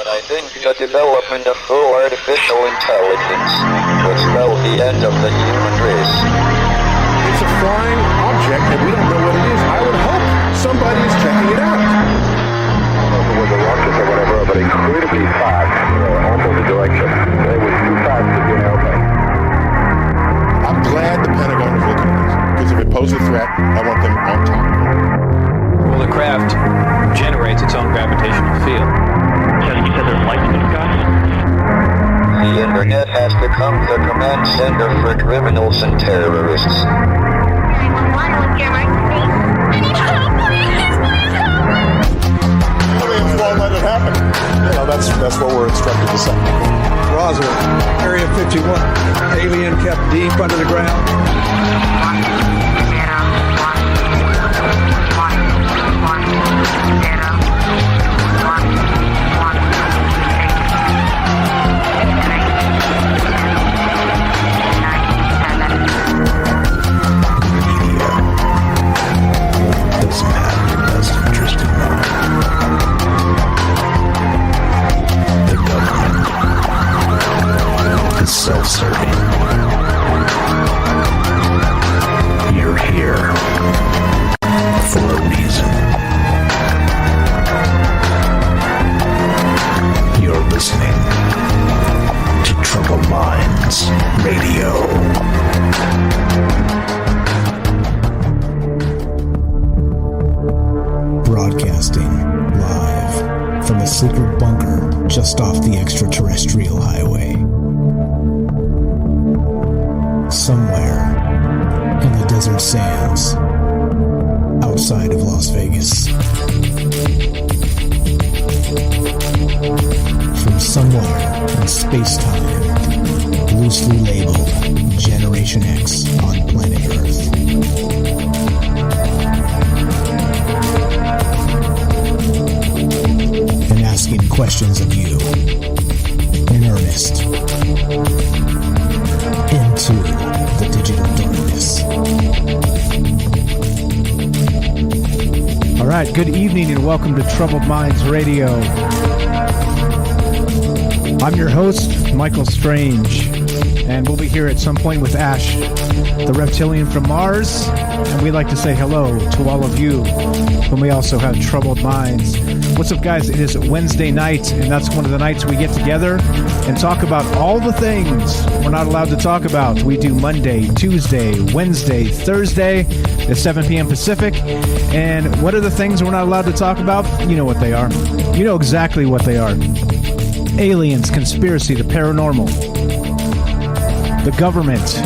But I think the development of full artificial intelligence will spell the end of the human race. It's a flying object and we don't know what it is. I would hope somebody is checking it out. I don't know if it was a rocket or whatever, but it could be fast, opposite direction. It was too fast to be an airplane. I'm glad the Pentagon is looking at this, because if it poses a threat, I want them on top. Well, the craft generates its own gravitational field. You said there's lights in the sky? The internet has become the command center for criminals and terrorists. 911, what's your emergency? I need help, please, please help! Aliens won't let it happen. You know, that's what we're instructed to say. Roswell, Area 51. Alien kept deep under the ground. 1, self-serving. You're here for a reason. You're listening to Troubled Minds Radio. Broadcasting live from a secret bunker just off the extraterrestrial highway. Somewhere in the desert sands outside of Las Vegas. From somewhere in space-time, loosely labeled Generation X on planet Earth. And asking questions of you in earnest into the digital darkness. All right, good evening and welcome to Troubled Minds Radio. I'm your host, Michael Strange, and we'll be here at some point with Ash, the reptilian from Mars, and we'd like to say hello to all of you when we also have Troubled Minds. What's up, guys? It is Wednesday night, and that's one of the nights we get together and talk about all the things we're not allowed to talk about. We do Monday, Tuesday, Wednesday, Thursday at 7 p.m. Pacific. And what are the things we're not allowed to talk about? You know what they are. You know exactly what they are. Aliens, conspiracy, the paranormal, the government,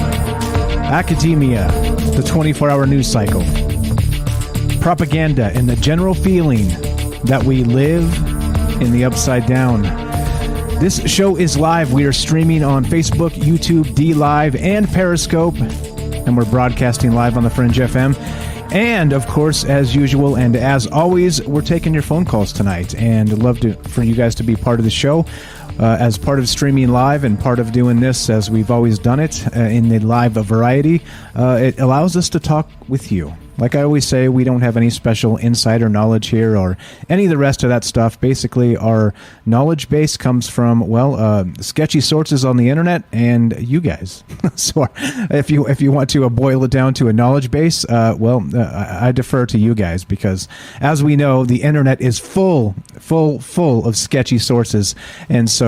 academia, the 24-hour news cycle, propaganda, and the general feeling that we live in the upside down. This show is live. We are streaming on Facebook, YouTube, D Live, and Periscope, and we're broadcasting live on the Fringe FM. And, of course, as usual and as always, we're taking your phone calls tonight, and love for you guys to be part of the show. As part of streaming live and part of doing this as we've always done it in the live variety, it allows us to talk with you. Like I always say, we don't have any special insider knowledge here or any of the rest of that stuff. Basically, our knowledge base comes from, sketchy sources on the internet and you guys. So if you want to boil it down to a knowledge base, I defer to you guys because, as we know, the internet is full of sketchy sources. And so,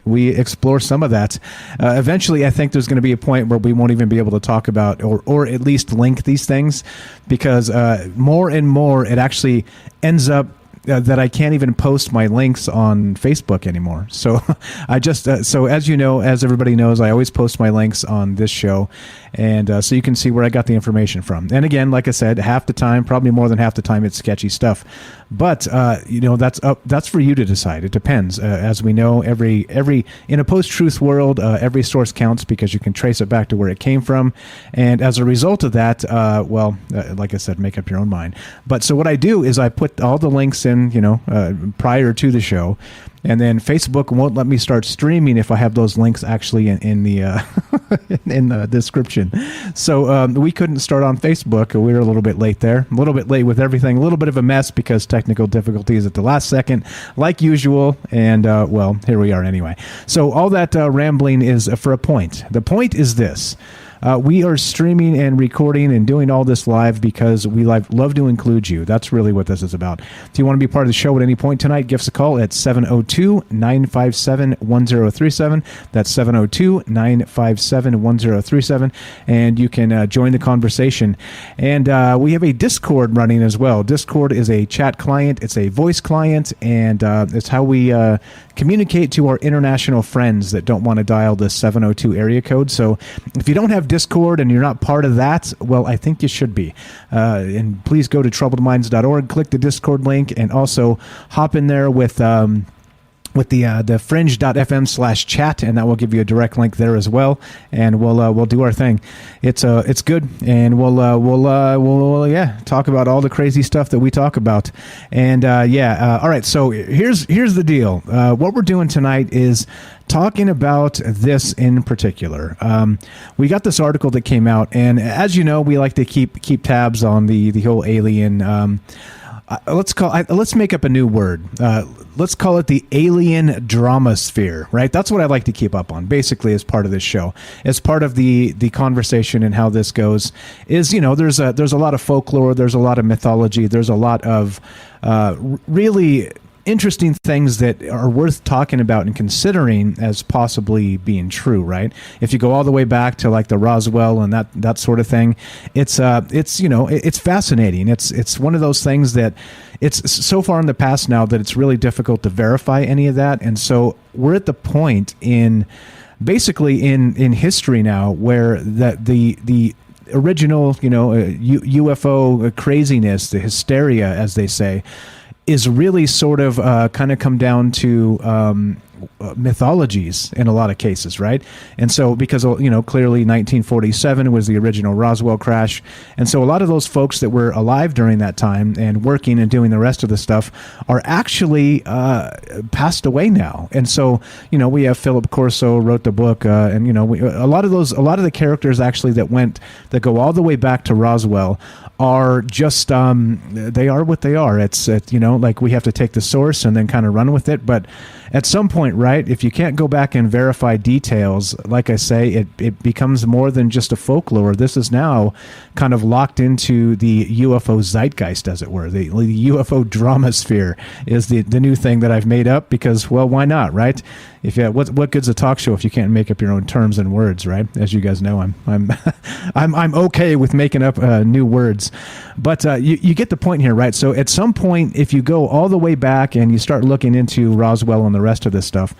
we explore some of that. Eventually, I think there's going to be a point where we won't even be able to talk about or at least link these things because more and more it actually ends up that I can't even post my links on Facebook anymore. So I just, so as you know, as everybody knows, I always post my links on this show. And so you can see where I got the information from. And again, like I said, half the time, probably more than half the time, it's sketchy stuff. But that's for you to decide. It depends. As we know, every in a post-truth world, every source counts because you can trace it back to where it came from. And as a result of that, like I said, make up your own mind. But so what I do is I put all the links in, prior to the show. And then Facebook won't let me start streaming if I have those links actually in the in the description. So we couldn't start on Facebook. We were a little bit late there, a little bit late with everything, a little bit of a mess because technical difficulties at the last second, like usual. And well, here we are anyway. So all that rambling is for a point. The point is this. We are streaming and recording and doing all this live because we love to include you. That's really what this is about. If you want to be part of the show at any point tonight, give us a call at 702-957-1037. That's 702-957-1037. And you can join the conversation. And we have a Discord running as well. Discord is a chat client. It's a voice client. And it's how we communicate to our international friends that don't want to dial the 702 area code. So if you don't have Discord and you're not part of that, well, I think you should be. And please go to troubledminds.org, click the Discord link, and also hop in there with the fringe.fm/chat, and that will give you a direct link there as well. And we'll do our thing. It's good, and we'll talk about all the crazy stuff that we talk about. And all right. So here's the deal. What we're doing tonight is talking about this in particular. We got this article that came out, and as you know, we like to keep tabs on the whole alien. Let's make up a new word. Let's call it the alien dramasphere, right? That's what I like to keep up on, basically, as part of this show. As part of the conversation and how this goes is, there's a lot of folklore, there's a lot of mythology, there's a lot of really interesting things that are worth talking about and considering as possibly being true, right? If you go all the way back to like the Roswell and that sort of thing, it's fascinating. It's one of those things that it's so far in the past now that it's really difficult to verify any of that. And so we're at the point in history now where the original, UFO craziness, the hysteria, as they say, is really sort of kind of come down to mythologies in a lot of cases, right? And so because, clearly 1947 was the original Roswell crash. And so a lot of those folks that were alive during that time and working and doing the rest of the stuff are actually passed away now. And so, we have Philip Corso wrote the book, and, a lot of the characters actually that go all the way back to Roswell are just they are what they are. It's like we have to take the source and then kind of run with it. But at some point, right, if you can't go back and verify details, like I say, it becomes more than just a folklore. This is now kind of locked into the UFO zeitgeist, as it were. The UFO dramasphere is the new thing that I've made up because, well, why not, right? If what good's a talk show if you can't make up your own terms and words, right? As you guys know, I'm okay with making up new words, but you get the point here, right? So at some point, if you go all the way back and you start looking into Roswell and the rest of this stuff,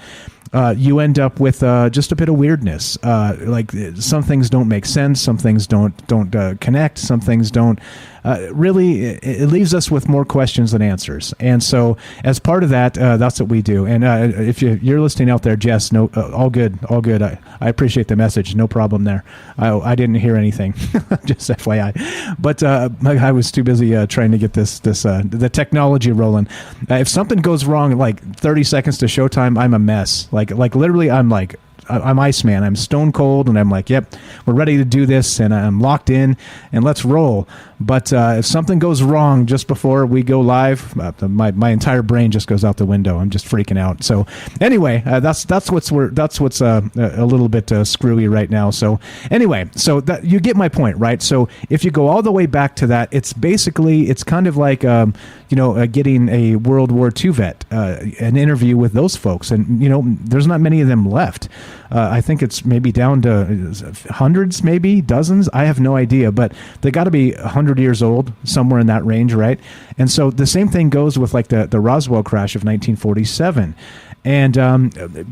you end up with just a bit of weirdness. Like some things don't make sense, some things don't connect, some things don't. Really, it leaves us with more questions than answers. And so, as part of that, that's what we do. And if you're listening out there, Jess, no, all good. I appreciate the message. No problem there. I didn't hear anything, just FYI. But I was too busy trying to get the technology rolling. If something goes wrong, like 30 seconds to showtime, I'm a mess. Like literally, I'm Iceman. I'm stone cold, and I'm like, yep, we're ready to do this, and I'm locked in, and let's roll. But if something goes wrong just before we go live, my entire brain just goes out the window. I'm just freaking out. So anyway, that's what's a little bit screwy right now. So anyway, so that you get my point, right? So if you go all the way back to that, it's kind of like getting a World War II vet, an interview with those folks, and there's not many of them left. I think it's maybe down to hundreds, maybe dozens. I have no idea, but they got to be 100 years old, somewhere in that range, right? And so the same thing goes with like the Roswell crash of 1947. And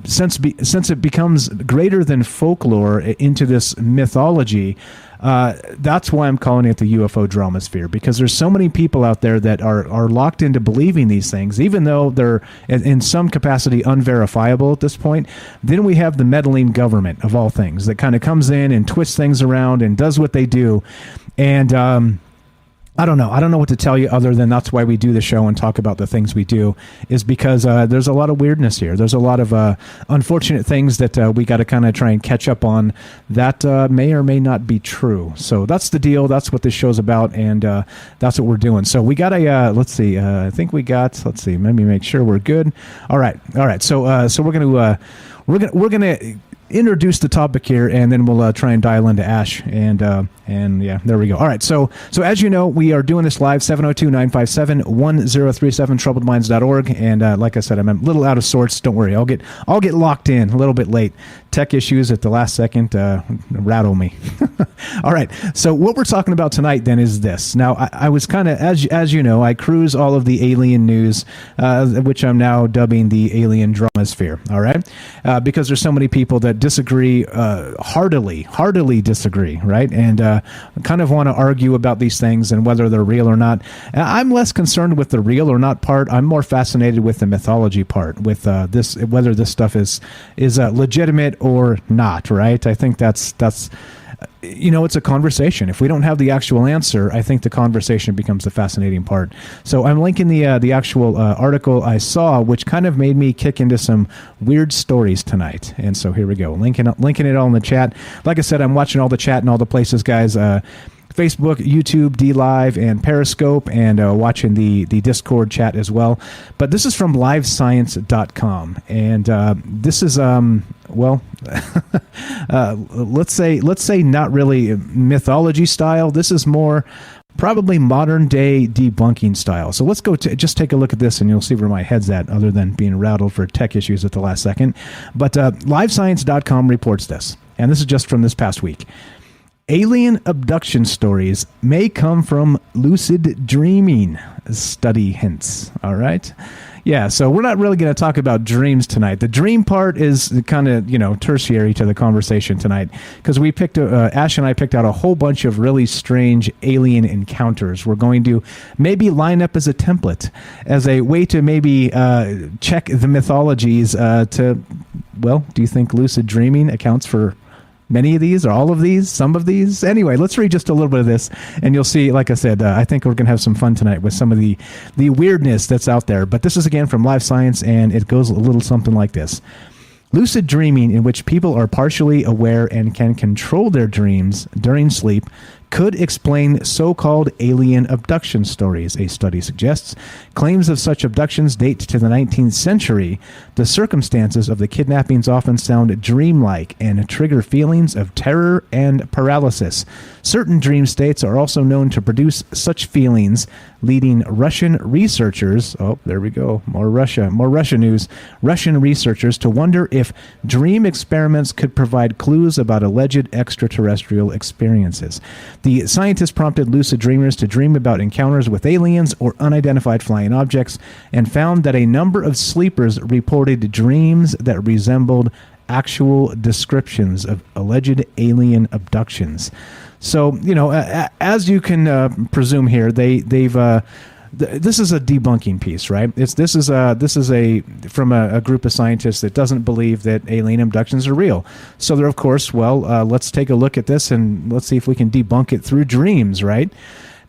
since it becomes greater than folklore into this mythology, that's why I'm calling it the UFO dramasphere, because there's so many people out there that are locked into believing these things, even though they're in some capacity unverifiable at this point. Then we have the meddling government, of all things, that kind of comes in and twists things around and does what they do. And I don't know. I don't know what to tell you other than that's why we do the show and talk about the things we do, is because there's a lot of weirdness here. There's a lot of unfortunate things that we got to kind of try and catch up on that may or may not be true. So that's the deal. That's what this show's about, and that's what we're doing. So we got a, let's see, I think we got, let's see, let me make sure we're good. All right. So we're going to introduce the topic here, and then we'll try and dial into Ash, and yeah, there we go. All right, so as you know, we are doing this live, 702-957-1037, troubledminds.org, and like I said, I'm a little out of sorts. Don't worry, I'll get locked in a little bit late. Tech issues at the last second rattle me. All right, so what we're talking about tonight then is this. Now, I was kind of, as you know, I cruise all of the alien news, which I'm now dubbing the alien dramasphere, all right? Because there's so many people that disagree, heartily disagree, right? And kind of want to argue about these things and whether they're real or not. I'm less concerned with the real or not part. I'm more fascinated with the mythology part, with this, whether this stuff is legitimate or not, right? I think that's it's a conversation. If we don't have the actual answer, I think the conversation becomes the fascinating part. So I'm linking the actual article I saw, which kind of made me kick into some weird stories tonight. And so here we go. Linking it all in the chat. Like I said, I'm watching all the chat in all the places, guys. Facebook, YouTube, DLive, and Periscope, and watching the Discord chat as well. But this is from livescience.com, and this is let's say not really mythology style. This is more probably modern day debunking style. So let's go just take a look at this, and you'll see where my head's at, other than being rattled for tech issues at the last second. But livescience.com reports this, and this is just from this past week. Alien abduction stories may come from lucid dreaming, study hints. All right. Yeah, so we're not really going to talk about dreams tonight. The dream part is kind of, tertiary to the conversation tonight, because we Ash and I picked out a whole bunch of really strange alien encounters. We're going to maybe line up as a template, as a way to maybe check the mythologies do you think lucid dreaming accounts for many of these, or all of these, some of these? Anyway, let's read just a little bit of this, and you'll see, like I said, I think we're going to have some fun tonight with some of the weirdness that's out there. But this is, again, from Live Science, and it goes a little something like this. Lucid dreaming, in which people are partially aware and can control their dreams during sleep, could explain so-called alien abduction stories, a study suggests. Claims of such abductions date to the 19th century. The circumstances of the kidnappings often sound dreamlike and trigger feelings of terror and paralysis. Certain dream states are also known to produce such feelings, leading Russian researchers, there we go, more Russia news, Russian researchers to wonder if dream experiments could provide clues about alleged extraterrestrial experiences. The scientists prompted lucid dreamers to dream about encounters with aliens or unidentified flying objects, and found that a number of sleepers reported dreams that resembled actual descriptions of alleged alien abductions. So, as you can presume here, they've this is a debunking piece, right? This is from a group of scientists that doesn't believe that alien abductions are real. So they're, of course, let's take a look at this and let's see if we can debunk it through dreams, right?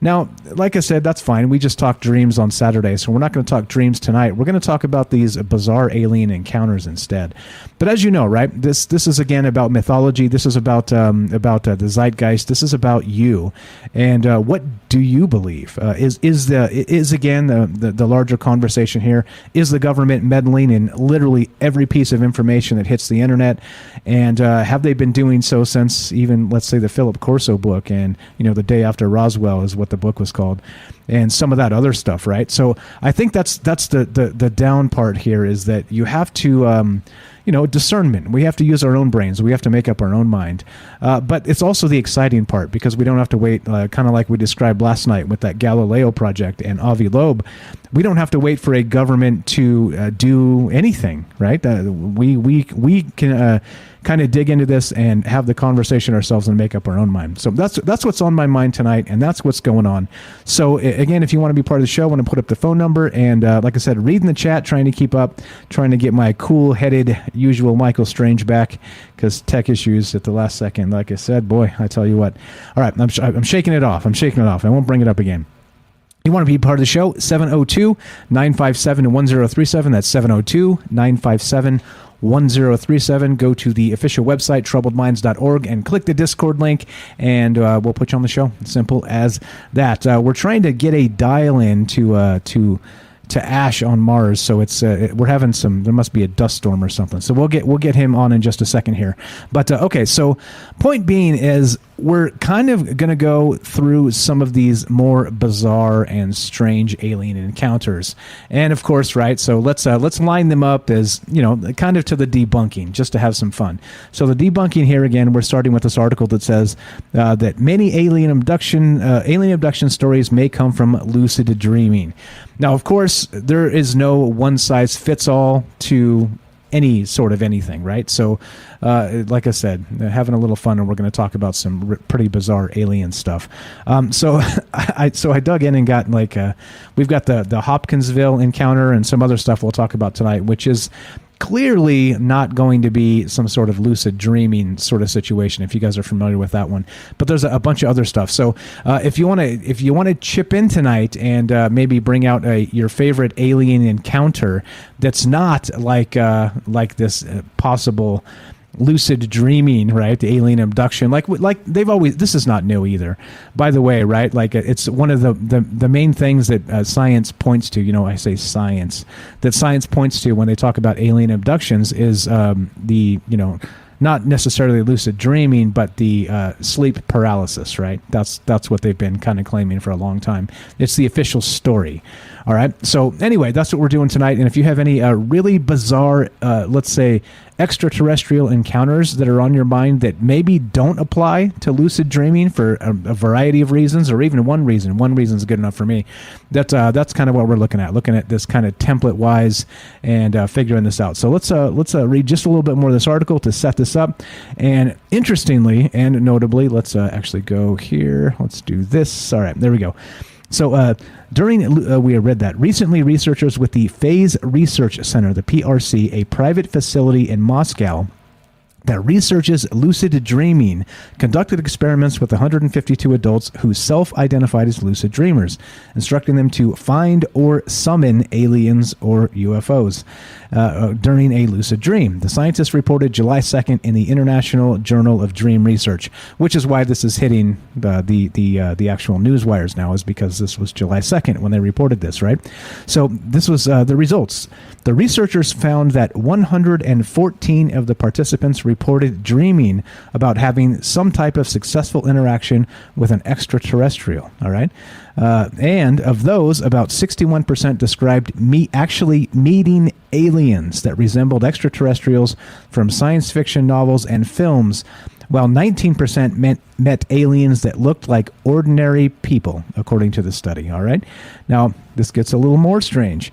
Now, like I said, that's fine. We just talked dreams on Saturday, so we're not going to talk dreams tonight. We're going to talk about these bizarre alien encounters instead. But as you know, right, this is again about mythology. This is about the zeitgeist. This is about you, and what do you believe? Is again the larger conversation here? Is the government meddling in literally every piece of information that hits the internet? And have they been doing so since even, let's say, the Philip Corso book, and The Day After Roswell is what the book was called, and some of that other stuff, right? So I think that's the down part here, is that you have to discernment. We have to use our own brains. We have to make up our own mind. But it's also the exciting part, because we don't have to wait, kind of like we described last night with that Galileo project and Avi Loeb. We don't have to wait for a government to do anything, right? We can kind of dig into this and have the conversation ourselves and make up our own mind. So that's what's on my mind tonight, and that's what's going on. So again, if you want to be part of the show, I want to put up the phone number, and like I said, reading the chat, trying to keep up, trying to get my cool-headed usual Michael Strange back, because tech issues at the last second. Like I said, boy, I tell you what. All right, I'm shaking it off. I won't bring it up again. You want to be part of the show? 702-957-1037. That's 702-957-1037. Go to the official website, troubledminds.org, and click the Discord link, and we'll put you on the show. Simple as that. We're trying to get a dial-in to Ash on Mars, so it's we're having some. There must be a dust storm or something. So we'll get him on in just a second here. But okay, so point being is we're kind of going to go through some of these more bizarre and strange alien encounters, and of course, right. So let's line them up as kind of to the debunking, just to have some fun. So the debunking here again, we're starting with this article that says that many alien abduction stories may come from lucid dreaming. Now, of course, there is no one-size-fits-all to any sort of anything, right? So, like I said, having a little fun, and we're going to talk about some pretty bizarre alien stuff. So I dug in and got we've got the Hopkinsville encounter and some other stuff we'll talk about tonight, which is clearly not going to be some sort of lucid dreaming sort of situation, if you guys are familiar with that one. But there's a bunch of other stuff. So if you want to chip in tonight and maybe bring out your favorite alien encounter that's not like this possible lucid dreaming, right? The alien abduction, like they've always. This is not new either, by the way, right? Like it's one of the main things that science points to. I say science, that science points to when they talk about alien abductions is not necessarily lucid dreaming, but the sleep paralysis, right? That's what they've been kind of claiming for a long time. It's the official story. All right. So anyway, that's what we're doing tonight. And if you have any really bizarre, let's say, extraterrestrial encounters that are on your mind that maybe don't apply to lucid dreaming for a variety of reasons, or even one reason is good enough for me. That's kind of what we're looking at this kind of template wise and figuring this out. So let's read just a little bit more of this article to set this up. And interestingly and notably, let's actually go here. Let's do this. All right, there we go. So we read that recently, researchers with the Phase Research Center, the PRC, a private facility in Moscow that researches lucid dreaming, conducted experiments with 152 adults who self-identified as lucid dreamers, instructing them to find or summon aliens or UFOs during a lucid dream. The scientists reported July 2nd in the International Journal of Dream Research, which is why this is hitting the actual news wires now, is because this was July 2nd when they reported this, right? So this was the results. The researchers found that 114 of the participants reported dreaming about having some type of successful interaction with an extraterrestrial, all right? And of those, about 61% described actually meeting aliens that resembled extraterrestrials from science fiction novels and films, while 19% met aliens that looked like ordinary people, according to the study, all right? Now, this gets a little more strange.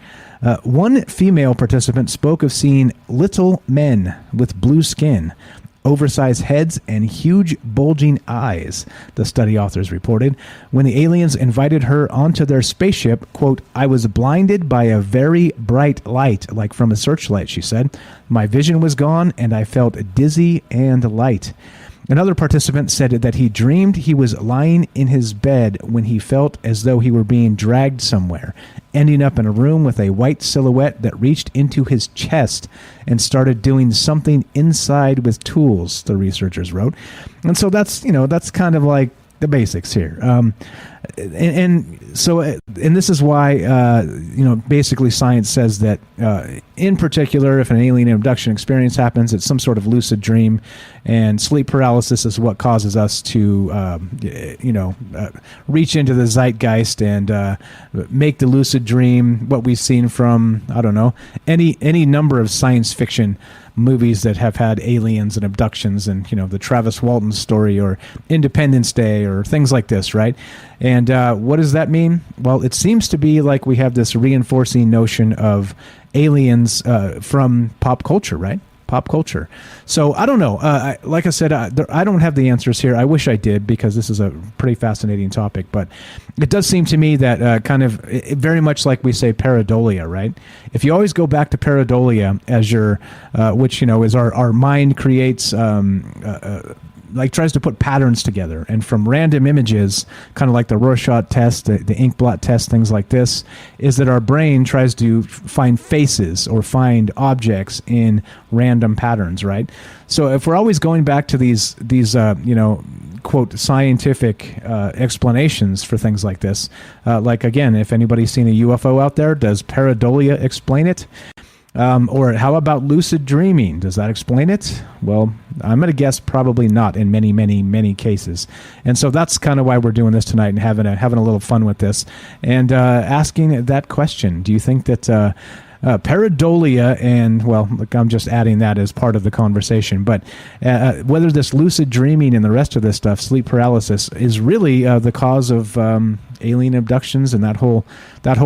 One female participant spoke of seeing little men with blue skin, oversized heads, and huge bulging eyes, the study authors reported. When the aliens invited her onto their spaceship, quote, "I was blinded by a very bright light, like from a searchlight," she said. "My vision was gone, and I felt dizzy and light." Another participant said that he dreamed he was lying in his bed when he felt as though he were being dragged somewhere, ending up in a room with a white silhouette that reached into his chest and started doing something inside with tools, the researchers wrote. And so that's kind of like the basics here. And this is why, basically science says that, in particular, if an alien abduction experience happens, it's some sort of lucid dream, and sleep paralysis is what causes us to, reach into the zeitgeist and make the lucid dream what we've seen from, I don't know, any number of science fiction movies that have had aliens and abductions, and the Travis Walton story or Independence Day or things like this, right? And what does that mean? Well, it seems to be like we have this reinforcing notion of aliens from pop culture, right? Pop culture. So I don't know. Like I said, I don't have the answers here. I wish I did, because this is a pretty fascinating topic. But it does seem to me that kind of very much like we say pareidolia, right? If you always go back to pareidolia as your, which is our mind creates tries to put patterns together, and from random images, kind of like the Rorschach test, the ink blot test, things like this, is that our brain tries to find faces or find objects in random patterns, right? So if we're always going back to these quote scientific explanations for things like this, like again, if anybody's seen a UFO out there, does pareidolia explain it? Or how about lucid dreaming? Does that explain it? Well, I'm going to guess probably not in many, many, many cases. And so that's kind of why we're doing this tonight and having a little fun with this and asking that question. Do you think that pareidolia, and well, look, I'm just adding that as part of the conversation, but whether this lucid dreaming and the rest of this stuff, sleep paralysis, is really the cause of alien abductions and that whole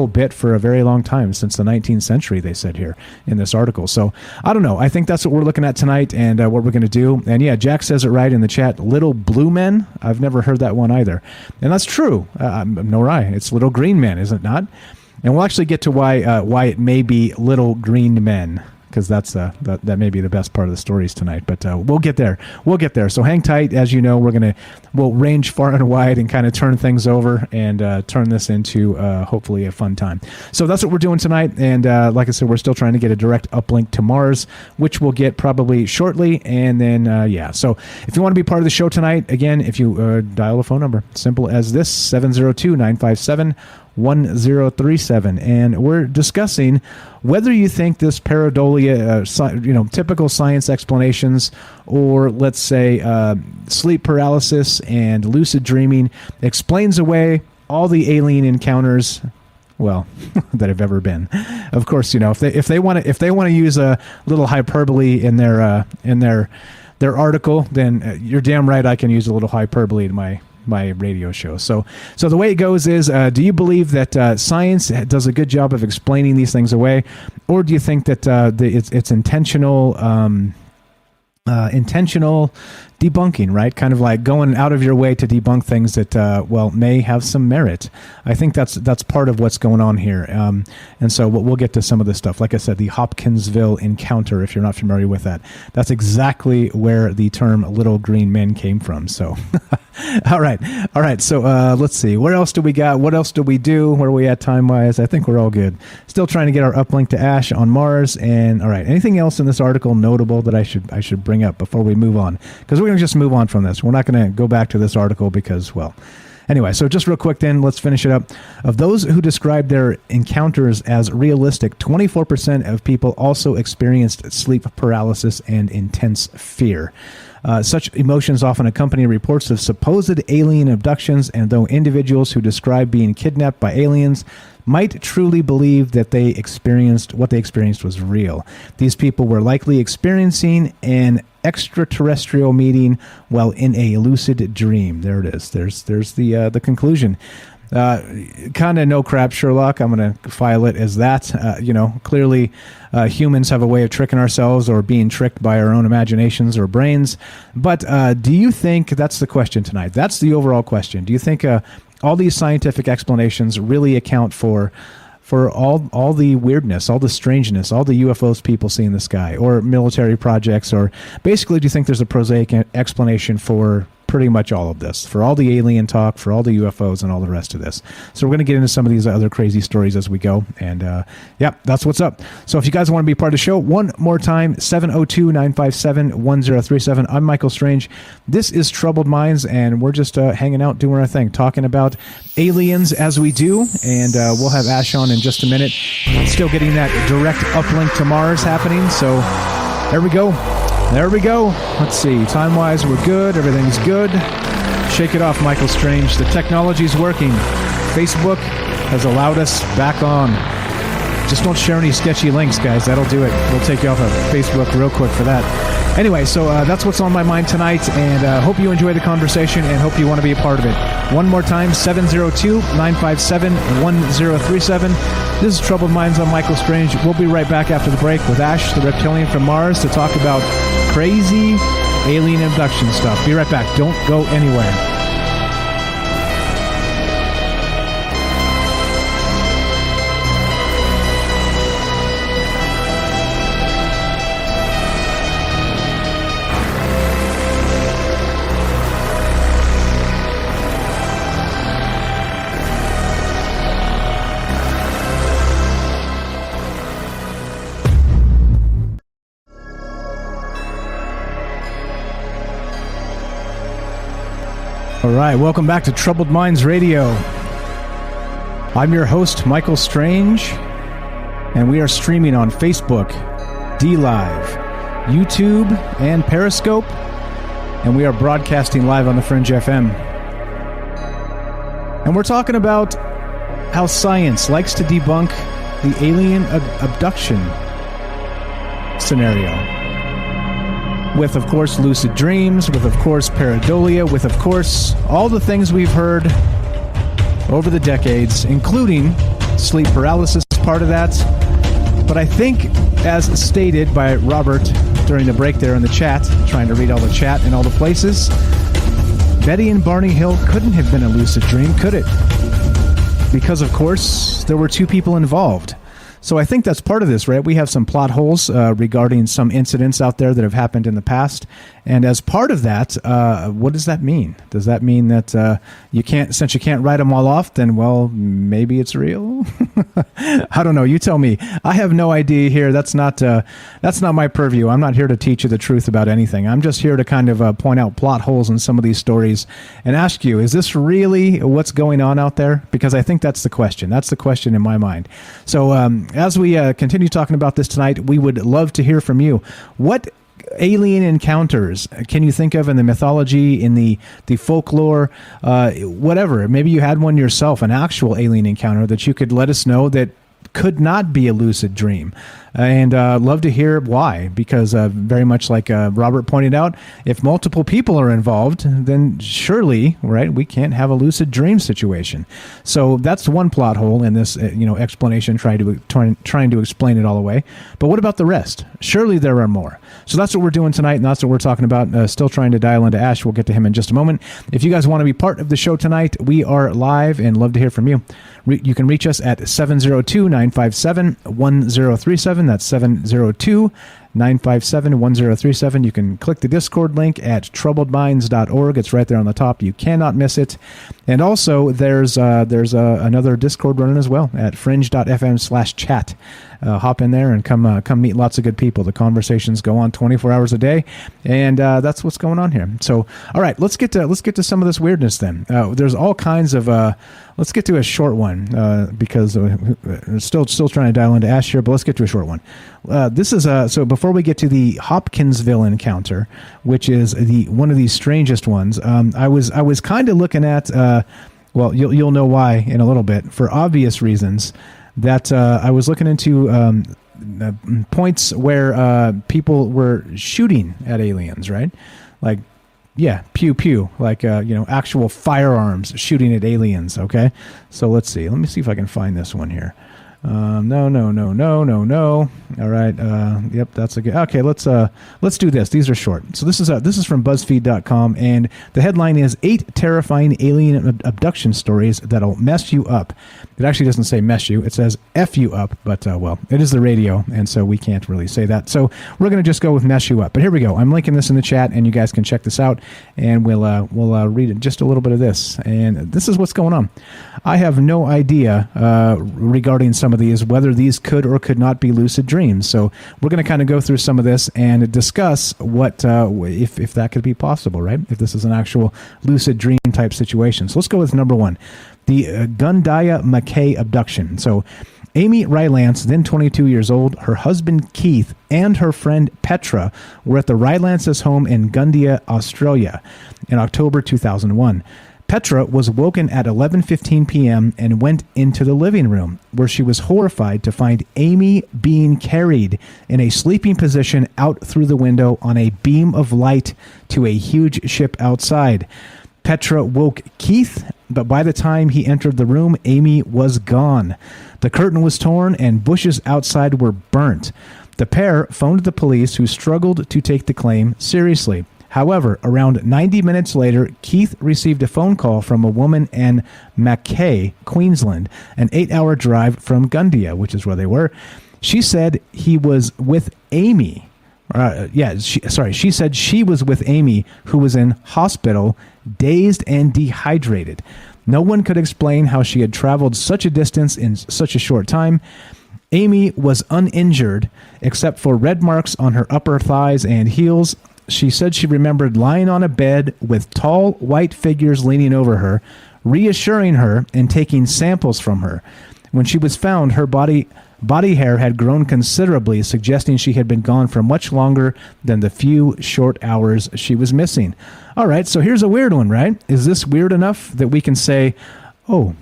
bit for a very long time, since the 19th century, they said here in this article. So I don't know. I think that's what we're looking at tonight and what we're going to do. And yeah, Jack says it right in the chat. Little blue men. I've never heard that one either, and that's true. Nor I. It's little green men, is it not? And we'll actually get to why it may be little green men, because that may be the best part of the stories tonight. But we'll get there. We'll get there. So hang tight. As you know, we'll range far and wide and kind of turn things over and turn this into hopefully a fun time. So that's what we're doing tonight. And like I said, we're still trying to get a direct uplink to Mars, which we'll get probably shortly. And then so if you want to be part of the show tonight, again, if you dial the phone number, simple as this, 702-957-1037, and we're discussing whether you think this pareidolia, typical science explanations, or let's say sleep paralysis and lucid dreaming explains away all the alien encounters, well, that have ever been. Of course, if they want to use a little hyperbole in their article, then you're damn right I can use a little hyperbole in my radio show. So the way it goes is, do you believe that science does a good job of explaining these things away, or do you think that it's intentional debunking, right? Kind of like going out of your way to debunk things that may have some merit. I think that's part of what's going on here. And so we'll get to some of this stuff. Like I said, the Hopkinsville encounter, if you're not familiar with that, that's exactly where the term little green men came from. So all right. So let's see. Where else do we got? What else do we do? Where are we at time-wise? I think we're all good. Still trying to get our uplink to Ash on Mars. And all right, anything else in this article notable that I should bring up before we move on? Because we're going to just move on from this. We're not going to go back to this article because, well, anyway, so just real quick then, let's finish it up. Of those who described their encounters as realistic, 24% of people also experienced sleep paralysis and intense fear. Such emotions often accompany reports of supposed alien abductions, and though individuals who describe being kidnapped by aliens might truly believe that what they experienced was real, these people were likely experiencing an extraterrestrial meeting while in a lucid dream. There it is. There's the conclusion. Kind of no crap, Sherlock. I'm going to file it as that. Clearly humans have a way of tricking ourselves or being tricked by our own imaginations or brains. But do you think, that's the question tonight, that's the overall question, do you think all these scientific explanations really account for all the weirdness, all the strangeness, all the UFOs people see in the sky, or military projects, or basically do you think there's a prosaic explanation for pretty much all of this, for all the alien talk, for all the UFOs and all the rest of this? So we're going to get into some of these other crazy stories as we go, and that's what's up. So if you guys want to be part of the show, one more time, 702-957-1037. I'm Michael Strange. This is Troubled Minds, and we're just hanging out, doing our thing, talking about aliens as we do, and we'll have Ash on in just a minute. Still getting that direct uplink to Mars happening, so there we go. Let's see. Time-wise, we're good. Everything's good. Shake it off, Michael Strange. The technology's working. Facebook has allowed us back on. Just don't share any sketchy links, guys. That'll do it. We'll take you off of Facebook real quick for that. Anyway, so that's what's on my mind tonight, and hope you enjoy the conversation and hope you want to be a part of it. One more time, 702-957-1037. This is Troubled Minds. I'm Michael Strange. We'll be right back after the break with Ash, the reptilian from Mars, to talk about crazy alien abduction stuff. Be right back. Don't go anywhere. All right, welcome back to Troubled Minds Radio. I'm your host, Michael Strange, and we are streaming on Facebook, D-Live, YouTube, and Periscope, and we are broadcasting live on the Fringe FM. And we're talking about how science likes to debunk the alien abduction scenario. With, of course, lucid dreams, with, of course, pareidolia, with, of course, all the things we've heard over the decades, including sleep paralysis, part of that. But I think, as stated by Robert during the break there in the chat, trying to read all the chat in all the places, Betty and Barney Hill couldn't have been a lucid dream, could it? Because, of course, there were two people involved. So I think that's part of this, right? We have some plot holes regarding some incidents out there that have happened in the past. And as part of that, what does that mean? Does that mean that since you can't write them all off, then, well, maybe it's real? I don't know. You tell me. I have no idea here. That's not my purview. I'm not here to teach you the truth about anything. I'm just here to kind of point out plot holes in some of these stories and ask you, is this really what's going on out there? Because I think that's the question. That's the question in my mind. So as we continue talking about this tonight, we would love to hear from you. What alien encounters can you think of in the mythology, in the folklore, whatever? Maybe you had one yourself, an actual alien encounter that you could let us know that could not be a lucid dream. And love to hear why, because very much like Robert pointed out, if multiple people are involved, then surely, right, we can't have a lucid dream situation. So that's one plot hole in this explanation, trying to explain it all away. But what about the rest? Surely there are more. So that's what we're doing tonight, and that's what we're talking about. Still trying to dial into Ash. We'll get to him in just a moment. If you guys want to be part of the show tonight, we are live and love to hear from you. You can reach us at 702-957-1037. That's 702-957-1037. You can click the Discord link at troubledminds.org. It's right there on the top. You cannot miss it. And also, there's another Discord running as well at fringe.fm/chat. Hop in there and come meet lots of good people. The conversations go on 24 hours a day, and that's what's going on here. So, all right, let's get to some of this weirdness then. There's all kinds of. Let's get to a short one because we're still trying to dial into Ash here, but let's get to a short one. This is so before we get to the Hopkinsville encounter, which is one of the strangest ones. I was kind of looking at. Well, you'll know why in a little bit for obvious reasons. That I was looking into points where people were shooting at aliens, right? Like, yeah, pew pew, like actual firearms shooting at aliens. Okay, so let's see. Let me see if I can find this one here. No. All right. Yep, that's a good. Okay, let's do this. These are short. So this is from BuzzFeed.com, and the headline is 8 terrifying alien abduction stories that'll mess you up. It actually doesn't say mess you. It says F you up, but well, it is the radio, and so we can't really say that. So we're going to just go with mess you up. But here we go. I'm linking this in the chat, and you guys can check this out, and we'll read just a little bit of this. And this is what's going on. I have no idea regarding some of these, whether these could or could not be lucid dreams. So we're going to kind of go through some of this and discuss what if that could be possible, right? If this is an actual lucid dream type situation. So let's go with number one, the Gundia McKay abduction. So Amy Rylance, then 22 years old, her husband Keith, and her friend Petra were at the Rylance's home in Gundia, Australia in October 2001. Petra was woken at 11:15 p.m. and went into the living room, where she was horrified to find Amy being carried in a sleeping position out through the window on a beam of light to a huge ship outside. Petra woke Keith, but by the time he entered the room, Amy was gone. The curtain was torn and bushes outside were burnt. The pair phoned the police, who struggled to take the claim seriously. However, around 90 minutes later, Keith received a phone call from a woman in Mackay, Queensland, an 8-hour drive from Gundia, which is where they were. She said he was with Amy. She said she was with Amy, who was in hospital, dazed and dehydrated. No one could explain how she had traveled such a distance in such a short time. Amy was uninjured, except for red marks on her upper thighs and heels, she said she remembered lying on a bed with tall white figures leaning over her, reassuring her and taking samples from her. When she was found, her body hair had grown considerably, suggesting she had been gone for much longer than the few short hours she was missing. All right, so here's a weird one, right? Is this weird enough that we can say, oh,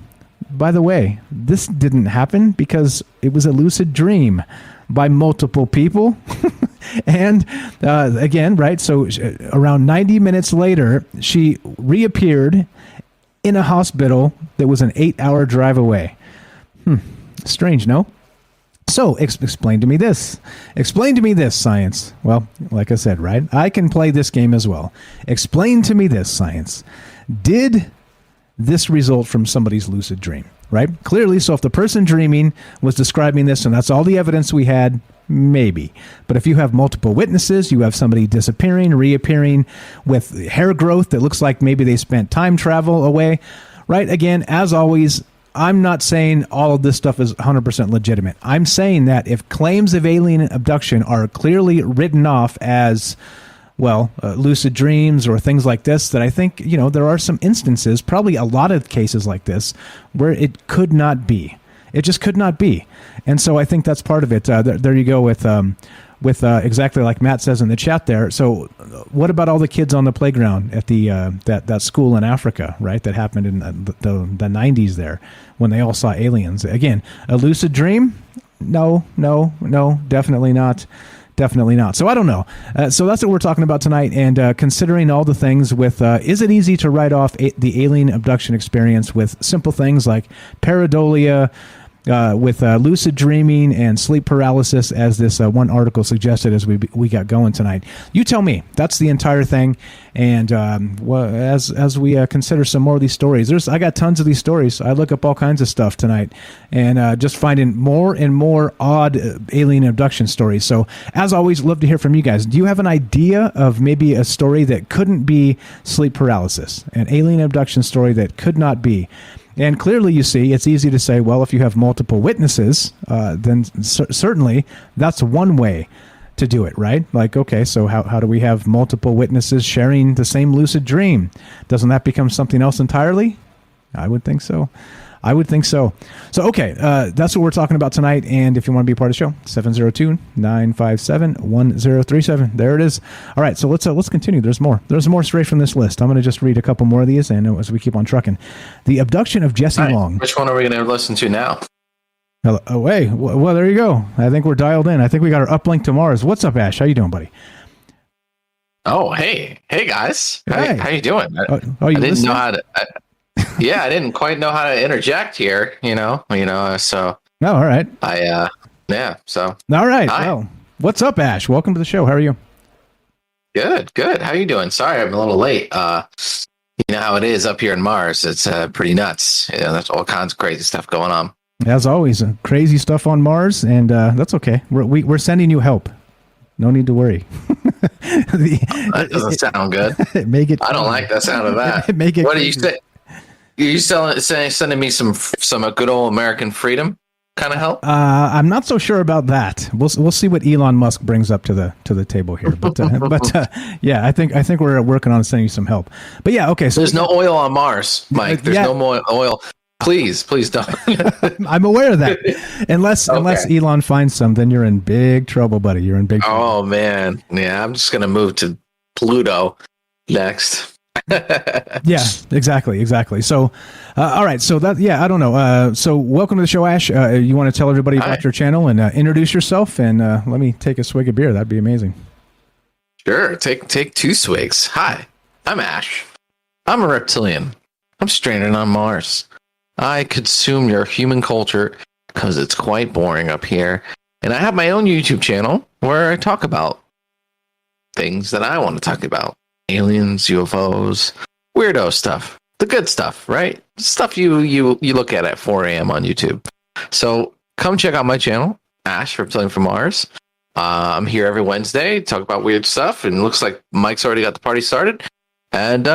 by the way, this didn't happen because it was a lucid dream by multiple people? And again, right, so around 90 minutes later, she reappeared in a hospital that was an 8-hour drive away. Strange, no? So, explain to me this. Explain to me this, science. Well, like I said, right? I can play this game as well. Explain to me this, science. Did this result from somebody's lucid dream, right? Clearly, so if the person dreaming was describing this and that's all the evidence we had, maybe. But if you have multiple witnesses, you have somebody disappearing, reappearing with hair growth that looks like maybe they spent time travel away, right? Again, as always, I'm not saying all of this stuff is 100% legitimate. I'm saying that if claims of alien abduction are clearly written off as, well, lucid dreams or things like this, that I think, there are some instances, probably a lot of cases like this, where it could not be. It just could not be. And so I think that's part of it. There you go with exactly like Matt says in the chat there. So what about all the kids on the playground at the that school in Africa, right? That happened in the 90s there when they all saw aliens. Again, a lucid dream? No, definitely not. Definitely not. So I don't know. So that's what we're talking about tonight. And considering all the things with, is it easy to write off the alien abduction experience with simple things like pareidolia, with lucid dreaming and sleep paralysis, as this one article suggested as we got going tonight? You tell me. That's the entire thing. And as we consider some more of these stories, I got tons of these stories. I look up all kinds of stuff tonight and just finding more and more odd alien abduction stories. So as always, love to hear from you guys. Do you have an idea of maybe a story that couldn't be sleep paralysis, an alien abduction story that could not be? And clearly, you see, it's easy to say, well, if you have multiple witnesses, then certainly that's one way to do it, right? Like, okay, so how do we have multiple witnesses sharing the same lucid dream? Doesn't that become something else entirely? I would think so. So, okay, that's what we're talking about tonight. And if you want to be a part of the show, 702-957-1037. There it is. All right, so let's continue. There's more straight from this list. I'm going to just read a couple more of these, and as we keep on trucking. The abduction of Jesse Long. Which one are we going to listen to now? Oh, hey, well, there you go. I think we're dialed in. I think we got our uplink to Mars. What's up, Ash? How you doing, buddy? Oh, hey guys. Hey. How you doing? I didn't know how to. I didn't quite know how to interject here. So. Oh, all right. So. All right. Hi. Well, what's up, Ash? Welcome to the show. How are you? Good. How you doing? Sorry, I'm a little late. You know how it is up here in Mars. It's pretty nuts. There's all kinds of crazy stuff going on. As always, crazy stuff on Mars, and that's okay. We're sending you help. No need to worry. That doesn't sound good. I don't like the sound of that. What do you say? Are you sending me some good old American freedom kind of help? I'm not so sure about that. We'll see what Elon Musk brings up to the table here. But yeah, I think we're working on sending you some help. But yeah, okay. So there's no oil on Mars, Mike. There's no more oil. Please don't. I'm aware of that. Unless Elon finds some, then you're in big trouble, buddy. You're in big trouble. Oh man, yeah. I'm just gonna move to Pluto next. Yeah, exactly. So, all right. So I don't know. So welcome to the show, Ash. You want to tell everybody about your channel and introduce yourself, and let me take a swig of beer. That'd be amazing. Sure. Take 2 swigs. Hi, I'm Ash. I'm a reptilian. I'm stranded on Mars. I consume your human culture because it's quite boring up here. And I have my own YouTube channel where I talk about things that I want to talk about. Aliens, UFOs, weirdo stuff. The good stuff, right? Stuff you look at 4 a.m. on YouTube. So come check out my channel, Ash, Reptilian from Mars. I'm here every Wednesday, talk about weird stuff. And it looks like Mike's already got the party started. And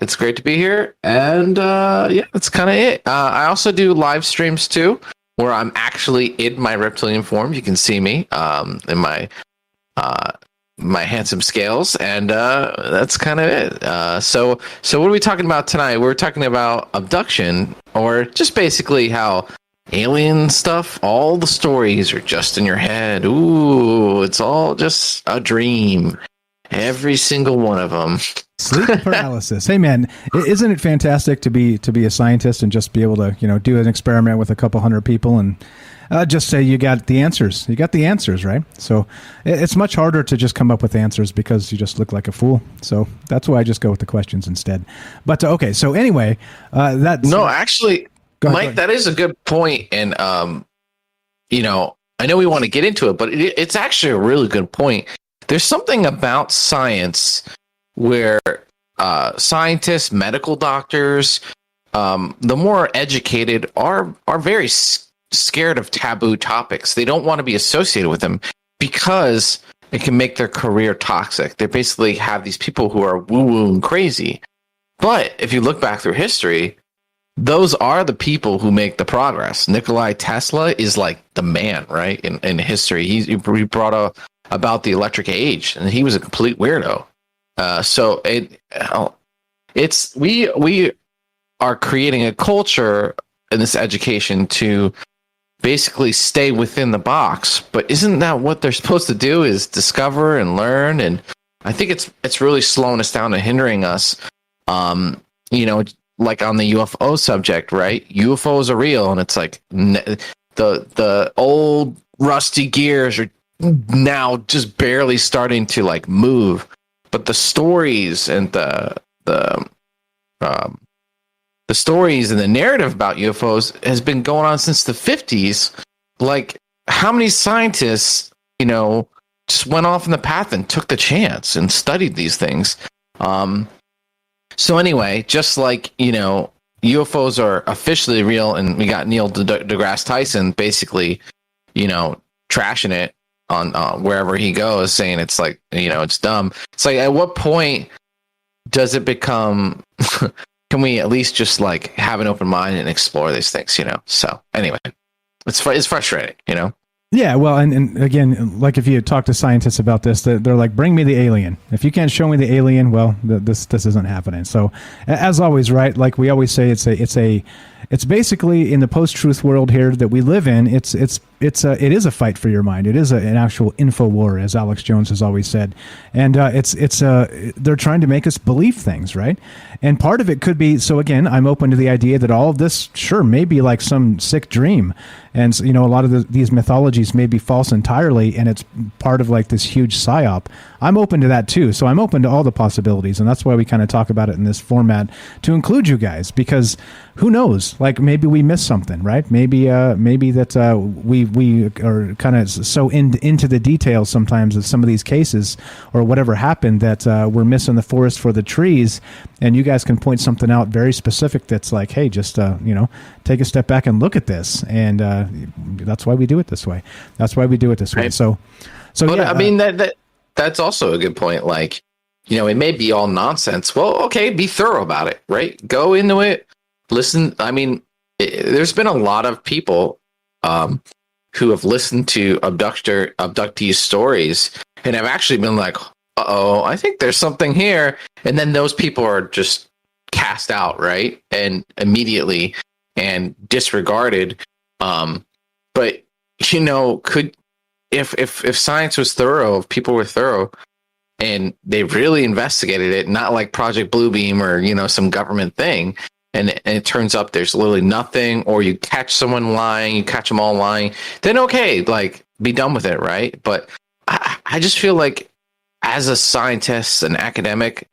it's great to be here. And that's kind of it. I also do live streams too, where I'm actually in my reptilian form. You can see me in my my handsome scales, and that's kind of it. So what are we talking about tonight? We're talking about abduction, or just basically how alien stuff, all the stories are just in your head. Ooh, it's all just a dream. Every single one of them. Sleep paralysis. Hey man, isn't it fantastic to be a scientist and just be able to, do an experiment with a couple hundred people and just say you got the answers. You got the answers, right? So it's much harder to just come up with answers because you just look like a fool. So that's why I just go with the questions instead. But okay, so anyway, that's actually, Mike, that is a good point, and I know we want to get into it, but it's actually a really good point. There's something about science where scientists, medical doctors, the more educated are very scared of taboo topics. They don't want to be associated with them because it can make their career toxic. They basically have these people who are woo-woo and crazy. But if you look back through history, those are the people who make the progress. Nikola Tesla is like the man, right? In history, he brought about the electric age, and he was a complete weirdo. So we are creating a culture in this education to basically stay within the box. But isn't that what they're supposed to do? Is discover and learn? And I think it's really slowing us down and hindering us. Like on the UFO subject, right? UFOs are real, and it's like the old rusty gears are now just barely starting to like move. But the stories and the stories and the narrative about UFOs has been going on since the 50s. Like, how many scientists, just went off in the path and took the chance and studied these things? So anyway, just like, UFOs are officially real, and we got Neil deGrasse Tyson basically, trashing it on wherever he goes, saying it's like, it's dumb. It's like, at what point does it become, can we at least just like have an open mind and explore these things, So anyway, it's frustrating, Yeah, well, and again, like if you talk to scientists about this, they're like, bring me the alien. If you can't show me the alien, well, this isn't happening. So, as always, right? Like we always say, it's basically in the post-truth world here that we live in. It is a fight for your mind. It is an actual info war, as Alex Jones has always said, and they're trying to make us believe things, right? And part of it could be, so again, I'm open to the idea that all of this, sure, may be like some sick dream. And, a lot of these mythologies may be false entirely, and it's part of like this huge psyop. I'm open to that too. So I'm open to all the possibilities. And that's why we kind of talk about it in this format to include you guys, because who knows? Like maybe we missed something, right? Maybe that we are kind of so into the details sometimes of some of these cases or whatever happened that we're missing the forest for the trees. And you guys can point something out very specific that's like, hey, just, take a step back and look at this. And that's why we do it this way. Right. So but, yeah. I mean, that's also a good point. Like, it may be all nonsense. Well, okay, be thorough about it, right? Go into it. Listen. I mean, there's been a lot of people who have listened to abductees' stories and have actually been like, uh-oh, I think there's something here. And then those people are just cast out, right? And immediately and disregarded. But if science was thorough, if people were thorough and they really investigated it, not like Project Bluebeam or some government thing, and it turns up there's literally nothing, or you catch someone lying, you catch them all lying, then okay, like be done with it, right? But I just feel like as a scientist, an academic,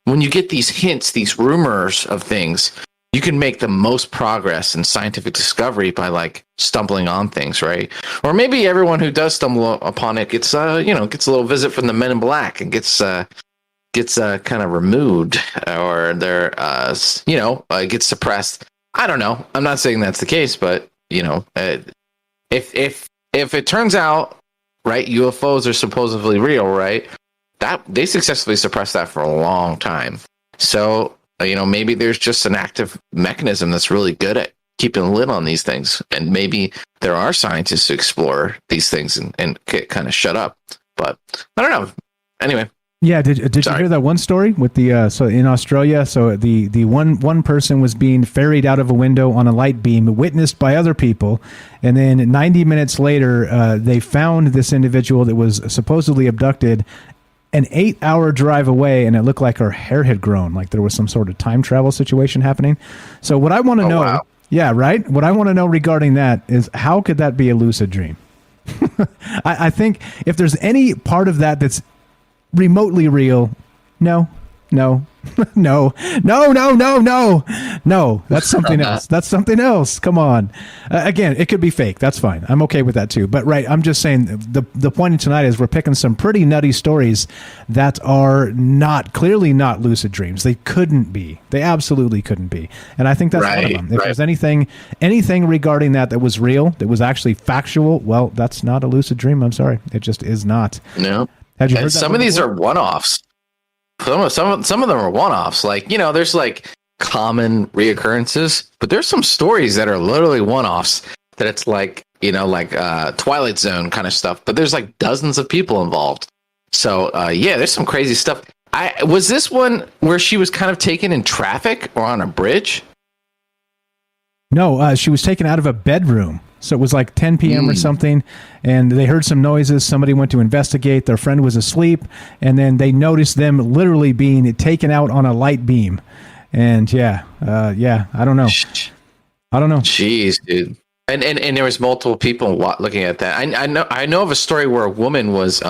when you get these hints, these rumors of things, you can make the most progress in scientific discovery by like stumbling on things, right? Or maybe everyone who does stumble upon it gets a little visit from the Men in Black and gets kind of removed, or they're gets suppressed. I don't know. I'm not saying that's the case, but if it turns out, right, UFOs are supposedly real, right? That they successfully suppressed that for a long time. So maybe there's just an active mechanism that's really good at keeping a lid on these things. And maybe there are scientists who explore these things and kind of shut up. But I don't know. Anyway. Yeah, did you hear that one story with the so in Australia? So the one person was being ferried out of a window on a light beam, witnessed by other people, and then 90 minutes later, they found this individual that was supposedly abducted an 8-hour drive away, and it looked like her hair had grown, like there was some sort of time travel situation happening. So what I want to know, wow. yeah, right. What I want to know regarding that is how could that be a lucid dream? I think if there's any part of that that's remotely real, no, that's something else. That's something else. Come on. Again, it could be fake. That's fine. I'm okay with that too. But right, I'm just saying the point of tonight is we're picking some pretty nutty stories that are clearly not lucid dreams. They couldn't be. They absolutely couldn't be. And I think that's one of them. If there's anything regarding that was real, that was actually factual, well, that's not a lucid dream. I'm sorry. It just is not. No. Have you heard and some of these are one-offs. Some of them are one-offs. Like, there's like common reoccurrences, but there's some stories that are literally one-offs that it's like, Twilight Zone kind of stuff, but there's like dozens of people involved. So, there's some crazy stuff. Was this one where she was kind of taken in traffic or on a bridge? No, she was taken out of a bedroom. So it was like 10 p.m. or something, and they heard some noises. Somebody went to investigate. Their friend was asleep, and then they noticed them literally being taken out on a light beam. And I don't know. Jeez, dude. And there was multiple people looking at that. I know of a story where a woman was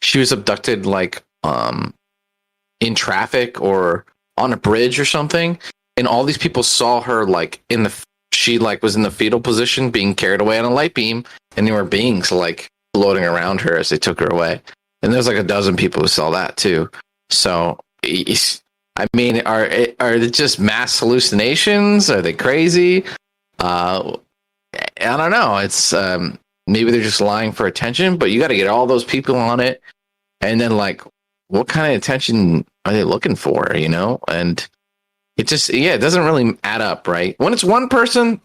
she was abducted like in traffic or on a bridge or something, and all these people saw her like she like was in the fetal position being carried away on a light beam, and there were beings like floating around her as they took her away. And there's like a dozen people who saw that too. So I mean, are they just mass hallucinations? Are they crazy? I don't know. It's maybe they're just lying for attention, but you got to get all those people on it, and then like, what kind of attention are they looking for? And it just, it doesn't really add up, right? When it's one person,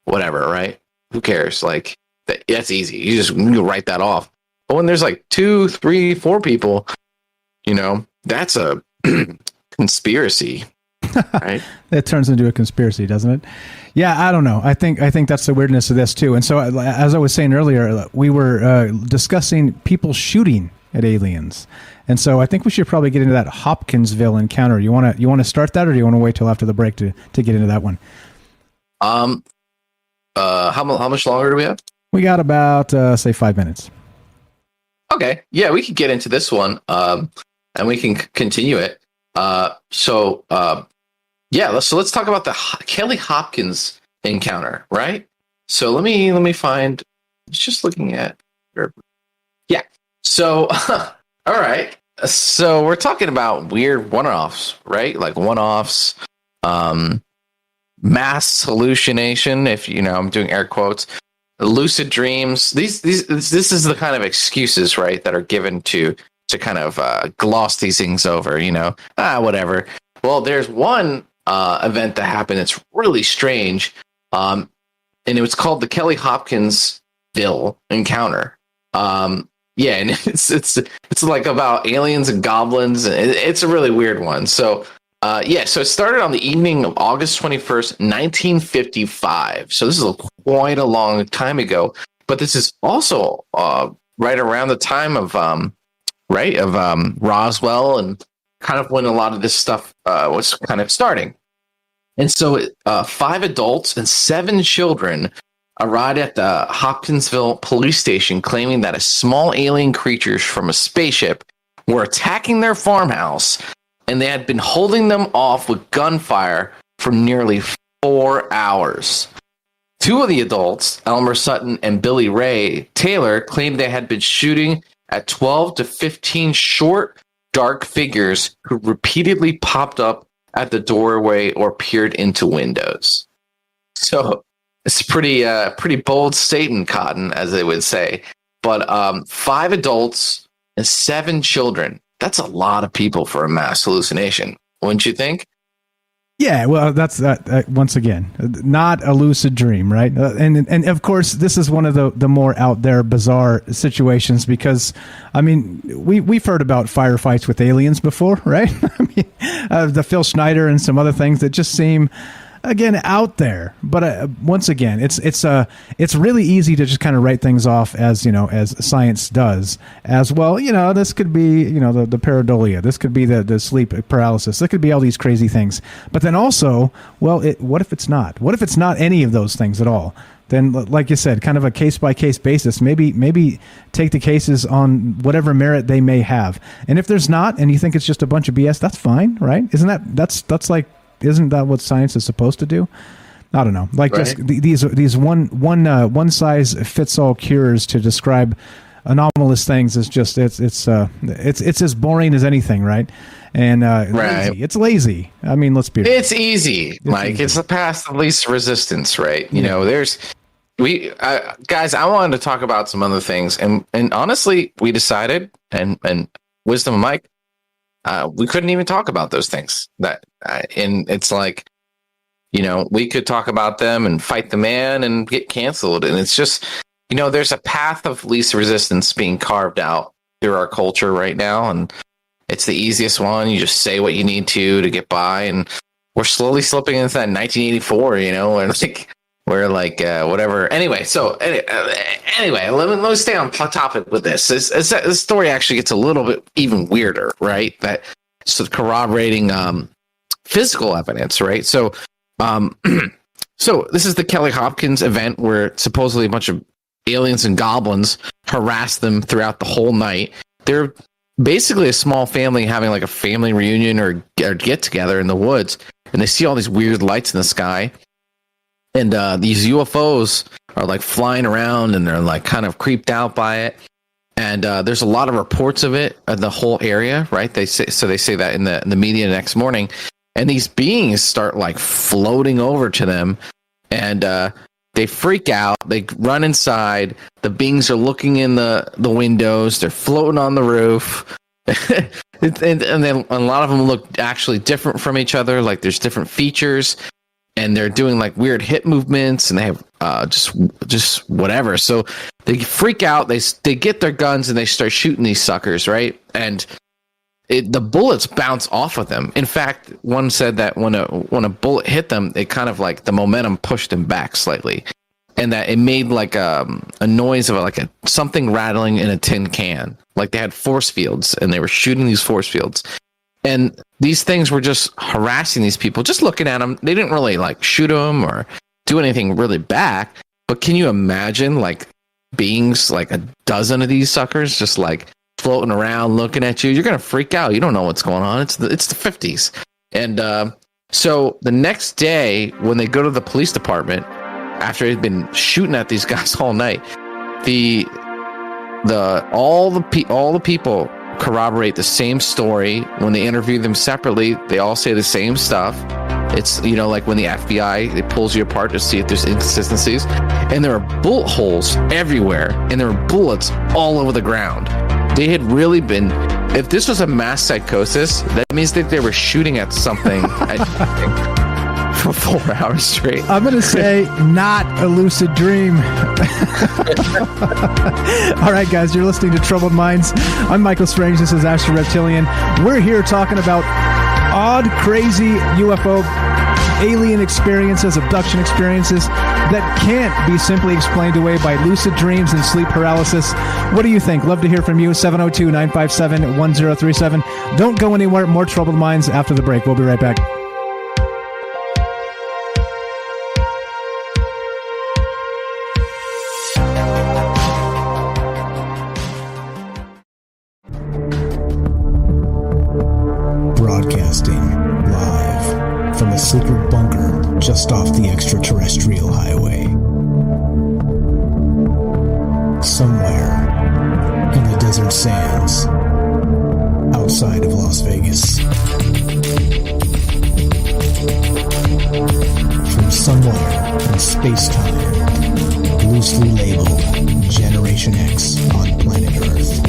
whatever, right? Who cares? Like, that's easy. You can write that off. But when there's like 2, 3, 4 people, that's a conspiracy, right? It turns into a conspiracy, doesn't it? Yeah, I don't know. I think that's the weirdness of this too. And so, as I was saying earlier, we were discussing people shooting at aliens. And so I think we should probably get into that Hopkinsville encounter. You want to start that, or do you want to wait till after the break to get into that one? How much longer do we have? We got about say 5 minutes. Okay, yeah, we could get into this one, and we can continue it. So let's talk about the Kelly Hopkins encounter, right? So let me find. Just looking at. Yeah. So. All right. So we're talking about weird one-offs, right? Like one-offs, mass hallucination. If I'm doing air quotes, lucid dreams. This is the kind of excuses, right, that are given to kind of gloss these things over. Whatever. Well, there's one event that happened. It's really strange, and it was called the Kelly Hopkinsville encounter. Yeah, and it's like about aliens and goblins, and it's a really weird one. So, so it started on the evening of August 21st, 1955. So this is quite a long time ago. But this is also right around the time of Roswell, and kind of when a lot of this stuff was kind of starting. And so 5 adults and 7 children arrived at the Hopkinsville police station, claiming that a small alien creatures from a spaceship were attacking their farmhouse, and they had been holding them off with gunfire for nearly 4 hours. 2 of the adults, Elmer Sutton and Billy Ray Taylor, claimed they had been shooting at 12 to 15 short, dark figures who repeatedly popped up at the doorway or peered into windows. So it's pretty bold statement, Cotton, as they would say. But 5 adults and 7 children. That's a lot of people for a mass hallucination, wouldn't you think? Yeah, well, that's once again not a lucid dream, right? And of course, this is one of the more out there bizarre situations because, I mean, we've heard about firefights with aliens before, right? I mean, the Phil Schneider and some other things that just seem, again, out there. But once again, it's really easy to just kind of write things off as, as science does, as well. This could be, the pareidolia. This could be the sleep paralysis. This could be all these crazy things. But then also, well, what if it's not? What if it's not any of those things at all? Then, like you said, kind of a case-by-case basis, maybe take the cases on whatever merit they may have. And if there's not, and you think it's just a bunch of BS, that's fine, right? Isn't that what science is supposed to do? I don't know. Like right. Just these one size fits all cures to describe anomalous things is just it's as boring as anything, right? And right. Lazy. It's lazy. I mean, let's be real. It's easy, Mike. It's the path of least resistance, right? Guys, I wanted to talk about some other things, and honestly, we decided, and wisdom of Mike, we couldn't even talk about those things. And it's like, we could talk about them and fight the man and get canceled. And it's just, there's a path of least resistance being carved out through our culture right now. And it's the easiest one. You just say what you need to get by. And we're slowly slipping into that 1984, and we're like, whatever. Anyway, let me stay on topic with this. This story actually gets a little bit even weirder, right? That sort of corroborating physical evidence, right? So, so this is the Kelly Hopkins event where supposedly a bunch of aliens and goblins harassed them throughout the whole night. They're basically a small family having like a family reunion or get together in the woods, and they see all these weird lights in the sky. And these UFOs are like flying around, and they're like kind of creeped out by it. And there's a lot of reports of it in the whole area, right? They say that in the media the next morning. And these beings start like floating over to them, and they freak out. They run inside. The beings are looking in the windows. They're floating on the roof. and then a lot of them look actually different from each other. Like there's different features. And they're doing like weird hip movements, and they have just whatever. So they freak out. They get their guns and they start shooting these suckers, right? And the bullets bounce off of them. In fact, one said that when a bullet hit them, it kind of like the momentum pushed them back slightly, and that it made like a noise of like something rattling in a tin can. Like they had force fields, and they were shooting these force fields. And these things were just harassing these people, just looking at them. They didn't really like shoot them or do anything really back. But can you imagine like beings, like a dozen of these suckers just like floating around looking at you? You're going to freak out. You don't know what's going on. It's the 50s. And so the next day when they go to the police department, after they'd been shooting at these guys all night, all the people corroborate the same story. When they interview them separately, they all say the same stuff. It's like when the FBI, it pulls you apart to see if there's inconsistencies, and there are bullet holes everywhere, and there are bullets all over the ground. They had really been, if this was a mass psychosis, that means that they were shooting at something for 4 hours straight. I'm going to say not a lucid dream. All right, guys, you're listening to Troubled Minds. I'm Michael Strange. This is Ash the Reptilian. We're here talking about odd, crazy UFO alien experiences, abduction experiences that can't be simply explained away by lucid dreams and sleep paralysis. What do you think? Love to hear from you. 702-957-1037. Don't go anywhere. More Troubled Minds after the break. We'll be right back. Broadcasting live from a secret bunker just off the extraterrestrial highway. Somewhere in the desert sands outside of Las Vegas. From somewhere in space-time, loosely labeled Generation X on planet Earth.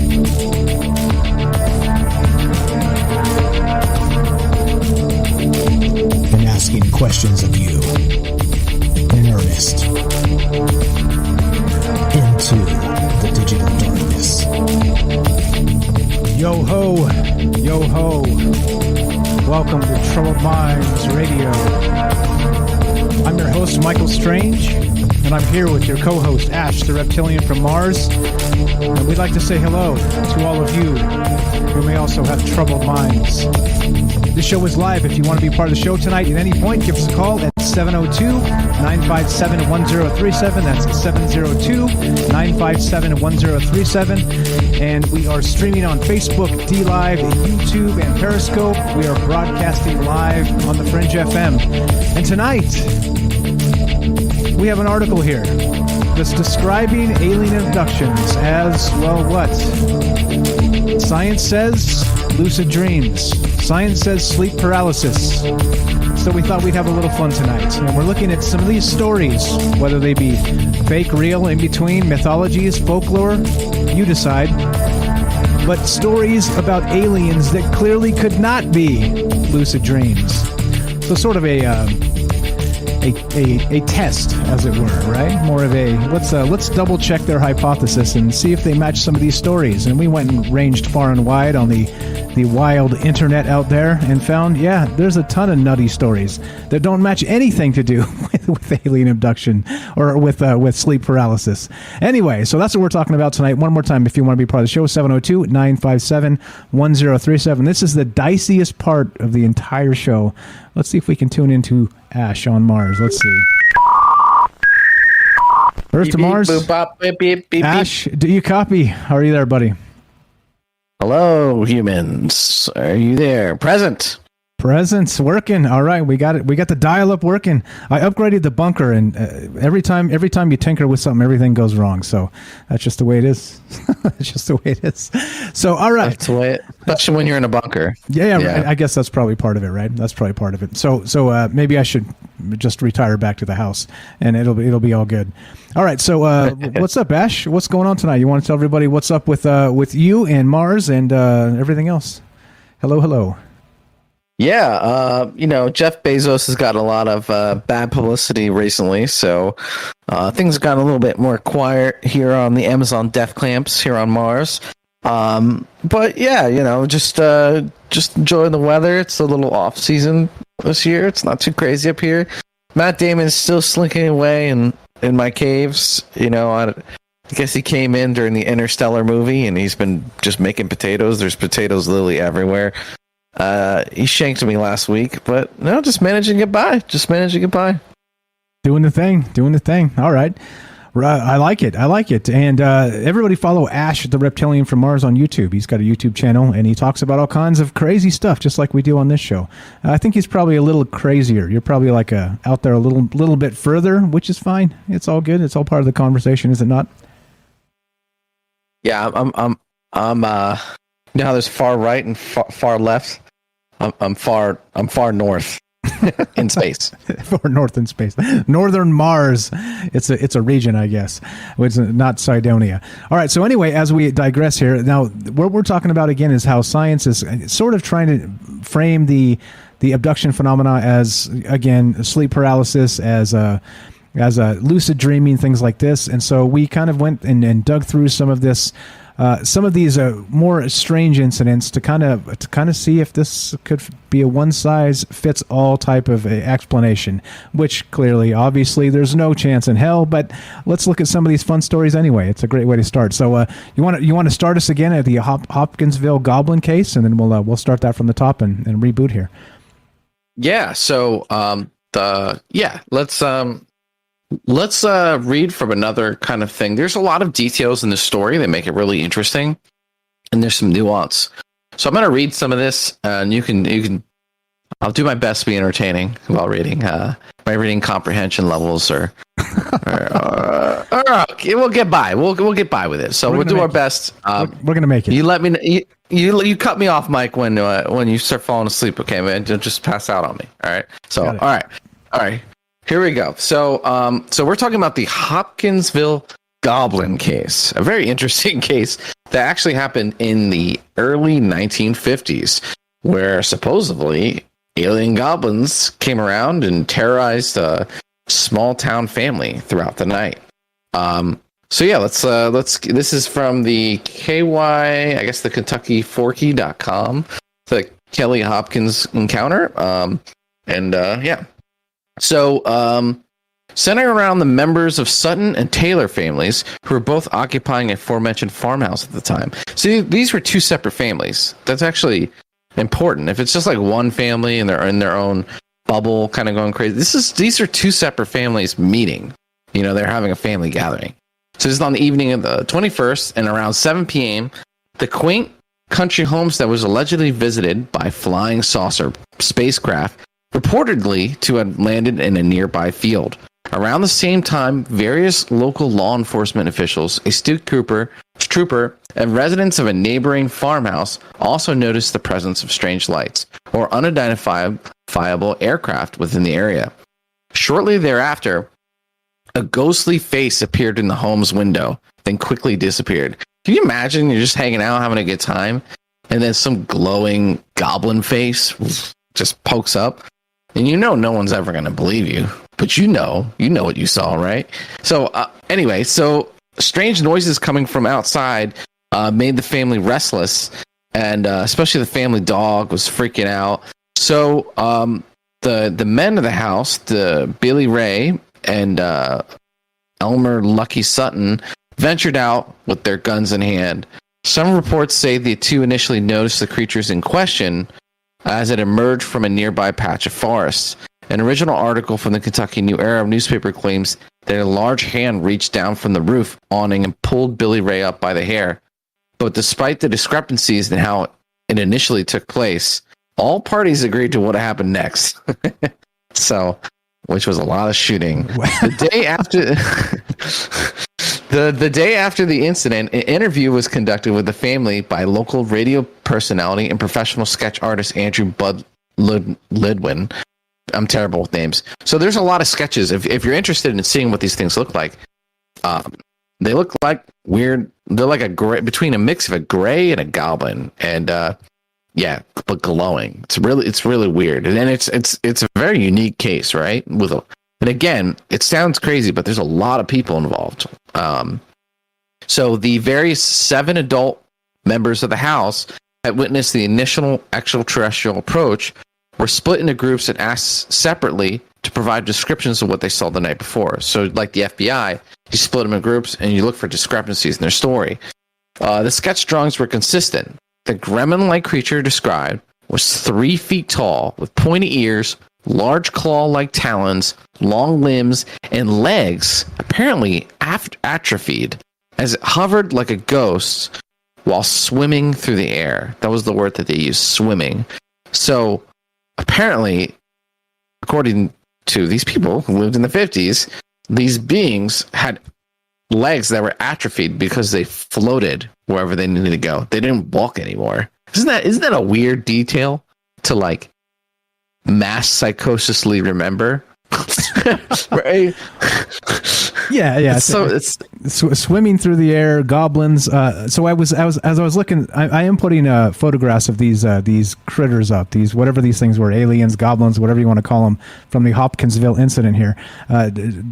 Been asking questions of you in earnest into the digital darkness. Yo ho, yo ho. Welcome to Troubled Minds Radio. I'm your host, Michael Strange, and I'm here with your co-host, Ash, the reptilian from Mars. And we'd like to say hello to all of you who may also have troubled minds. This show is live. If you want to be part of the show tonight at any point, give us a call at 702-957-1037. That's 702-957-1037. And we are streaming on Facebook, D-Live, YouTube, and Periscope. We are broadcasting live on the Fringe FM. And tonight, we have an article here that's describing alien abductions as, well, what? Science says lucid dreams. Science says sleep paralysis. So we thought we'd have a little fun tonight. And we're looking at some of these stories, whether they be fake, real, in between, mythologies, folklore, you decide. But stories about aliens that clearly could not be lucid dreams. So sort of a test, as it were, right? More of a let's double check their hypothesis and see if they match some of these stories. And we went and ranged far and wide on the wild internet out there and found, yeah, there's a ton of nutty stories that don't match anything to do with alien abduction or with sleep paralysis. Anyway, so that's what we're talking about tonight. One more time, if you want to be part of the show, 702-957-1037. This is the diciest part of the entire show. Let's see if we can tune into Ash on Mars. Let's see. Earth to Mars. Ash, do you copy? How are you there, buddy? Hello, humans. Are you there? Present. Present's working. All right, we got it. We got the dial-up working. I upgraded the bunker, and every time you tinker with something, everything goes wrong. So that's just the way it is. That's just the way it is. So, all right. That's the way especially when you're in a bunker. Yeah. I guess that's probably part of it, right? That's probably part of it. So maybe I should just retire back to the house, and it'll be all good. All right. So what's up, Ash? What's going on tonight? You want to tell everybody what's up with you and Mars and everything else? Hello. Yeah, Jeff Bezos has gotten a lot of bad publicity recently, so things have gotten a little bit more quiet here on the Amazon death clamps here on Mars. But yeah, just enjoying the weather. It's a little off season this year. It's not too crazy up here. Matt Damon's still slinking away in my caves. I guess he came in during the Interstellar movie, and he's been just making potatoes. There's potatoes literally everywhere. He shanked me last week, but no, just managing to get by. Doing the thing. All right. I like it. And everybody follow Ash, the reptilian from Mars, on YouTube. He's got a YouTube channel, and he talks about all kinds of crazy stuff, just like we do on this show. I think he's probably a little crazier. You're probably like out there a little bit further, which is fine. It's all good. It's all part of the conversation, is it not? Yeah, I'm you know how there's far right and far left? I'm far north in space. Far north in space. Northern Mars. It's a region, I guess. It's not Cydonia. All right. So anyway, as we digress here, now what we're talking about again is how science is sort of trying to frame the abduction phenomena as, again, sleep paralysis, as a lucid dreaming, things like this. And so we kind of went and dug through some of these more strange incidents to kind of see if this could be a one size fits all type of explanation, which clearly, obviously, there's no chance in hell. But let's look at some of these fun stories anyway. It's a great way to start. So you want to start us again at the Hopkinsville Goblin case, and then we'll start that from the top and reboot here. Yeah. So let's read from another kind of thing. There's a lot of details in the story that make it really interesting, and there's some nuance. So I'm going to read some of this, and you can. I'll do my best to be entertaining while reading. My reading comprehension levels are okay, we'll get by. We'll get by with it. So we'll do our best. We're going to make it. You let me know. You cut me off, Mike, when you start falling asleep. Okay, man, don't just pass out on me. All right. So all right. Here we go. So we're talking about the Hopkinsville Goblin case, a very interesting case that actually happened in the early 1950s, where supposedly alien goblins came around and terrorized a small town family throughout the night. So yeah, let's this is from the KY, I guess the KentuckyForky.com, the Kelly Hopkins encounter. Yeah. So centering around the members of Sutton and Taylor families who were both occupying a aforementioned farmhouse at the time. See, these were two separate families. That's actually important. If it's just like one family and they're in their own bubble kind of going crazy, these are two separate families meeting. They're having a family gathering. So this is on the evening of the 21st, and around 7 p.m., the quaint country homestead was allegedly visited by flying saucer spacecraft, reportedly to have landed in a nearby field. Around the same time, various local law enforcement officials, a state trooper, and residents of a neighboring farmhouse also noticed the presence of strange lights or unidentifiable aircraft within the area. Shortly thereafter, a ghostly face appeared in the home's window, then quickly disappeared. Can you imagine you're just hanging out, having a good time, and then some glowing goblin face just pokes up? And no one's ever going to believe you. But you know what you saw, right? So anyway, strange noises coming from outside made the family restless, and especially the family dog was freaking out. So the men of the house, the Billy Ray and Elmer Lucky Sutton, ventured out with their guns in hand. Some reports say the two initially noticed the creatures in question as it emerged from a nearby patch of forest. An original article from the Kentucky New Era newspaper claims that a large hand reached down from the roof awning and pulled Billy Ray up by the hair. But despite the discrepancies in how it initially took place, all parties agreed to what happened next. Which was a lot of shooting. The day after the day after the incident, an interview was conducted with the family by local radio personality and professional sketch artist Andrew Bud Lidwin. I'm terrible with names. So there's a lot of sketches. If you're interested in seeing what these things look like, they look like weird. They're like a gray, between a mix of a gray and a goblin, and but glowing. It's really weird, and it's a very unique case, right? And again, it sounds crazy, but there's a lot of people involved. So the various 7 adult members of the house that witnessed the initial extraterrestrial approach were split into groups and asked separately to provide descriptions of what they saw the night before. So like the FBI, you split them in groups and you look for discrepancies in their story. The sketch drawings were consistent. The gremlin-like creature described was 3 feet tall with pointy ears, large claw-like talons, long limbs, and legs apparently atrophied as it hovered like a ghost while swimming through the air. That was the word that they used, swimming. So apparently, according to these people who lived in the 50s, these beings had legs that were atrophied because they floated wherever they needed to go. They didn't walk anymore. Isn't that a weird detail to like mass psychosisly remember? Right? Yeah. It's swimming through the air, goblins. So as I was looking, I am putting photographs of these critters up. These whatever these things were, aliens, goblins, whatever you want to call them, from the Hopkinsville incident here.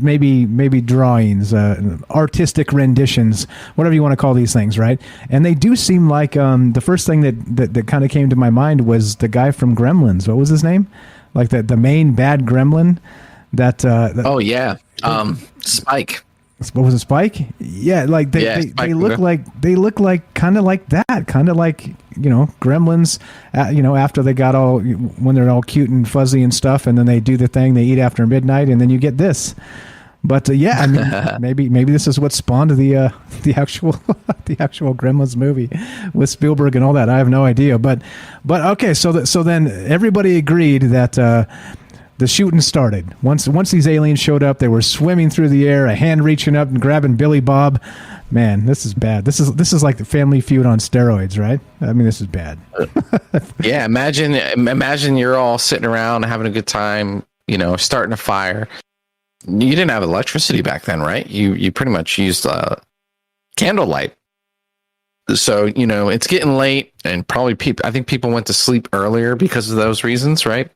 Maybe drawings, artistic renditions, whatever you want to call these things, right? And they do seem like the first thing that kind of came to my mind was the guy from Gremlins. What was his name? Like the main bad gremlin. Spike. What was it, Spike? Yeah, like they look like kind of like that, kind of like gremlins. After they got all when they're all cute and fuzzy and stuff, and then they do the thing they eat after midnight, and then you get this. But I mean, maybe this is what spawned the actual Gremlins movie with Spielberg and all that. I have no idea. But okay, so then everybody agreed that. The shooting started. Once these aliens showed up, they were swimming through the air, a hand reaching up and grabbing Billy Bob. Man, this is bad. This is like the Family Feud on steroids, right? I mean, this is bad. Yeah, imagine you're all sitting around having a good time, starting a fire. You didn't have electricity back then, right? You pretty much used candlelight. So, it's getting late, and probably I think people went to sleep earlier because of those reasons, right?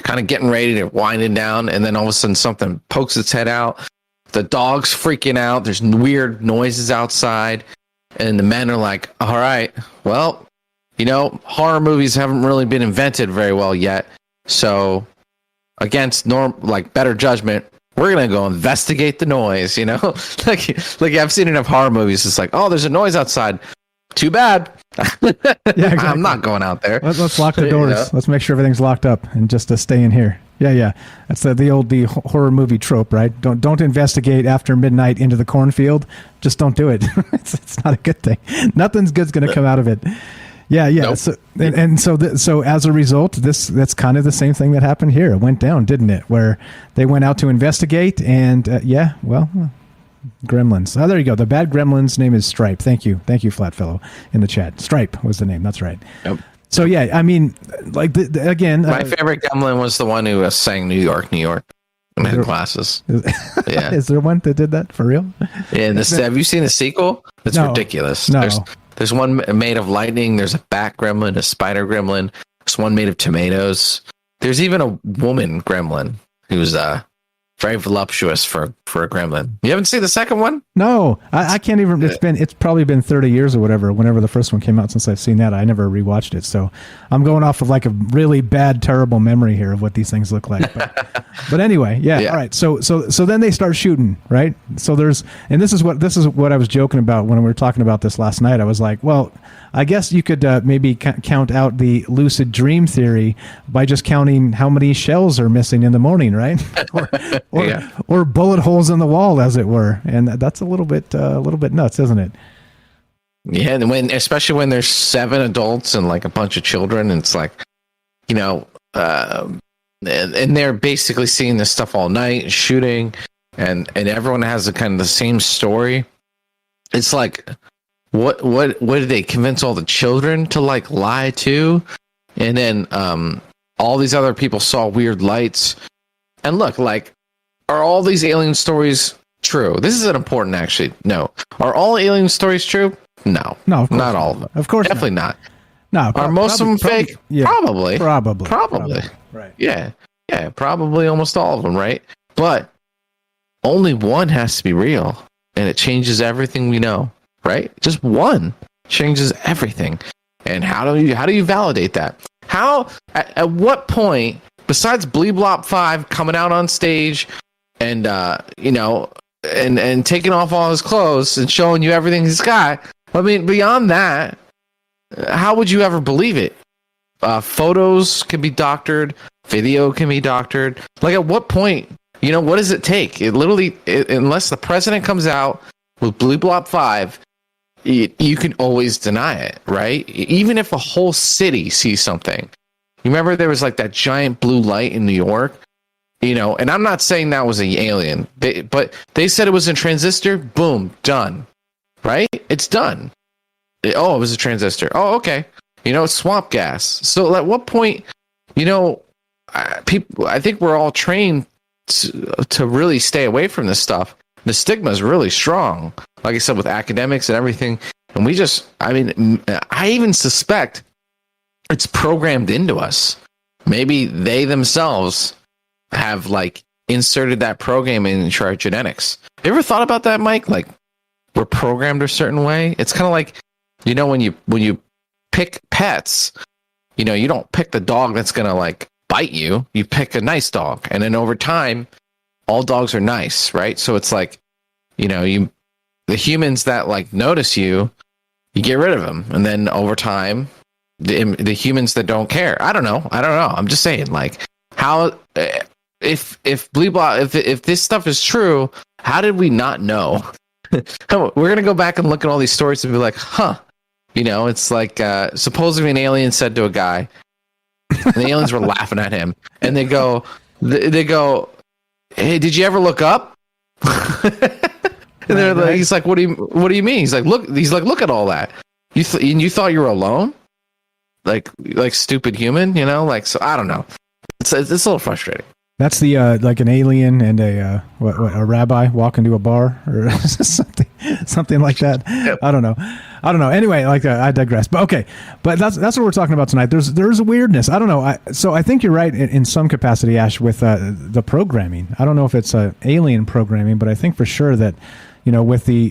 kind of getting ready to wind it down, and then all of a sudden something pokes its head out. The dog's freaking out. There's weird noises outside, and the men are like, all right, well, horror movies haven't really been invented very well yet, so against better judgment, we're gonna go investigate the noise. Like I've seen enough horror movies. It's like, oh, there's a noise outside. Too bad. Yeah, exactly. I'm not going out there. Let's lock the doors. Let's make sure everything's locked up and just to stay in here. Yeah. That's the horror movie trope, right? Don't investigate after midnight into the cornfield. Just don't do it. It's not a good thing. Nothing's good's going to come out of it. Yeah. Nope. So as a result, that's kind of the same thing that happened here. It went down, didn't it? Where they went out to investigate, and Gremlins. Oh, there you go. The bad Gremlin's name is Stripe. Thank you, Flatfellow, in the chat. Stripe was the name. That's right. Yep. So yeah, I mean, like again, my favorite Gremlin was the one who sang New York, New York. And had glasses. Yeah. Is there one that did that for real? Yeah. Have you seen the sequel? It's ridiculous. No. There's one made of lightning. There's a bat gremlin, a spider gremlin. There's one made of tomatoes. There's even a woman gremlin who's very voluptuous for a gremlin. You haven't seen the second one? No, I can't even. It's probably been 30 years or whatever. Whenever the first one came out, since I've seen that, I never rewatched it. So I'm going off of like a really bad, terrible memory here of what these things look like. But anyway, yeah. All right. So then they start shooting, right? So this is what I was joking about when we were talking about this last night. I was like, well, I guess you could maybe count out the lucid dream theory by just counting how many shells are missing in the morning, right? Or bullet holes in the wall, as it were, and that's a little bit nuts, isn't it? Yeah, and especially when there's 7 adults and like a bunch of children, and it's like, and they're basically seeing this stuff all night, shooting, and everyone has the kind of the same story. It's like, what did they convince all the children to like lie to? And then all these other people saw weird lights. And look, like, are all these alien stories true? This is an important, actually. No. Are all alien stories true? No. No, of course not all of them. Of course definitely not. No. Are most of them fake? Yeah, Probably. Probably. Right. Yeah. Yeah, probably almost all of them, right? But only one has to be real, and it changes everything we know, right? Just one changes everything. And how do you validate that? How at what point, besides Bleeblop 5 coming out on stage and and taking off all his clothes and showing you everything he's got, I mean, beyond that, how would you ever believe it? Photos can be doctored, video can be doctored. Like, at what point, what does it take? It literally, unless the president comes out with Bleeblop 5, you can always deny it, right? Even if a whole city sees something. You remember there was like that giant blue light in New York? And I'm not saying that was an alien, but they said it was a transistor. Boom, done. Right? It's done. It was a transistor. Oh, okay. It's swamp gas. So at what point, people, I think we're all trained to really stay away from this stuff. The stigma is really strong, like I said, with academics and everything. And I even suspect it's programmed into us. Maybe they themselves have like inserted that program into our genetics. You ever thought about that, Mike? Like, we're programmed a certain way. It's kind of like, when you pick pets, you don't pick the dog that's gonna like bite you. You pick a nice dog, and then over time, all dogs are nice, right? So it's like, the humans that like notice you get rid of them, and then over time, the humans that don't care. I don't know. I'm just saying, like, how if this stuff is true, how did we not know? We're gonna go back and look at all these stories and be like, huh. It's like supposedly an alien said to a guy, and the aliens were laughing at him, and they go, hey, did you ever look up? And they're like, he's like, what do you mean? He's like, look at all that. You thought you were alone? Like stupid human, so I don't know. It's a little frustrating. That's the like an alien and a rabbi walk into a bar or something like that. Yep. I don't know. I don't know. Anyway, like I digress. But okay, but that's what we're talking about tonight. There's a weirdness. I don't know. So I think you're right in some capacity, Ash, with the programming. I don't know if it's alien programming, but I think for sure that, you know, with the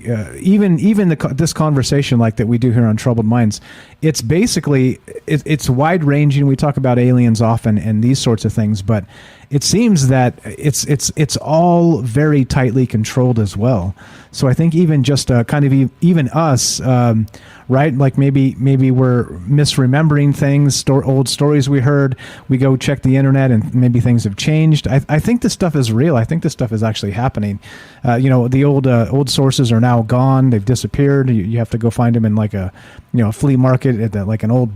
this conversation like that we do here on Troubled Minds, it's basically it's wide ranging. We talk about aliens often and these sorts of things, but it seems that it's all very tightly controlled as well. So I think even just kind of even us, right? Like maybe we're misremembering things, old stories we heard. We go check the internet and maybe things have changed. I think this stuff is real. I think this stuff is actually happening. You know, the old sources are now gone. They've disappeared. You have to go find them in like a flea market at like an old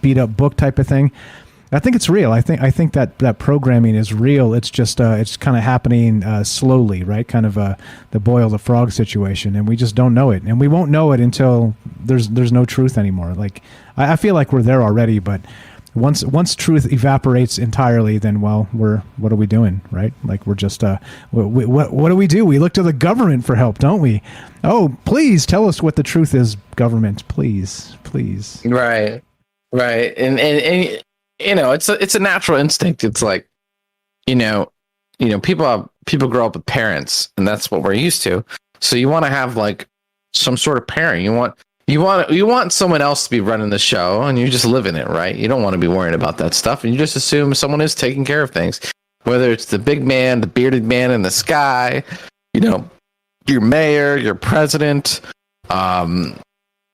beat up book type of thing. I think it's real. I think that programming is real. It's just it's kind of happening slowly, right? Kind of the boil the frog situation, and we just don't know it, and we won't know it until there's no truth anymore. Like I feel like we're there already, but once truth evaporates entirely, then what are we doing, right? Like we're just what do we do? We look to the government for help, don't we? Oh, please tell us what the truth is, government, please. Right, and you know, it's a natural instinct. It's like, you know, people grow up with parents, and that's what we're used to. So you want to have like some sort of parent. You want someone else to be running the show, and you just live in it, right? You don't want to be worrying about that stuff, and you just assume someone is taking care of things. Whether it's the big man, the bearded man in the sky, you know, your mayor, your president,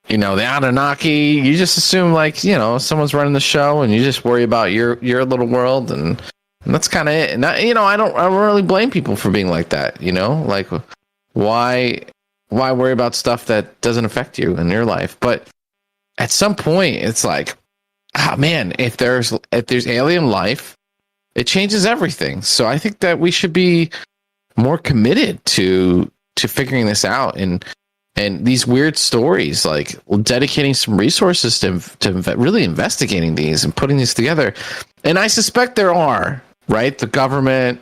you know, the Anunnaki, you just assume like, you know, someone's running the show and you just worry about your little world. And that's kind of it. And I don't really blame people for being like that. You know, like why worry about stuff that doesn't affect you in your life? But at some point it's like, oh man, if there's alien life, it changes everything. So I think that we should be more committed to figuring this out and these weird stories, like dedicating some resources to really investigating these and putting these together. And I suspect there are, right? The government,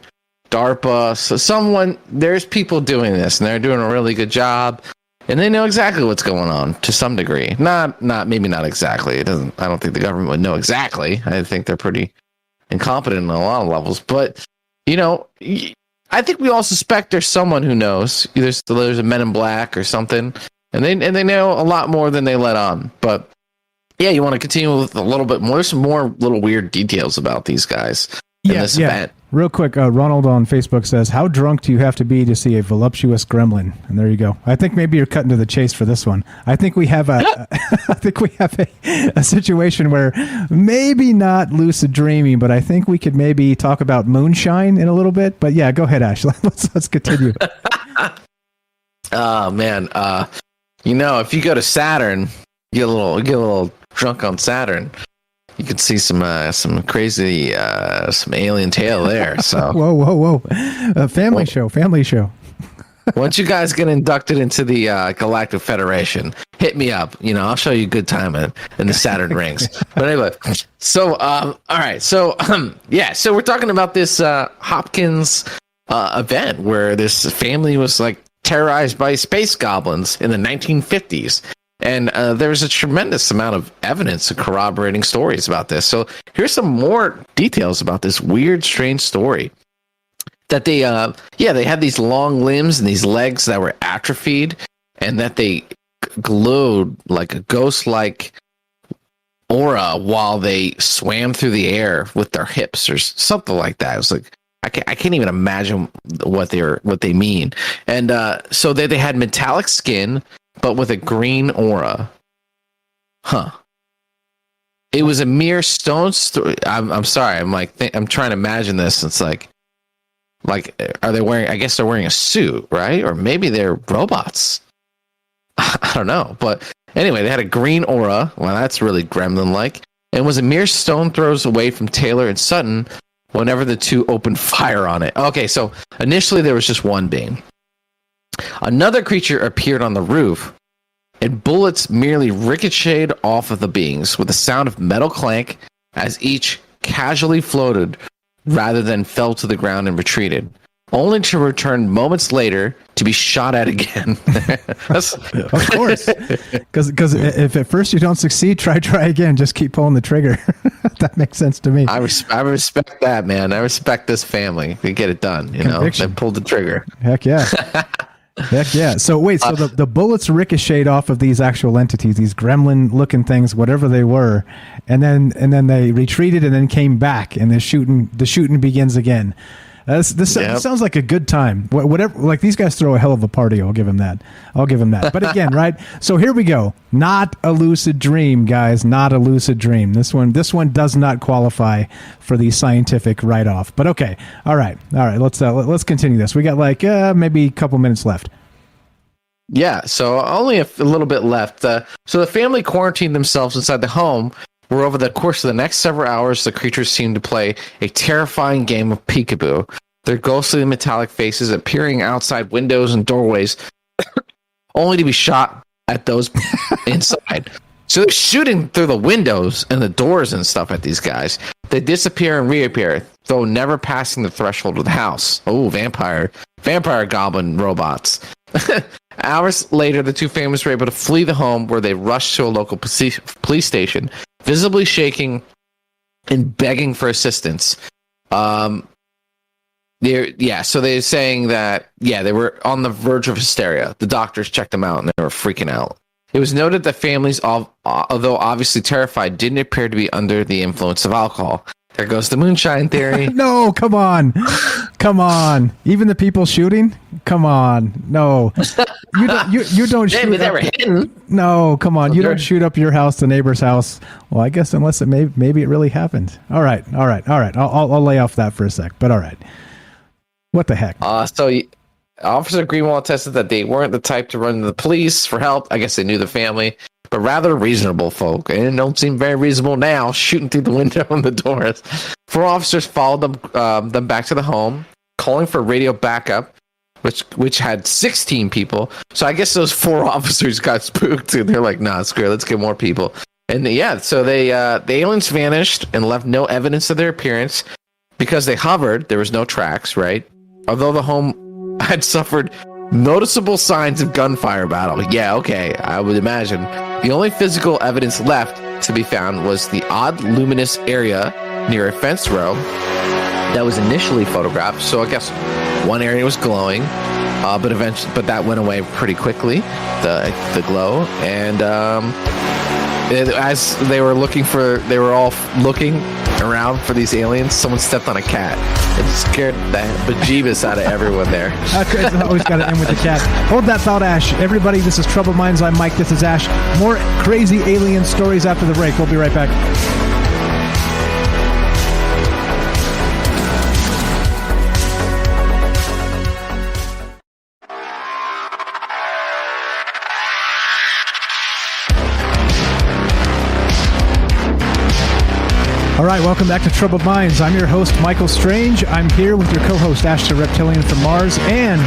DARPA, so there's people doing this and they're doing a really good job and they know exactly what's going on to some degree. Maybe not exactly. I don't think the government would know exactly. I think they're pretty incompetent on a lot of levels, but you know, I think we all suspect there's someone who knows. There's a Men in Black or something, and they know a lot more than they let on. But yeah, you want to continue with a little bit more. There's some more little weird details about these guys in this event. Real quick, Ronald on Facebook says, "How drunk do you have to be to see a voluptuous gremlin?" And there you go. I think maybe you're cutting to the chase for this one. I think we have a situation where maybe not lucid dreaming, but I think we could maybe talk about moonshine in a little bit. But yeah, go ahead, Ash. Let's continue. Oh man, you know, if you go to Saturn, you get a little drunk on Saturn. You can see some crazy some alien tail there. So whoa, family show. Once you guys get inducted into the Galactic Federation, hit me up. You know, I'll show you a good time in the Saturn rings. But anyway, so all right, so yeah, so we're talking about this Hopkins event where this family was like terrorized by space goblins in the 1950s. And there's a tremendous amount of evidence and corroborating stories about this. So here's some more details about this weird, strange story. That they had these long limbs and these legs that were atrophied, and that they glowed like a ghost-like aura while they swam through the air with their hips or something like that. It was like I can't even imagine what they mean. And so they had metallic skin, but with a green aura. Huh. It was a mere stone's throw. I'm sorry. I'm trying to imagine this. It's like, are they wearing? I guess they're wearing a suit, right? Or maybe they're robots. I don't know. But anyway, they had a green aura. Well, that's really gremlin-like. And was a mere stone throws away from Taylor and Sutton whenever the two opened fire on it. Okay, so initially there was just one being. Another creature appeared on the roof, and bullets merely ricocheted off of the beings with a sound of metal clank as each casually floated rather than fell to the ground and retreated. only to return moments later to be shot at again. Of course, because if at first you don't succeed, try again. Just keep pulling the trigger. That makes sense to me. I respect that, man. I respect this family. They get it done. You know, they pulled the trigger. Heck yeah. Heck yeah. So wait, so the bullets ricocheted off of these actual entities, these gremlin-looking things, whatever they were, and then they retreated and then came back, and the shooting begins again. This sounds like a good time. Whatever, like these guys throw a hell of a party. I'll give them that. But again, right? So here we go. Not a lucid dream, guys. Not a lucid dream. This one does not qualify for the scientific write-off. But okay, all right. Let's continue this. We got like maybe a couple minutes left. Yeah, so only a little bit left. So the family quarantined themselves inside the home, where over the course of the next several hours, the creatures seemed to play a terrifying game of peekaboo. Their ghostly metallic faces appearing outside windows and doorways, only to be shot at those inside. So they're shooting through the windows and the doors and stuff at these guys. They disappear and reappear, though never passing the threshold of the house. Oh, vampire goblin robots. Hours later, the two families were able to flee the home, where they rushed to a local police station, visibly shaking and begging for assistance. So they're saying that, they were on the verge of hysteria. The doctors checked them out and they were freaking out. It was noted that families, although obviously terrified, didn't appear to be under the influence of alcohol. There goes the moonshine theory. No, come on. Even the people shooting? Come on. No. You don't shoot. Maybe they were hidden. No, come on. You don't shoot up your house, the neighbor's house. Well, I guess unless maybe it really happened. All right. I'll lay off that for a sec. But all right. What the heck? Officer Greenwald attested that they weren't the type to run to the police for help. I guess they knew the family, but rather reasonable folk. And it don't seem very reasonable now, shooting through the window and the doors. 4 officers followed them back to the home, calling for radio backup, which had 16 people. So I guess those 4 officers got spooked, and they're like, nah, screw it, let's get more people. And so the aliens vanished and left no evidence of their appearance. Because they hovered, there was no tracks, right? Although the home had suffered noticeable signs of gunfire battle. Yeah, okay, I would imagine. The only physical evidence left to be found was the odd luminous area near a fence row that was initially photographed. So I guess one area was glowing, but that went away pretty quickly, the glow. And as they were all looking around for these aliens, someone stepped on a cat. It scared the bejeebus out of everyone there. It's always got to end with the cat. Hold that thought, Ash. Everybody, this is Troubled Minds. I'm Mike. This is Ash. More crazy alien stories after the break. We'll be right back. All right, welcome back to Troubled Minds. I'm your host, Michael Strange. I'm here with your co-host, Ash the Reptilian from Mars, and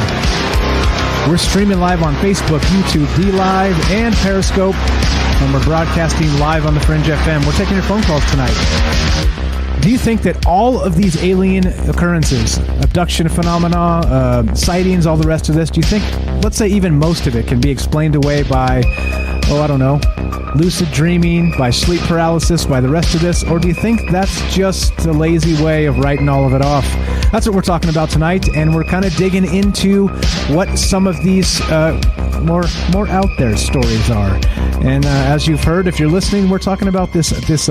we're streaming live on Facebook, YouTube, DLive, and Periscope, and we're broadcasting live on the Fringe FM. We're taking your phone calls tonight. Do you think that all of these alien occurrences, abduction phenomena, sightings, all the rest of this, do you think, let's say even most of it, can be explained away by, I don't know, lucid dreaming, by sleep paralysis, by the rest of this? Or do you think that's just a lazy way of writing all of it off? That's what we're talking about tonight, and we're kind of digging into what some of these more out there stories are. And as you've heard, if you're listening, we're talking about this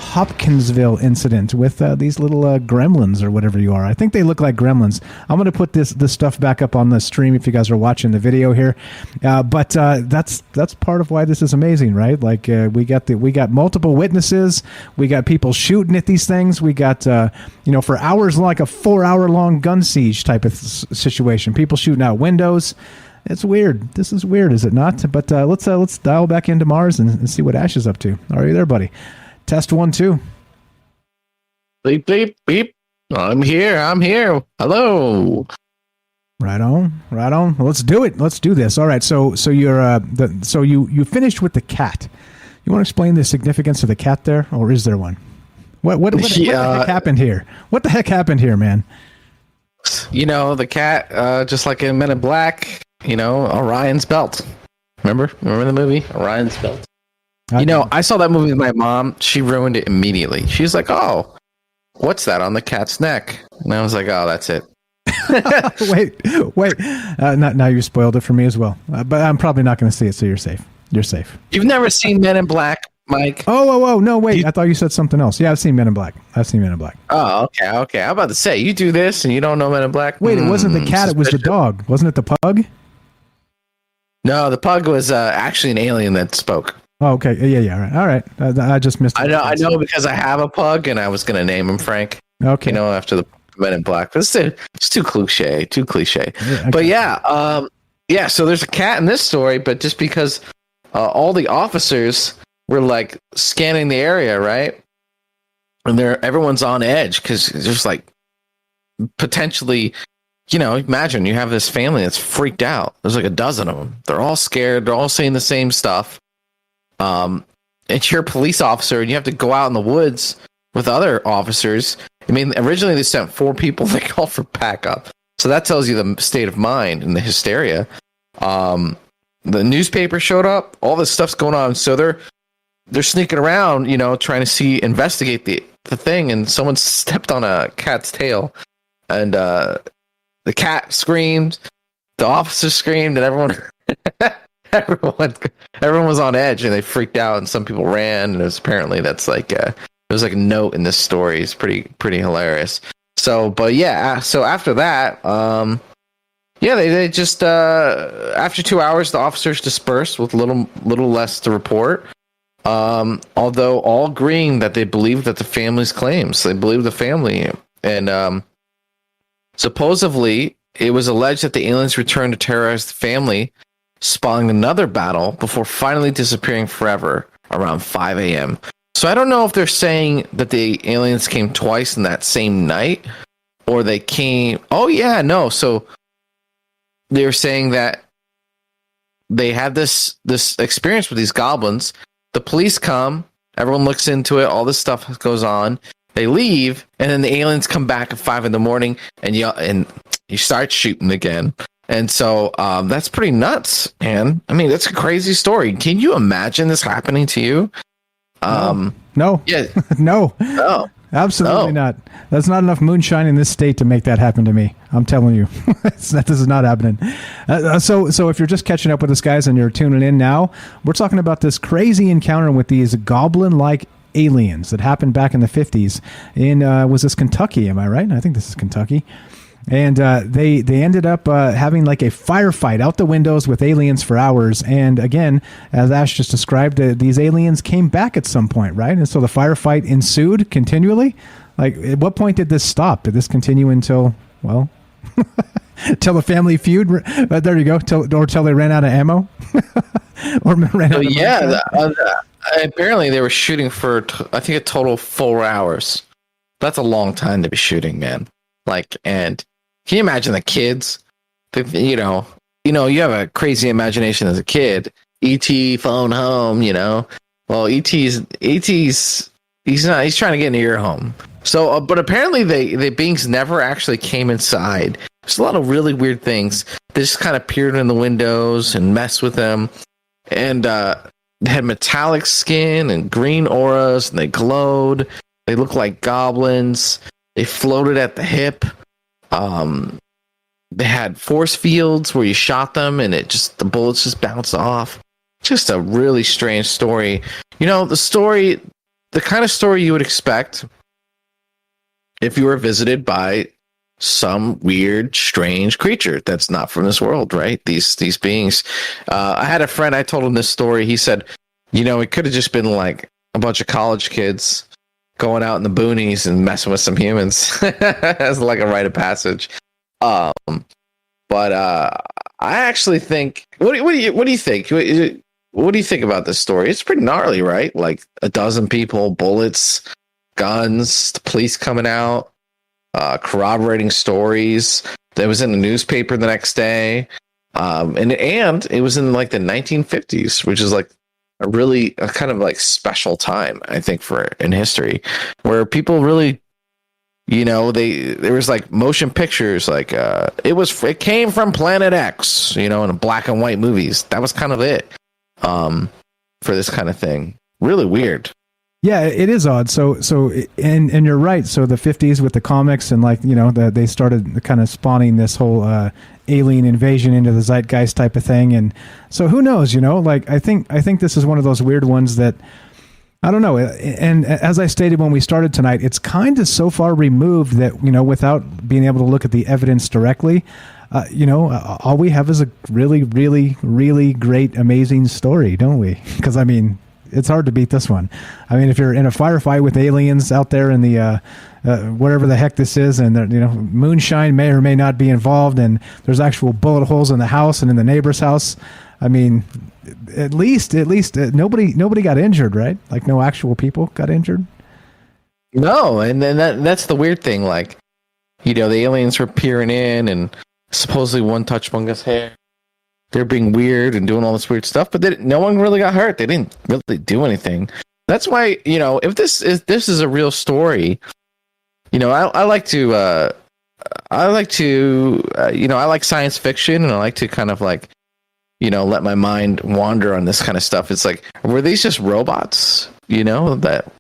Hopkinsville incident with these little gremlins or whatever you are. I think they look like gremlins. I'm going to put this stuff back up on the stream if you guys are watching the video here. But that's part of why this is amazing, right? Like we got multiple witnesses. We got people shooting at these things. We got for hours, like a 4-hour-long gun siege type of situation. People shooting out windows. It's weird. This is weird, is it not? But let's dial back into Mars and see what Ash is up to. Are you there, buddy? Test 1, 2. Beep, beep, beep. I'm here. Hello. Right on. Well, let's do it. Let's do this. All right. So you're you finished with the cat. You want to explain the significance of the cat there, or is there one? What the heck happened here? What the heck happened here, man? You know, the cat, just like in Men in Black, you know, Orion's belt. Remember the movie Orion's belt? You know, I saw that movie with my mom. She ruined it immediately. She's like, "Oh, what's that on the cat's neck?" And I was like, "Oh, that's it." wait. Now you spoiled it for me as well. But I'm probably not going to see it, so you're safe. You're safe. You've never seen Men in Black, Mike? Oh, no, wait. I thought you said something else. Yeah, I've seen Men in Black. Oh, okay. I'm about to say, you do this and you don't know Men in Black? Wait, it wasn't the cat, it was the dog. Wasn't it the pug? No, the pug was actually an alien that spoke. Oh, okay. Yeah, right. All right. I just missed it. I know because I have a pug and I was going to name him Frank. Okay. You know, after the Men in Black. But it's too cliche. Yeah, okay. But yeah, so there's a cat in this story, but just because all the officers were like scanning the area, right? And everyone's on edge because there's like potentially, you know, imagine you have this family that's freaked out. There's like a dozen of them. They're all scared. They're all saying the same stuff. And you're a police officer and you have to go out in the woods with other officers. I mean, originally they sent 4 people. They called for backup. So that tells you the state of mind and the hysteria. The newspaper showed up. All this stuff's going on. So they're sneaking around, you know, trying to investigate the thing. And someone stepped on a cat's tail. And the cat screamed. The officer screamed. And everyone was on edge. And they freaked out. And some people ran. And it was apparently that's like... There's like a note in this story. It's pretty hilarious. So, but yeah. So after that, they just after 2 hours, the officers dispersed with little less to report. Although all agreeing that they believed that the family's claims, they believed the family, and supposedly it was alleged that the aliens returned to terrorize the family, spawning another battle before finally disappearing forever around 5 a.m. So I don't know if they're saying that the aliens came twice in that same night, or they came... Oh, yeah, no. So they're saying that they had this experience with these goblins. The police come, everyone looks into it, all this stuff goes on. They leave, and then the aliens come back at 5 a.m, and you start shooting again. And so that's pretty nuts, man. I mean, that's a crazy story. Can you imagine this happening to you? No. Yeah. No. Absolutely not. There's not enough moonshine in this state to make that happen to me. I'm telling you. This is not happening. So if you're just catching up with us, guys, and you're tuning in now, we're talking about this crazy encounter with these goblin-like aliens that happened back in the 50s in, was this Kentucky? Am I right? I think this is Kentucky. And they ended up having like a firefight out the windows with aliens for hours. And again, as Ash just described, these aliens came back at some point, right? And so the firefight ensued continually. Like, at what point did this stop? Did this continue until, well, till the family feud? There you go. Till they ran out of ammo? Or ran out of apparently they were shooting for, I think, a total of 4 hours. That's a long time to be shooting, man. Like, and can you imagine the kids? You know, you have a crazy imagination as a kid. E.T. phone home, you know. Well, he's trying to get into your home. So, but apparently the beings never actually came inside. There's a lot of really weird things. They just kind of peered in the windows and messed with them. And they had metallic skin and green auras, and they glowed. They looked like goblins. They floated at the hip. They had force fields where you shot them and the bullets just bounced off. Just a really strange story. You know, the kind of story you would expect if you were visited by some weird, strange creature that's not from this world, right? These beings. I had a friend, I told him this story. He said, you know, it could have just been like a bunch of college kids going out in the boonies and messing with some humans as like a rite of passage. But I actually think, what do you think? What do you think about this story? It's pretty gnarly, right? Like a dozen people, bullets, guns, the police coming out, corroborating stories. That was in the newspaper the next day. And it was in like the 1950s, which is like a kind of like special time, I think, in history, where people really there was like motion pictures, like it came from Planet X, in black and white movies. That was kind of it for this kind of thing. Really weird. Yeah, it is odd. So, and you're right. So the 50s with the comics and they started kind of spawning this whole alien invasion into the zeitgeist type of thing. And so who knows? I think this is one of those weird ones that I don't know. And as I stated when we started tonight, it's kind of so far removed that without being able to look at the evidence directly, all we have is a really, really, really great, amazing story, don't we? Because it's hard to beat this one. If you're in a firefight with aliens out there in the wherever the heck this is, and moonshine may or may not be involved, and there's actual bullet holes in the house and in the neighbor's house. At least nobody got injured, right? Like no actual people got injured. No, and then that's the weird thing. Like, the aliens were peering in, and supposedly one touched Bunga's hair. They're being weird and doing all this weird stuff, but no one really got hurt. They didn't really do anything. That's why, if this is a real story, I like science fiction, and I like to kind of like, let my mind wander on this kind of stuff. It's like, were these just robots, that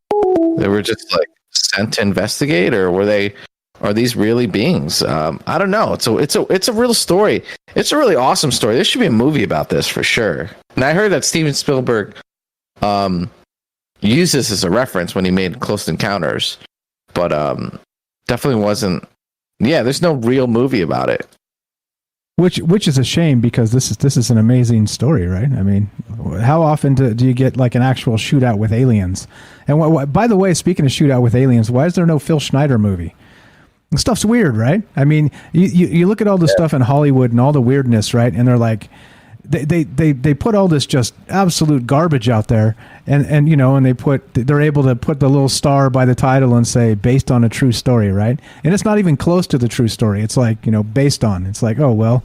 they were just like sent to investigate, or are these really beings? I don't know. It's a real story. It's a really awesome story. There should be a movie about this for sure. And I heard that Steven Spielberg used this as a reference when he made Close Encounters, but definitely wasn't. Yeah, there's no real movie about it. Which is a shame, because this is an amazing story, right? How often do you get like an actual shootout with aliens? And by the way, speaking of shootout with aliens, why is there no Phil Schneider movie? Stuff's weird, right? You look at all the stuff in Hollywood and all the weirdness, right? And they're like, they put all this just absolute garbage out there, and they're able to put the little star by the title and say based on a true story, right? And it's not even close to the true story. It's like based on. It's like, oh well.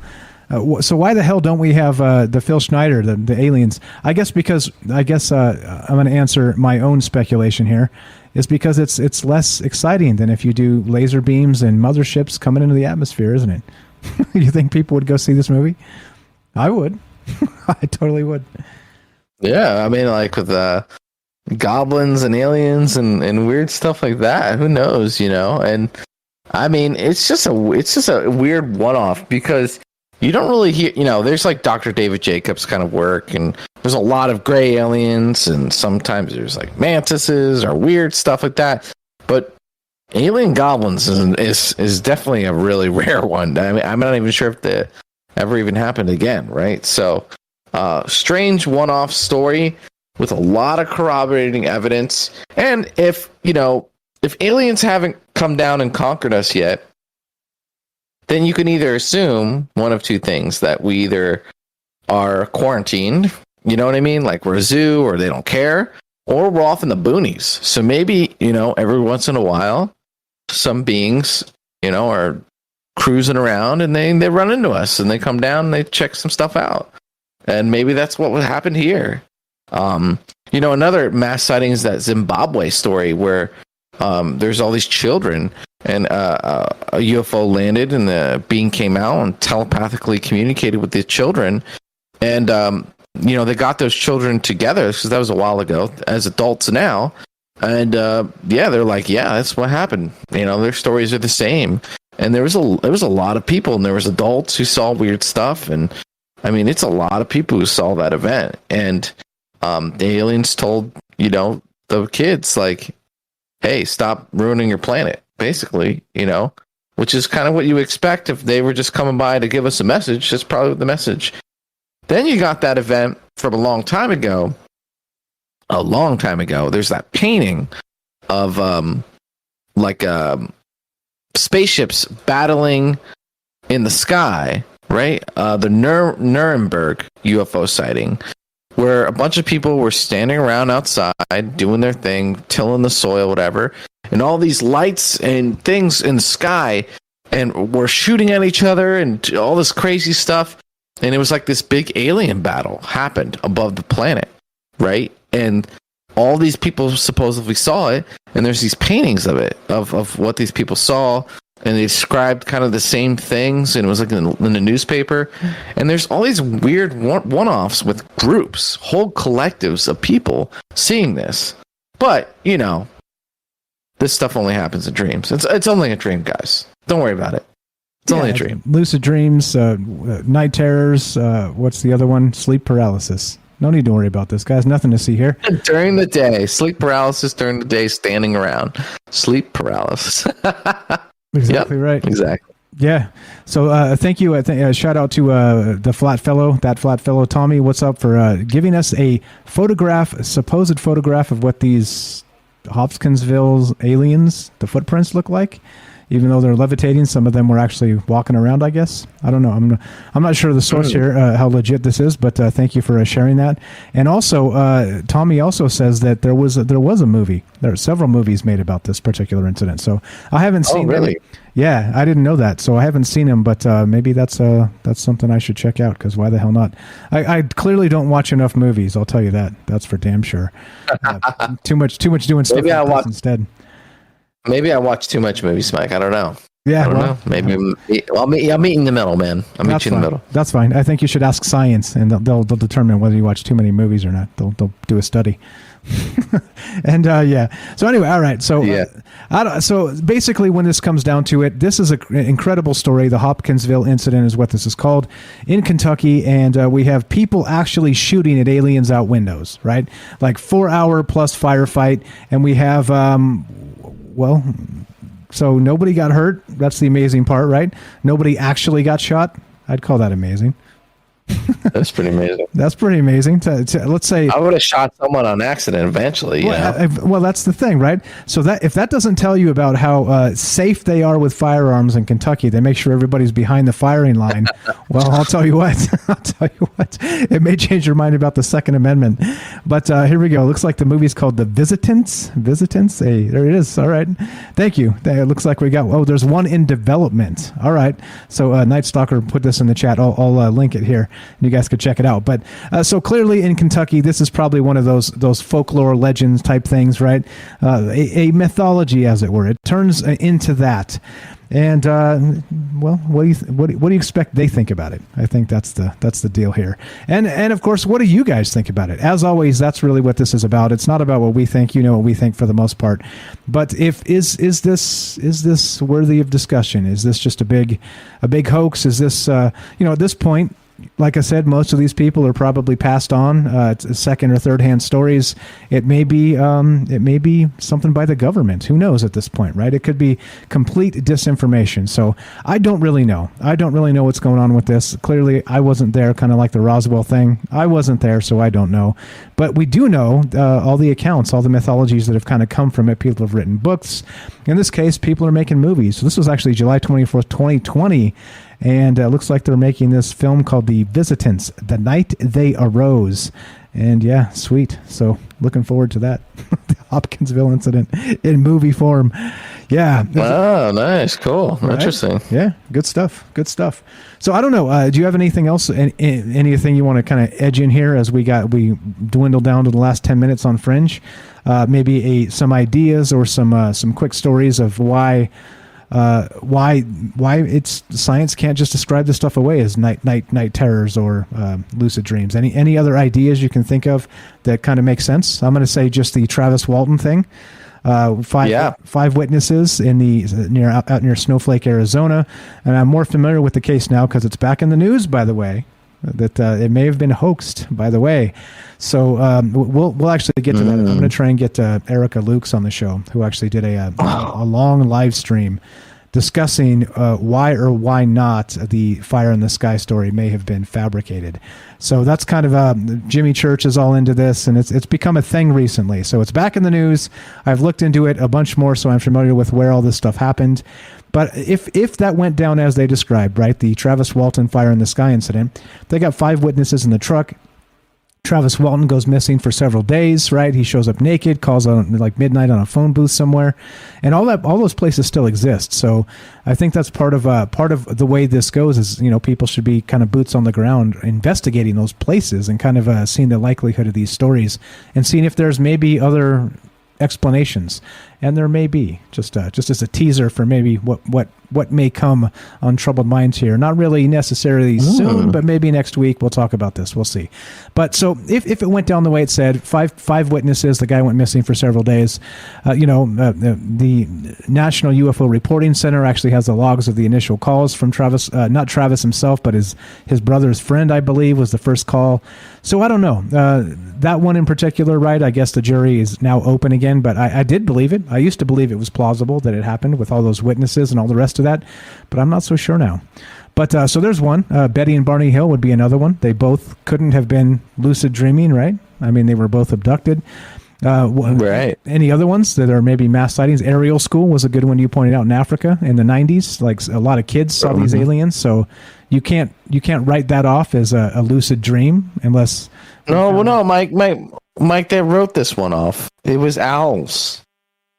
So why the hell don't we have the Phil Schneider, the aliens? I guess I'm going to answer my own speculation here. Is because it's less exciting than if you do laser beams and motherships coming into the atmosphere, isn't it? You think people would go see this movie? I would. I totally would. Yeah, like with goblins and aliens and weird stuff like that. Who knows, And it's just a weird one-off, because you don't really hear, there's like Dr. David Jacobs kind of work, and there's a lot of gray aliens, and sometimes there's like mantises or weird stuff like that. But alien goblins is definitely a really rare one. I'm not even sure if that ever even happened again, right? So, strange one-off story with a lot of corroborating evidence. And if aliens haven't come down and conquered us yet, then you can either assume one of two things: that we either are quarantined, like we're a zoo, or they don't care, or we're off in the boonies. So maybe, every once in a while, some beings, are cruising around, and they run into us, and they come down and they check some stuff out. And maybe that's what would happen here. Another mass sighting is that Zimbabwe story where there's all these children, and a UFO landed, and the being came out and telepathically communicated with the children. And, they got those children together, because that was a while ago, as adults now. And, they're like, yeah, that's what happened. Their stories are the same. And there was a lot of people, and there was adults who saw weird stuff. And it's a lot of people who saw that event. And, the aliens told, the kids, like, hey, stop ruining your planet, basically, which is kind of what you expect if they were just coming by to give us a message. That's probably the message. Then you got that event from a long time ago. There's that painting of spaceships battling in the sky, right? The Nuremberg UFO sighting, where a bunch of people were standing around outside doing their thing, tilling the soil, whatever, and all these lights and things in the sky, and were shooting at each other and all this crazy stuff. And it was like this big alien battle happened above the planet, right? And all these people supposedly saw it, and there's these paintings of it, of what these people saw, and they described kind of the same things, and it was like in the newspaper. And there's all these weird one-offs with groups, whole collectives of people seeing this. But, you know, this stuff only happens in dreams. It's only a dream, guys. Don't worry about it. It's only a dream. Lucid dreams, night terrors, what's the other one? Sleep paralysis. No need to worry about this, guys. Nothing to see here. During the day, sleep paralysis during the day, standing around. Sleep paralysis. Exactly right. Exactly. Yeah. So thank you. Shout out to the flat fellow Tommy. What's up for giving us a supposed photograph of what these Hopkinsville aliens, the footprints look like. Even though they're levitating, some of them were actually walking around, I guess. I don't know. I'm not sure of the source here, how legit this is, but thank you for sharing that. And also, Tommy also says that there was a movie. There are several movies made about this particular incident. So I haven't seen. Oh, really? Them. Yeah, I didn't know that. So I haven't seen them, but maybe that's something I should check out, because why the hell not? I clearly don't watch enough movies. I'll tell you that. That's for damn sure. Too much doing stuff like this instead. Maybe I watch too much movies, Mike. I don't know. Yeah, I don't know. Maybe I'll meet in the middle, man. I'll meet you in the middle. That's fine. I think you should ask science, and they'll determine whether you watch too many movies or not. They'll do a study. And yeah. So anyway, all right. So so basically, when this comes down to it, this is an incredible story. The Hopkinsville incident is what this is called in Kentucky, and we have people actually shooting at aliens out windows. Right, like 4-hour plus firefight, and we have so nobody got hurt. That's the amazing part, right? Nobody actually got shot. I'd call that amazing. That's pretty amazing. That's pretty amazing. Let's say I would have shot someone on accident eventually. Well, that's the thing, right? So that if that doesn't tell you about how safe they are with firearms in Kentucky, they make sure everybody's behind the firing line. Well, I'll tell you what. It may change your mind about the Second Amendment. But here we go. Looks like the movie's called The Visitants. Hey, there it is. All right. Thank you. It looks like we got. Oh, there's one in development. All right. So Night Stalker put this in the chat. I'll link it here. You guys could check it out. But so clearly in Kentucky, this is probably one of those folklore legends type things, right? A mythology, as it were. It turns into that. And well, what do you expect they think about it? I think that's the deal here. And of course, what do you guys think about it? As always, that's really what this is about. It's not about what we think. You know what we think for the most part. But is this worthy of discussion? Is this just a big hoax? Is this at this point? Like I said, most of these people are probably passed on. It's second or third hand stories. It may be something by the government. Who knows at this point, right? It could be complete disinformation. So I don't really know. I don't really know what's going on with this. Clearly, I wasn't there. Kind of like the Roswell thing. I wasn't there, so I don't know. But we do know all the accounts, all the mythologies that have kind of come from it. People have written books. In this case, people are making movies. So this was actually July 24th, 2020. And it looks like they're making this film called The Visitants, The Night They Arose. And yeah, sweet. So looking forward to that. The Hopkinsville incident in movie form. Yeah. Oh, nice. Cool. Right? Interesting. Yeah. Good stuff. So I don't know. Do you have anything else? Anything you want to kind of edge in here as we dwindle down to the last 10 minutes on Fringe? Maybe some ideas or some quick stories of why it's science can't just describe this stuff away as night terrors or lucid dreams. Any other ideas you can think of that kind of make sense? I'm going to say just the Travis Walton thing. Five witnesses out near Snowflake, Arizona, and I'm more familiar with the case now because it's back in the news. By the way, that it may have been hoaxed. By the way, so we'll actually get to that. I'm going to try and get Erica Lukes on the show, who actually did a long live stream discussing why or why not the fire in the sky story may have been fabricated. So that's kind of Jimmy Church is all into this, and it's become a thing recently. So it's back in the news. I've looked into it a bunch more, so I'm familiar with where all this stuff happened. But if that went down as they described, right, the Travis Walton fire in the sky incident, they got 5 witnesses in the truck. Travis Walton goes missing for several days, right? He shows up naked, calls on like midnight on a phone booth somewhere, and all those places still exist. So I think that's part of the way this goes is, people should be kind of boots on the ground investigating those places and kind of seeing the likelihood of these stories and seeing if there's maybe other explanations. and there may be just as a teaser for maybe what may come on Troubled Minds here. Not really necessarily soon, but maybe next week we'll talk about this. We'll see. But so if it went down the way it said, five witnesses, the guy went missing for several days. The National UFO Reporting Center actually has the logs of the initial calls from Travis, not Travis himself, but his brother's friend, I believe, was the first call. So I don't know. That one in particular, right? I guess the jury is now open again, but I did believe it. I used to believe it was plausible that it happened with all those witnesses and all the rest of that, but I'm not so sure now. But so there's one. Betty and Barney Hill would be another one. They both couldn't have been lucid dreaming, right? I mean, they were both abducted. Right. Any other ones that are maybe mass sightings? Ariel School was a good one you pointed out in Africa in the 90s. Like a lot of kids saw these aliens, so you can't write that off as a lucid dream unless. No, Mike, they wrote this one off. It was owls.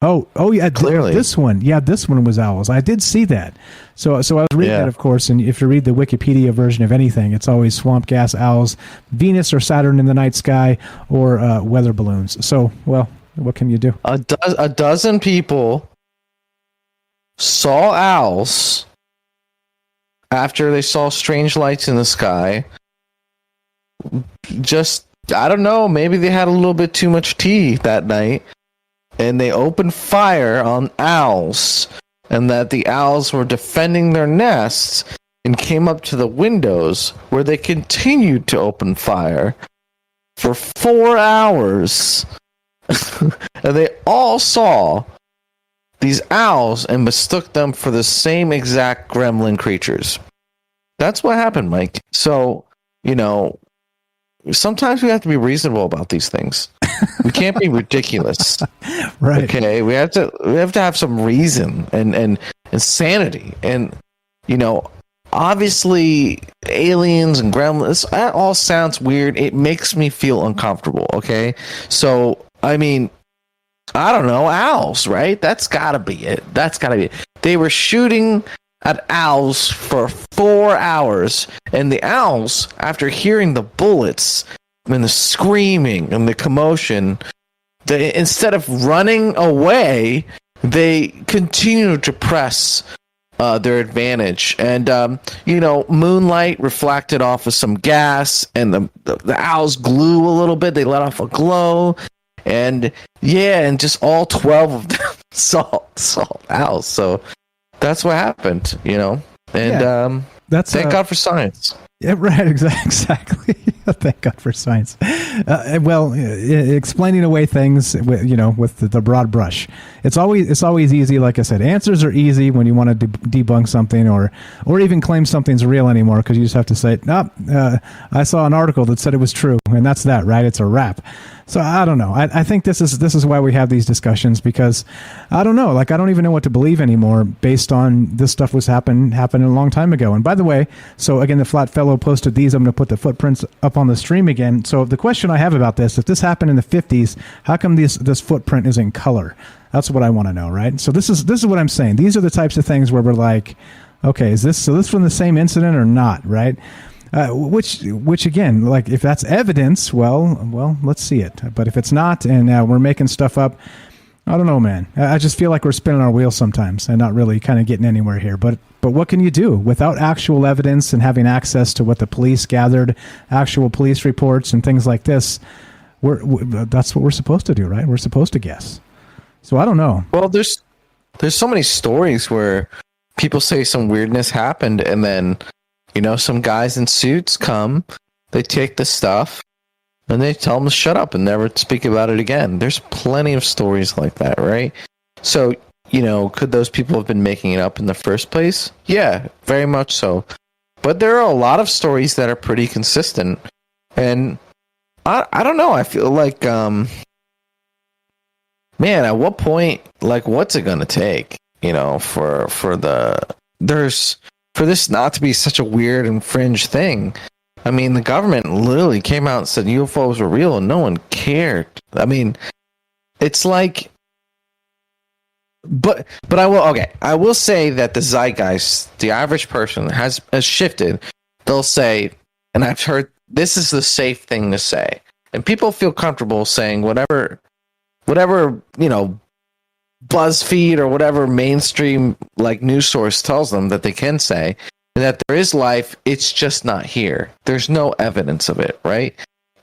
Oh yeah, clearly this one. Yeah, this one was owls. I did see that. So I was reading that, of course, and if you read the Wikipedia version of anything, it's always swamp gas, owls, Venus or Saturn in the night sky, or weather balloons. So, well, what can you do? A dozen people saw owls after they saw strange lights in the sky. Just, I don't know, maybe they had a little bit too much tea that night, and they opened fire on owls, and that the owls were defending their nests and came up to the windows where they continued to open fire for 4 hours. And they all saw these owls and mistook them for the same exact gremlin creatures. That's what happened, Mike. So, sometimes we have to be reasonable about these things. We can't be ridiculous. Right. Okay. We have to have some reason and sanity. And, obviously aliens and gremlins, that all sounds weird. It makes me feel uncomfortable. Okay. So, I mean, I don't know, owls, right? That's gotta be it. They were shooting at owls for 4 hours, and the owls, after hearing the bullets and the screaming and the commotion, instead of running away, they continued to press their advantage. And moonlight reflected off of some gas, and the owls glue a little bit. They let off a glow, and just all 12 of them saw owls. So that's what happened, and that's thank God for science. Yeah, right. Exactly. Thank God for science. Explaining away things, with the broad brush. It's always easy. Like I said, answers are easy when you want to debunk something or even claim something's real anymore, because you just have to say, I saw an article that said it was true, and that's that, right? It's a wrap. So I don't know. I think this is why we have these discussions, because I don't know. Like, I don't even know what to believe anymore based on this stuff was happening a long time ago. And by the way, so again, the Flat Fellow posted these. I'm going to put the footprints up on the stream again. So the question I have about this, if this happened in the 50s, how come this footprint is in color? That's what I want to know, right? So this is what I'm saying. These are the types of things where we're like, okay, is this from the same incident or not, right? Which again, like, if that's evidence, well, let's see it. But if it's not, and we're making stuff up, I don't know, man. I just feel like we're spinning our wheels sometimes and not really kind of getting anywhere here. But what can you do without actual evidence and having access to what the police gathered, actual police reports and things like this? That's what we're supposed to do, right? We're supposed to guess. So I don't know. Well, there's so many stories where people say some weirdness happened, and then some guys in suits come, they take the stuff, and they tell them to shut up and never speak about it again. There's plenty of stories like that, right? So, could those people have been making it up in the first place? Yeah, very much so. But there are a lot of stories that are pretty consistent. And I don't know. I feel like, man, at what point, like, what's it going to take, for this not to be such a weird and fringe thing? I mean, the government literally came out and said UFOs were real, and no one cared. I mean, it's like, but I will say that the zeitgeist, the average person has shifted. They'll say, and I've heard, this is the safe thing to say, and people feel comfortable saying whatever BuzzFeed or whatever mainstream like news source tells them that they can say, and that there is life, it's just not here. There's no evidence of it, right?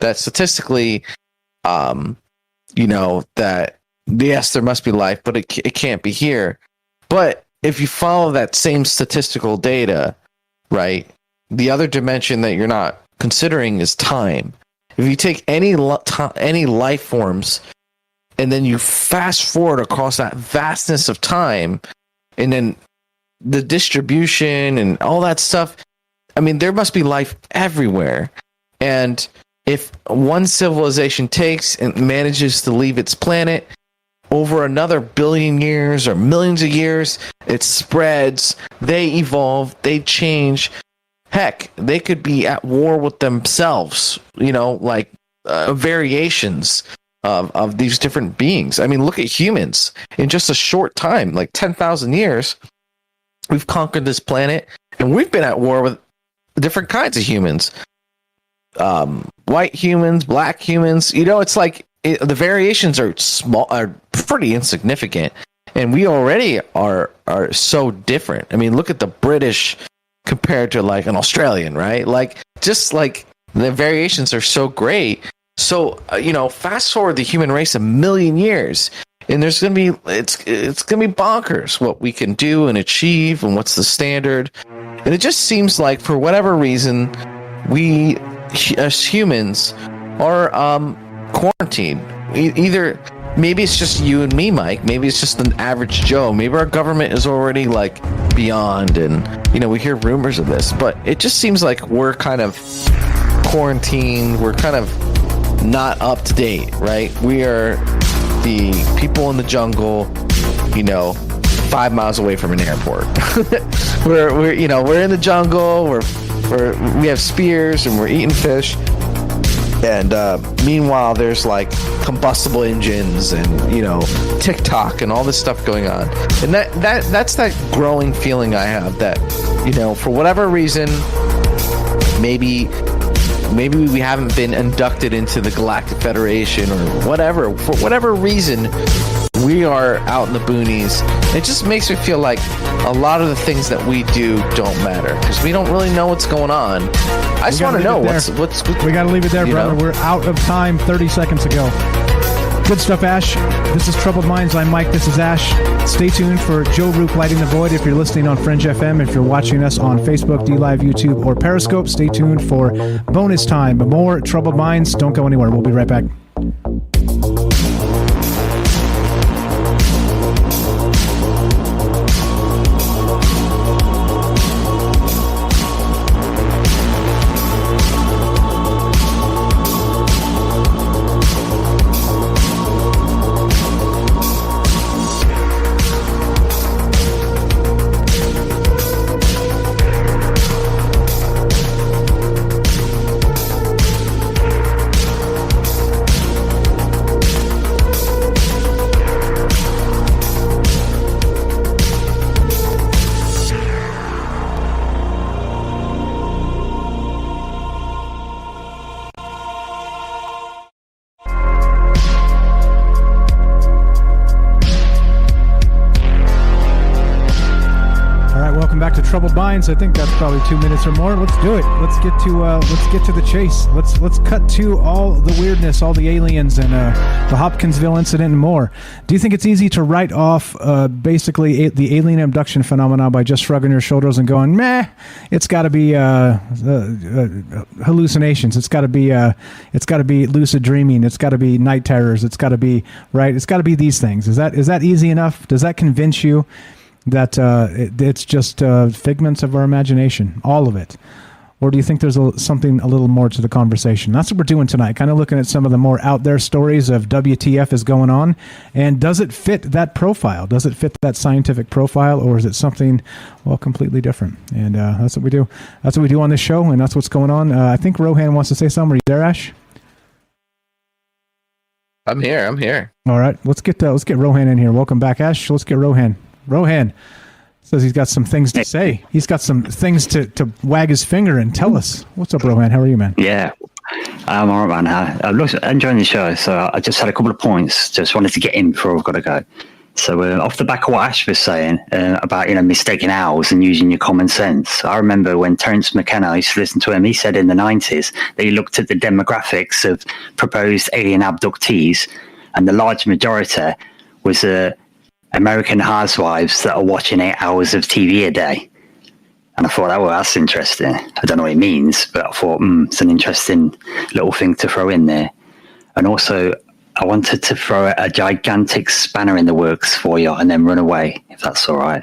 That statistically, that yes, there must be life, but it can't be here. But if you follow that same statistical data, right, the other dimension that you're not considering is time. If you take any life forms and then you fast forward across that vastness of time, and then the distribution and all that stuff, I mean, there must be life everywhere. And if one civilization takes and manages to leave its planet, over another billion years or millions of years, it spreads, they evolve, they change. Heck, they could be at war with themselves, variations of these different beings. I mean, look at humans. In just a short time, like 10,000 years, we've conquered this planet, and we've been at war with different kinds of humans. White humans, black humans, it's like the variations are pretty insignificant, and we already are so different. I mean, look at the British compared to like an Australian, right? Like, just like the variations are so great. So, fast forward the human race a million years, and it's gonna be bonkers what we can do and achieve, and what's the standard. And it just seems like, for whatever reason, we as humans are quarantined. Either maybe it's just you and me, Mike. Maybe it's just an average Joe. Maybe our government is already like beyond, and we hear rumors of this, but it just seems like we're kind of quarantined. We're kind of not up to date, right? We are the people in the jungle, 5 miles away from an airport. we're in the jungle. We have spears and we're eating fish. And meanwhile, there's like combustible engines and TikTok and all this stuff going on. And that's that growing feeling I have that for whatever reason, maybe we haven't been inducted into the Galactic Federation or whatever. For whatever reason, we are out in the boonies. It just makes me feel like a lot of the things that we do don't matter because we don't really know what's going on. I just want to know what's. We got to leave it there, brother. We're out of time. 30 seconds ago. Good stuff, Ash. This is Troubled Minds. I'm Mike. This is Ash. Stay tuned for Joe Roop Lighting the Void. If you're listening on Fringe FM, if you're watching us on Facebook, DLive, YouTube, or Periscope, stay tuned for bonus time. More Troubled Minds. Don't go anywhere. We'll be right back. Troubled Minds. I think that's probably 2 minutes or more. Let's do it. Let's get to the chase. Let's cut to all the weirdness, all the aliens, and the Hopkinsville incident and more. Do you think it's easy to write off basically the alien abduction phenomenon by just shrugging your shoulders and going, meh? It's got to be hallucinations. It's got to be lucid dreaming. It's got to be night terrors. It's got to be right. It's got to be these things. Is that easy enough? Does that convince you that it's just figments of our imagination, all of it? Or do you think there's something a little more to the conversation? That's what we're doing tonight, kind of looking at some of the more out there stories of WTF is going on, and does it fit that profile? Does it fit that scientific profile, or is it something, completely different? And that's what we do. That's what we do on this show, and that's what's going on. I think Rohan wants to say something. Are you there, Ash? I'm here. All right, let's get Rohan in here. Welcome back, Ash. Let's get Rohan. Rohan says he's got some things to say. He's got some things to wag his finger and tell us. What's up, Rohan? How are you, man? Yeah, I'm all right, man. I'm enjoying the show. So I just had a couple of points. Just wanted to get in before we've got to go. So off the back of what Ash was saying about mistaking owls and using your common sense, I remember when Terence McKenna, I used to listen to him, he said in the 90s that he looked at the demographics of proposed alien abductees, and the large majority was American housewives that are watching 8 hours of TV a day. And I thought, oh, well, that's interesting. I don't know what it means, but I thought, it's an interesting little thing to throw in there. And also, I wanted to throw a gigantic spanner in the works for you and then run away, if that's all right.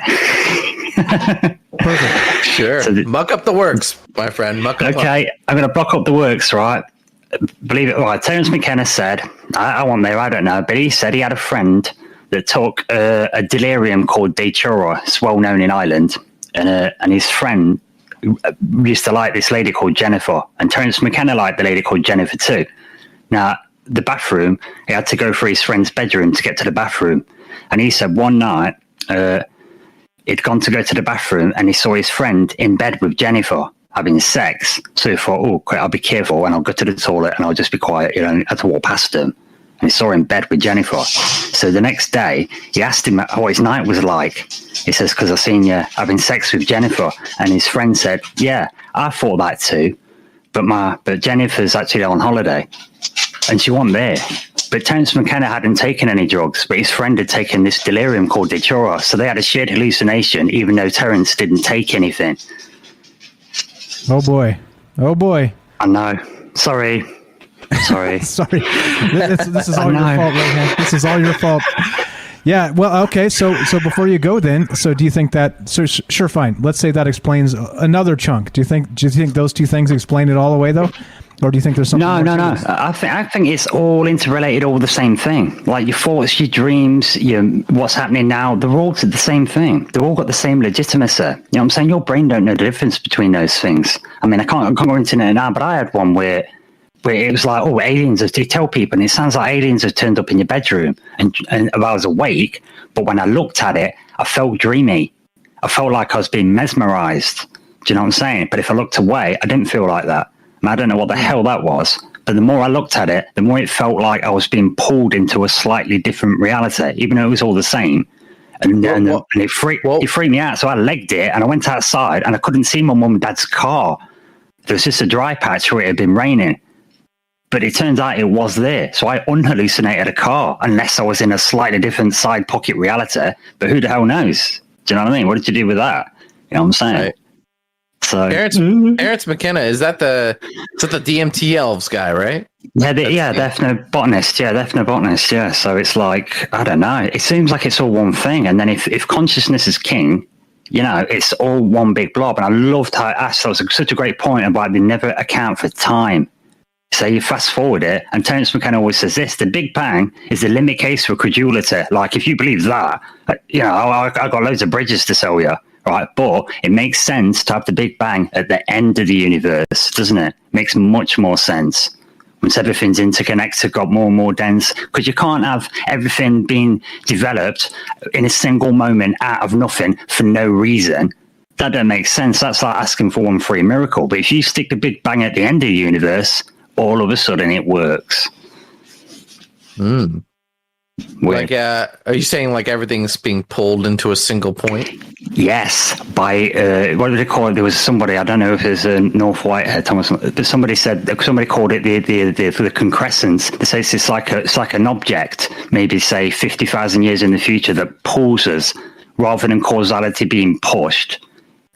Perfect. Sure. So muck up the works, my friend. Okay, I'm going to block up the works, right? Believe it or not, Terence McKenna said, I wasn't there, I don't know, but he said he had a friend that took a delirium called Datura. It's well known in Ireland. And his friend used to like this lady called Jennifer. And Terence McKenna liked the lady called Jennifer too. Now, the bathroom, he had to go through his friend's bedroom to get to the bathroom. And he said one night, he'd gone to go to the bathroom and he saw his friend in bed with Jennifer having sex. So he thought, oh, I'll be careful and I'll go to the toilet and I'll just be quiet. I had to walk past him. And he saw him in bed with Jennifer. So the next day, he asked him what his night was like. He says, because I seen you having sex with Jennifer. And his friend said, yeah, I thought that too. But Jennifer's actually on holiday. And she wasn't there. But Terence McKenna hadn't taken any drugs, but his friend had taken this delirium called Datura. So they had a shared hallucination, even though Terence didn't take anything. Oh, boy. Oh, boy. I know. Sorry. Sorry. This is all your fault, right now. This is all your fault. Yeah. Well, okay. So before you go, then, so do you think that? So sure, fine. Let's say that explains another chunk. Do you think those two things explain it all the way, though, or do you think there's something? No. I think it's all interrelated, all the same thing. Like your thoughts, your dreams, what's happening now. They're all the same thing. They've all got the same legitimacy. You know what I'm saying? Your brain don't know the difference between those things. I mean, I can't go into it now, but I had one where it was like, oh, aliens, they tell people, and it sounds like aliens have turned up in your bedroom. And I was awake, but when I looked at it, I felt dreamy. I felt like I was being mesmerized. Do you know what I'm saying? But if I looked away, I didn't feel like that. I don't know what the hell that was. But the more I looked at it, the more it felt like I was being pulled into a slightly different reality, even though it was all the same. And it freaked me out. So I legged it, and I went outside, and I couldn't see my mum and dad's car. There was just a dry patch where it had been raining. But it turns out it was there. So I unhallucinated a car, unless I was in a slightly different side pocket reality. But who the hell knows? Do you know what I mean? What did you do with that? You know what I'm saying? Right. So Terence McKenna, is that the DMT elves guy, right? Yeah, Definite-botanist. Yeah, Definite-botanist. Yeah. So it's like, I don't know. It seems like it's all one thing. And then if consciousness is king, it's all one big blob. And I loved how Ash, that was such a great point about they never account for time. So you fast forward it, and Terence McKenna always says this: the Big Bang is the limit case for credulity. Like, if you believe that, I got loads of bridges to sell you, right? But it makes sense to have the Big Bang at the end of the universe, doesn't it? Makes much more sense. Once everything's interconnected, got more and more dense, because you can't have everything being developed in a single moment out of nothing for no reason. That don't make sense. That's like asking for one free miracle. But if you stick the Big Bang at the end of the universe, all of a sudden it works. Like, are you saying like everything's being pulled into a single point? Yes, by what do they call it? There was somebody, I don't know if it's North Whitehead, Thomas, but somebody called it the concrescence. They say it's like an object, maybe say 50,000 years in the future, that pulls us rather than causality being pushed.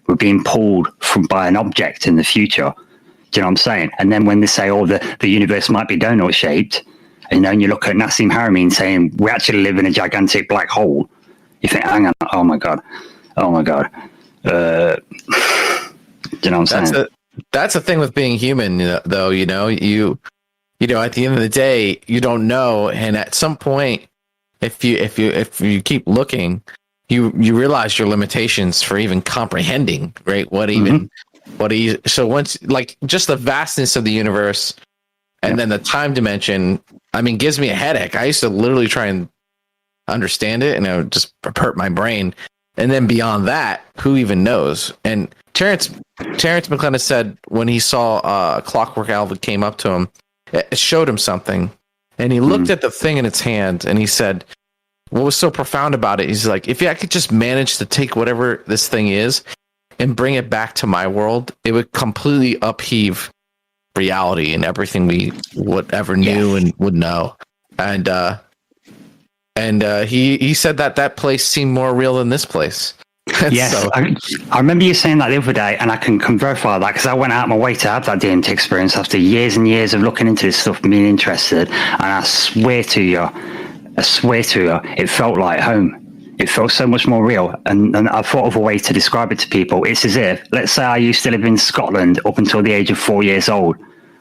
We're being pulled by an object in the future. Do you know what I'm saying? And then when they say, oh, the universe might be donut shaped, and you look at Nassim Haramein saying we actually live in a gigantic black hole, you think, hang on, oh my god. Do you know what I'm saying? That's the thing with being human, though. You at the end of the day, you don't know, and at some point, if you keep looking, you realize your limitations for even comprehending, right? So once, like, just the vastness of the universe, and then the time dimension, I mean, gives me a headache. I used to literally try and understand it, and it would just hurt my brain. And then beyond that, who even knows? And Terence McKenna said when he saw Clockwork Owl came up to him, it showed him something, and he looked at the thing in its hand, and he said, what was so profound about it, he's like, if I could just manage to take whatever this thing is and bring it back to my world, it would completely upheave reality and everything we would ever knew and would know. And he said that place seemed more real than this place. Yes, so, I remember you saying that the other day, and I can verify that because I went out of my way to have that DMT experience after years and years of looking into this stuff and being interested. And I swear to you, it felt like home. It felt so much more real. And I thought of a way to describe it to people. It's as if, let's say I used to live in Scotland up until the age of 4 years old.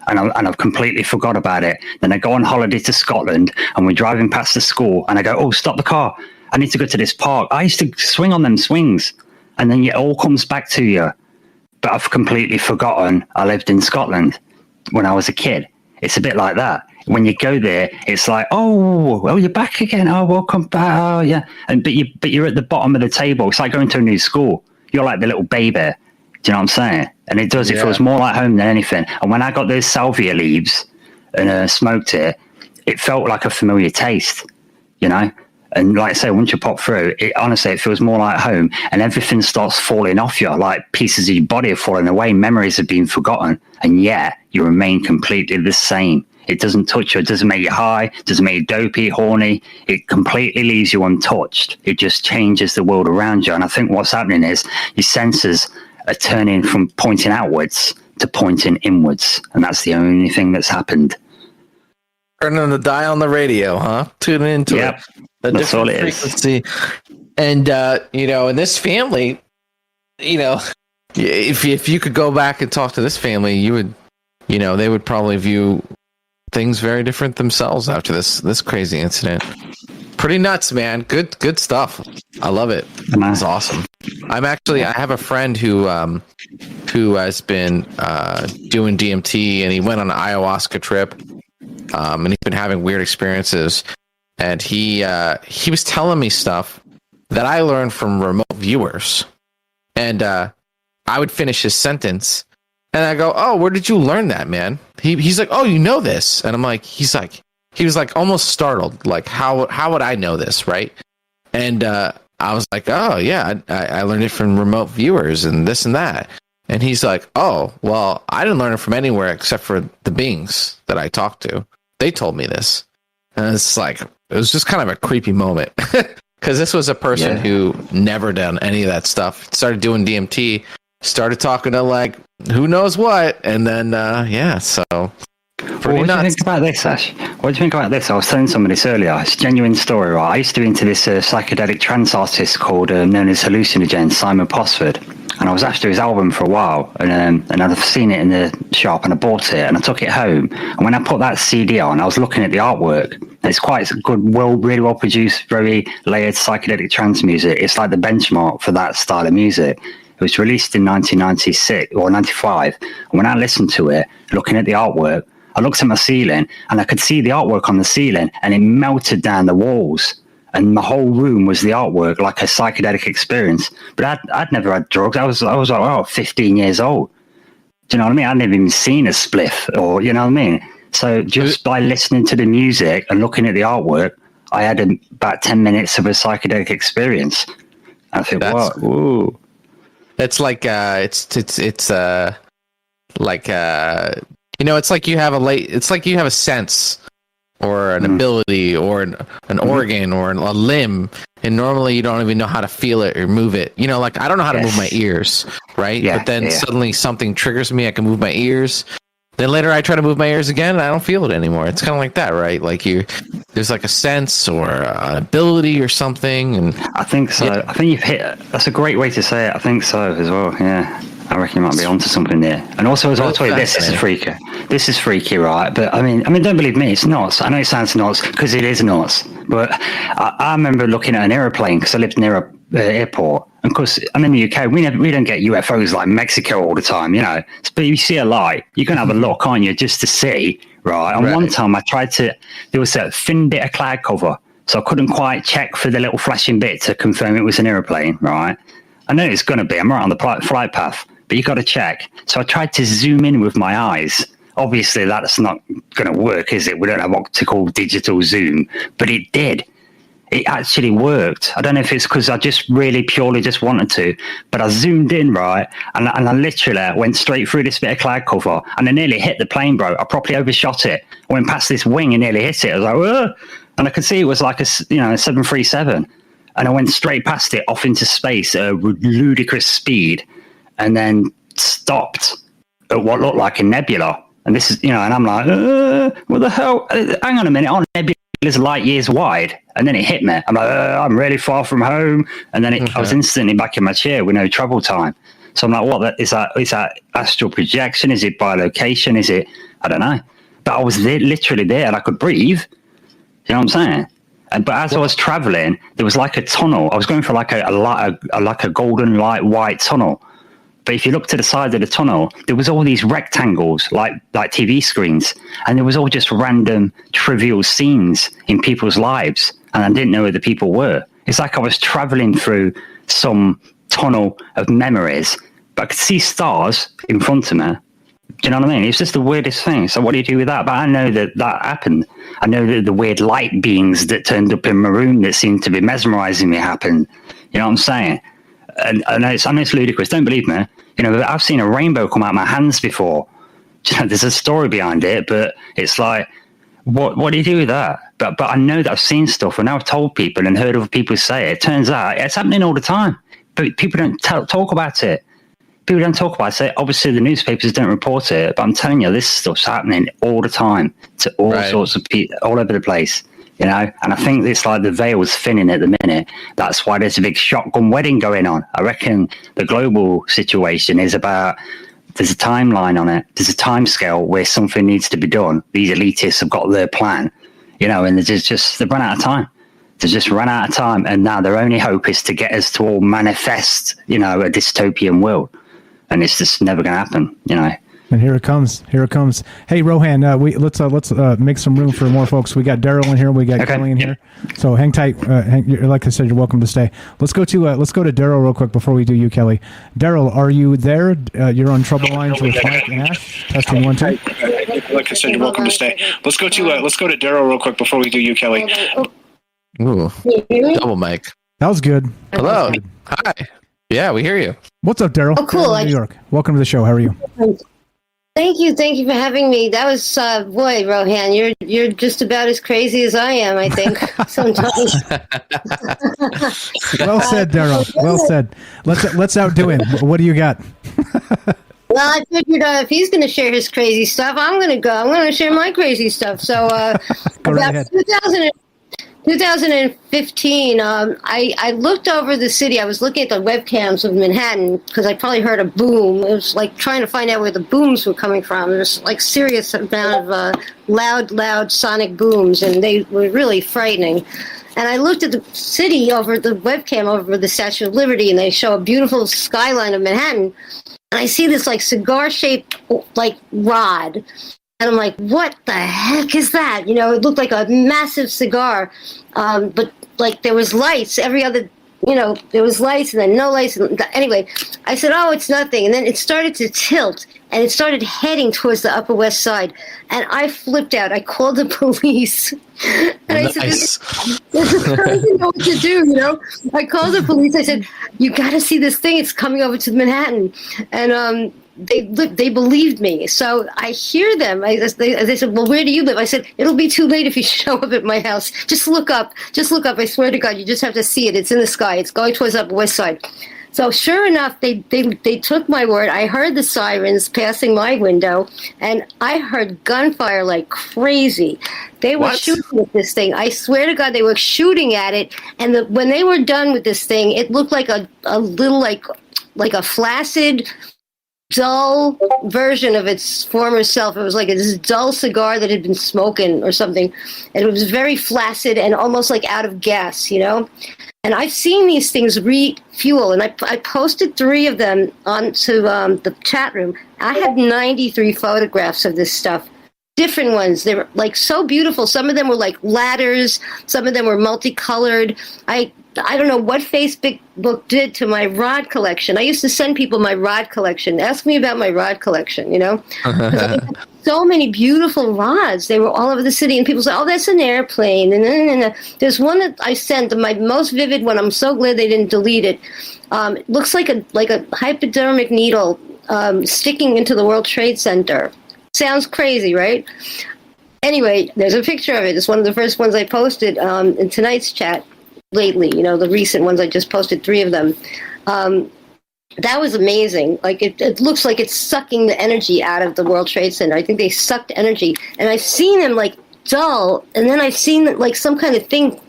And I've completely forgot about it. Then I go on holiday to Scotland and we're driving past the school and I go, oh, stop the car. I need to go to this park. I used to swing on them swings. And then it all comes back to you. But I've completely forgotten I lived in Scotland when I was a kid. It's a bit like that. When you go there, it's like, oh, well, you're back again. Oh, welcome back. Oh, yeah. But you're at the bottom of the table. It's like going to a new school. You're like the little baby. Do you know what I'm saying? And it does. It feels more like home than anything. And when I got those salvia leaves and smoked it, it felt like a familiar taste, you know? And like I say, once you pop through, honestly, it feels more like home and everything starts falling off you. Like pieces of your body are falling away. Memories have been forgotten. And yet you remain completely the same. It doesn't touch you. It doesn't make you high. It doesn't make you dopey, horny. It completely leaves you untouched. It just changes the world around you. And I think what's happening is your senses are turning from pointing outwards to pointing inwards. And that's the only thing that's happened. Turning the dial on the radio, huh? Tuning into it. That's all it frequency. And, in this family, if you could go back and talk to this family, you would, they would probably view things very different themselves after this crazy incident. Pretty nuts, man. Good stuff. I love it. It's awesome. I have a friend who has been doing DMT, and he went on an ayahuasca trip, and he's been having weird experiences. And he was telling me stuff that I learned from remote viewers. And I would finish his sentence, and I go, "Oh, where did you learn that, man?" He's like, "Oh, you know this?" And he was like almost startled, like how would I know this, right? And I was like, "Oh yeah, I learned it from remote viewers and this and that." And he's like, "Oh, well, I didn't learn it from anywhere except for the beings that I talked to. They told me this." And it's like, it was just kind of a creepy moment because this was a person who never done any of that stuff. Started doing DMT, started talking to like who knows what, and then so pretty what nuts. do you think about this, Ash? What do you think about this? I was telling somebody this earlier. It's a genuine story, right? I used to be into this psychedelic trance artist called known as Hallucinogen, Simon Posford. And I was after his album for a while, and I'd seen it in the shop, and I bought it, and I took it home. And when I put that CD on, I was looking at the artwork. It's quite good, really well produced, very layered psychedelic trance music. It's like the benchmark for that style of music. It was released in 1996 or 95. And when I listened to it, looking at the artwork, I looked at my ceiling, and I could see the artwork on the ceiling, and it melted down the walls. And my whole room was the artwork, like a psychedelic experience. But I'd never had drugs. I was like, 15 years old. Do you know what I mean? I'd never even seen a spliff, or you know what I mean? So just by listening to the music and looking at the artwork, I had about 10 minutes of a psychedelic experience. I think, what? Ooh. It's like it's like it's like you have a sense or an ability or an organ or a limb, and normally you don't even know how to feel it or move it. Like I don't know how to move my ears, right? But then suddenly something triggers me. I can move my ears. Then later I try to move my ears again, and I don't feel it anymore. It's kind of like that, right? Like there's like a sense or an ability or something. And I think so. Yeah. I think you've hit it. That's a great way to say it. I think so as well. Yeah. I reckon you might be onto something there. And also, as well, I'll tell you this is freaky. This is freaky, right? But I mean, don't believe me, it's nuts. I know it sounds nuts because it is nuts. But I remember looking at an aeroplane because I lived near an airport. And of course, I'm in the UK. We don't get UFOs like Mexico all the time, But you see a light, you're going to have a look, aren't you, just to see, right? And one time there was a thin bit of cloud cover. So I couldn't quite check for the little flashing bit to confirm it was an aeroplane, right? I know it's going to be. I'm right on the flight path. But you got to check. So I tried to zoom in with my eyes. Obviously, that's not going to work, is it? We don't have optical digital zoom, but it did. it actually worked. I don't know if it's because I just really purely just wanted to, but I zoomed in, right? And I literally went straight through this bit of cloud cover and I nearly hit the plane, bro. I properly overshot it. I went past this wing and nearly hit it. I was like, whoa. And I could see it was like a 737. And I went straight past it off into space at a ludicrous speed and then stopped at what looked like a nebula. And this is, and I'm like, what the hell? Hang on a minute. Our nebula is light years wide. And then it hit me. I'm like, I'm really far from home. And then I was instantly back in my chair with no travel time. So I'm like, what? Is that astral projection? Is it bilocation? Is it? I don't know. But I was literally there and I could breathe. You know what I'm saying? But as I was traveling, there was like a tunnel. I was going for like a golden light white tunnel. But if you look to the side of the tunnel, there was all these rectangles like TV screens, and there was all just random trivial scenes in people's lives, and I didn't know who the people were. It's like I was traveling through some tunnel of memories, but I could see stars in front of me. Do you know what I mean? It's just the weirdest thing. So what do you do with that? But I know that happened. I know that the weird light beings that turned up in my room that seemed to be mesmerizing me happened. You know what I'm saying? And I know it's ludicrous. Don't believe me. But I've seen a rainbow come out of my hands before. There's a story behind it, but it's like, what do you do with that? But I know that I've seen stuff, and I've told people and heard other people say it. It turns out it's happening all the time, but people don't talk about it. People don't talk about it. Obviously, the newspapers don't report it, but I'm telling you, this stuff's happening all the time to all sorts of people, all over the place. And I think it's like the veil's thinning at the minute. That's why there's a big shotgun wedding going on. I reckon the global situation is about, there's a timeline on it. There's a time scale where something needs to be done. These elitists have got their plan, and they've run out of time. They've just run out of time. And now their only hope is to get us to all manifest, a dystopian world. And it's just never going to happen, And here it comes. Hey, Rohan, let's make some room for more folks. We got Daryl in here. We got Kelly in here. So hang tight. Like I said, you're welcome to stay. Let's go to Daryl real quick before we do you, Kelly. Daryl, are you there? You're on trouble lines with Mike and Ash. Testing 1 2. Like I said, you're welcome to stay. Let's go to Daryl real quick before we do you, Kelly. Ooh, double mic. That was good. Hello. Good. Hi. Yeah, we hear you. What's up, Daryl? Oh, cool. New York. Welcome to the show. How are you? Thank you for having me. That was boy, Rohan, you're just about as crazy as I am, I think. Sometimes. Well said, Daryl. Well said. Let's outdo him. What do you got? Well, I figured if he's going to share his crazy stuff, I'm going to go. I'm going to share my crazy stuff. So Go right ahead. 2015, I looked over the city. I was looking at the webcams of Manhattan because I probably heard a boom. It was like trying to find out where the booms were coming from. There's like serious amount of loud sonic booms, and they were really frightening. And I looked at the city over the webcam over the Statue of Liberty, and they show a beautiful skyline of Manhattan. And I see this like cigar-shaped like rod. And I'm like, what the heck is that? It looked like a massive cigar. But like there was lights every other, there was lights and then no lights. Anyway, I said, oh, it's nothing. And then it started to tilt and it started heading towards the Upper West Side. And I flipped out. I called the police. And I said, I didn't know what to do, I called the police. I said, you got to see this thing. It's coming over to Manhattan. And they believed me. So I hear them. They said, well, where do you live? I said, it'll be too late if you show up at my house. Just look up. I swear to God, you just have to see it. It's in the sky. It's going towards the Upper West Side. So sure enough, they took my word. I heard the sirens passing my window, and I heard gunfire like crazy. They were shooting at this thing. I swear to God, they were shooting at it. And when they were done with this thing, it looked like a little like a flaccid, dull version of its former self. It was like this dull cigar that had been smoking or something. And it was very flaccid and almost like out of gas, And I've seen these things refuel, and I posted 3 of them onto the chat room. I had 93 photographs of this stuff, different ones. They were like so beautiful. Some of them were like ladders. Some of them were multicolored. I I don't know what Facebook did to my rod collection. I used to send people my rod collection. Ask me about my rod collection, you know? 'Cause I had so many beautiful rods. They were all over the city, and people say, oh, that's an airplane. And there's one that I sent, my most vivid one. I'm so glad they didn't delete it. It looks like a hypodermic needle sticking into the World Trade Center. Sounds crazy, right? Anyway, there's a picture of it. It's one of the first ones I posted in tonight's chat lately. You know, the recent ones I just posted 3 of them. That was amazing. Like it looks like it's sucking the energy out of the World Trade Center. I think they sucked energy, and I've seen them like dull, and then I've seen like some kind of thing,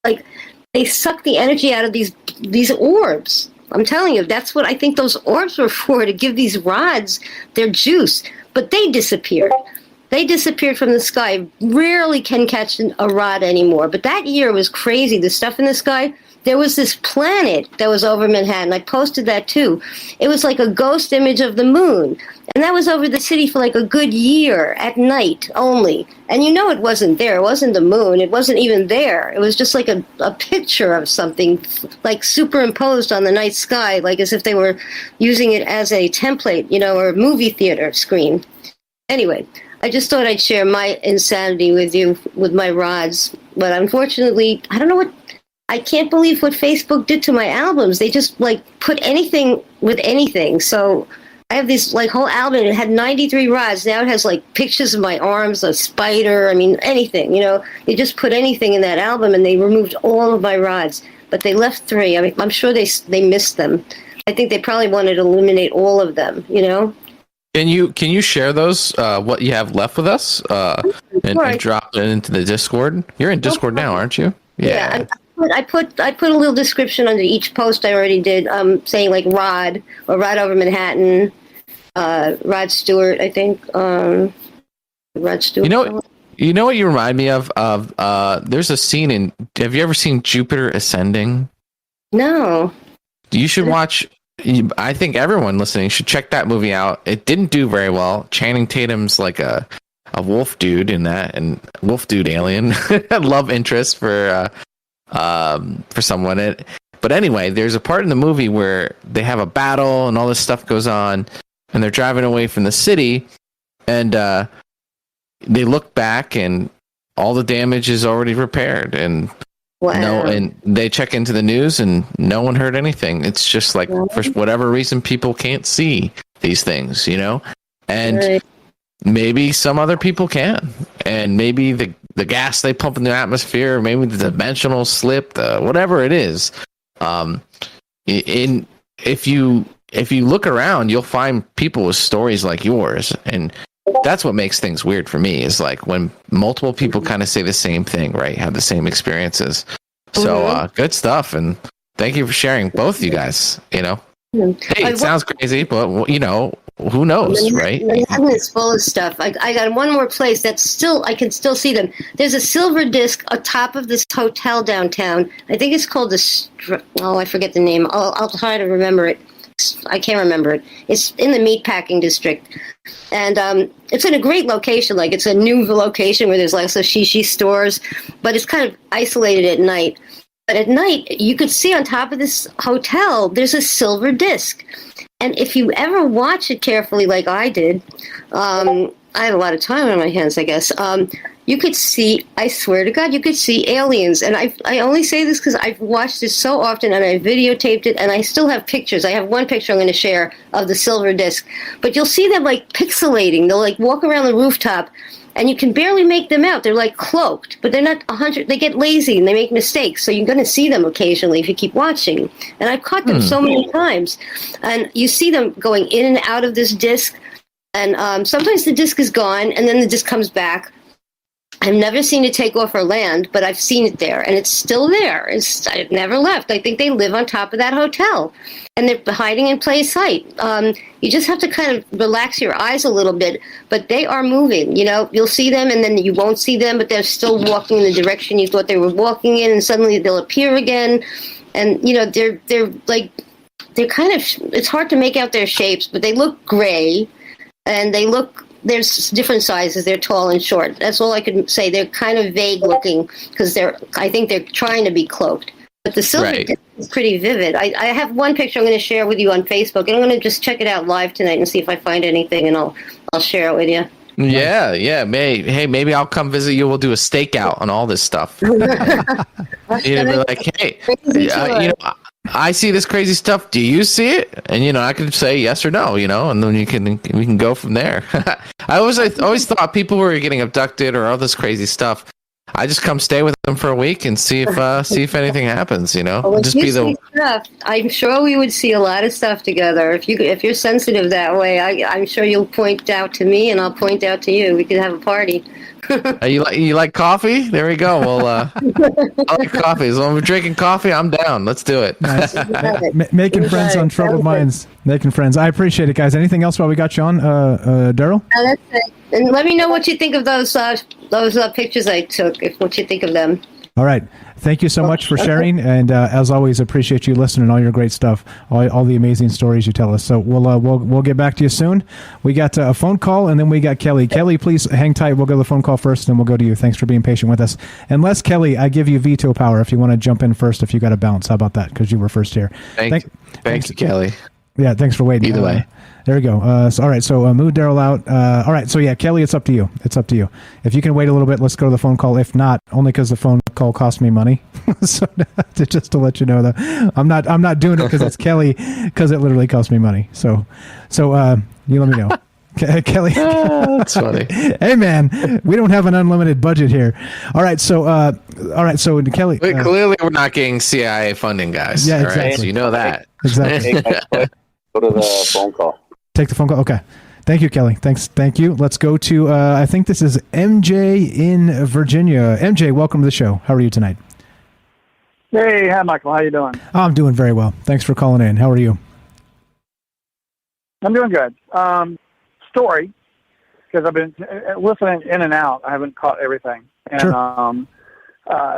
like they suck the energy out of these orbs. I'm telling you, that's what I think those orbs were for, to give these rods their juice. But they disappeared. They disappeared from the sky. Rarely can catch a rod anymore. But that year was crazy. The stuff in the sky. There was this planet that was over Manhattan. I posted that too. It was like a ghost image of the moon. And that was over the city for like a good year at night only. And you know it wasn't there. It wasn't the moon. It wasn't even there. It was just like a picture of something like superimposed on the night sky, like as if they were using it as a template, you know, or a movie theater screen. Anyway, I just thought I'd share my insanity with you with my rods. But unfortunately, I can't believe what Facebook did to my albums. They just like put anything with anything. So I have this like whole album. It had 93 rods. Now it has like pictures of my arms, a spider. I mean, anything, you know, they just put anything in that album, and they removed all of my rods, but they left 3. I mean, I'm sure they missed them. I think they probably wanted to eliminate all of them, you know? Can you share those, what you have left with us, and drop it into the Discord? You're in Discord now, aren't you? Yeah. I put a little description under each post I already did, saying like Rod or Rod over Manhattan, Rod Stewart, I think. Rod Stewart. You know what you remind me of? There's a scene in. Have you ever seen Jupiter Ascending? No. You should watch. I think everyone listening should check that movie out. It didn't do very well. Channing Tatum's like a wolf dude in that, and wolf dude alien love interest for someone. But anyway, there's a part in the movie where they have a battle and all this stuff goes on, and they're driving away from the city, and they look back and all the damage is already repaired, and and they check into the news and no one heard anything. It's just like for whatever reason people can't see these things, you know, and maybe some other people can, and maybe the gas they pump in the atmosphere, maybe the dimensional slip, whatever it is. If you look around, you'll find people with stories like yours, and that's what makes things weird for me, is like when multiple people kind of say the same thing, right? Have the same experiences. So good stuff, and thank you for sharing, both you guys. You know, hey, it sounds crazy, but you know, who knows, right? Manhattan is full of stuff. I got one more place that's still, I can still see them. There's a silver disc atop of this hotel downtown. I think it's called I forget the name. I'll try to remember it. I can't remember it. It's in the meatpacking district, and it's in a great location. Like, it's a new location where there's like sushi stores, but it's kind of isolated at night. But at night, you could see on top of this hotel, there's a silver disc. And if you ever watch it carefully, like I did, I had a lot of time on my hands, I guess. You could see, I swear to God, you could see aliens. And I only say this because I've watched it so often, and I videotaped it, and I still have pictures. I have one picture I'm going to share of the silver disc. But you'll see them like pixelating. They'll like walk around the rooftop, and you can barely make them out. They're like cloaked, but they're not 100. They get lazy and they make mistakes. So you're going to see them occasionally if you keep watching. And I've caught them so many times. And you see them going in and out of this disc. And sometimes the disc is gone, and then the disc comes back. I've never seen it take off or land, but I've seen it there, and it's still there. It never left. I think they live on top of that hotel, and they're hiding in plain sight. You just have to kind of relax your eyes a little bit, but they are moving. You know, you'll see them, and then you won't see them, but they're still walking in the direction you thought they were walking in, and suddenly they'll appear again. And you know, they're kind of. It's hard to make out their shapes, but they look gray, and they look. There's different sizes. They're tall and short. That's all I could say. They're kind of vague looking because I think they're trying to be cloaked. But the silver disc is pretty vivid. I have one picture I'm going to share with you on Facebook, and I'm going to just check it out live tonight and see if I find anything, and I'll share it with you. Yeah. Maybe I'll come visit you. We'll do a stakeout on all this stuff. You'd be like, hey, I see this crazy stuff. Do you see it? And I can say yes or no. And then we can go from there. I always thought people were getting abducted or all this crazy stuff. I just come stay with them for a week and see if anything happens. Well, just be the stuff. I'm sure we would see a lot of stuff together. If you're sensitive that way, I'm sure you'll point out to me and I'll point out to you. We could have a party. You like coffee? There we go. Well, I like coffee. As long as we're drinking coffee, I'm down. Let's do it. Nice. Making friends on Troubled Minds. Making friends. I appreciate it, guys. Anything else while we got you on, Daryl? That's it. And let me know what you think of those pictures I took. What you think of them. All right. Thank you so much for sharing, and as always, appreciate you listening. All your great stuff, all the amazing stories you tell us. So we'll get back to you soon. We got a phone call, and then we got Kelly. Kelly, please hang tight. We'll go to the phone call first, and then we'll go to you. Thanks for being patient with us. Unless Kelly, I give you veto power if you want to jump in first. If you got to bounce, how about that? Because you were first here. Thanks, Kelly. Yeah, thanks for waiting. Either way. There we go. All right, so move Daryl out. All right, so yeah, Kelly, it's up to you. It's up to you. If you can wait a little bit, let's go to the phone call. If not, only because the phone call cost me money. So just to let you know that I'm not doing it because it's Kelly, because it literally cost me money. So you let me know. Kelly. That's funny. Hey man, we don't have an unlimited budget here. All right, so Kelly. Clearly, we're not getting CIA funding, guys. Yeah, exactly. Right? So you know that. Exactly. Go to the phone call. Take the phone call. Okay. Thank you, Kelly. Thank you. Let's go to, I think this is MJ in Virginia. MJ, welcome to the show. How are you tonight? Hey, hi, Michael. How you doing? I'm doing very well. Thanks for calling in. How are you? I'm doing good. Story, because I've been listening in and out. I haven't caught everything. And Sure.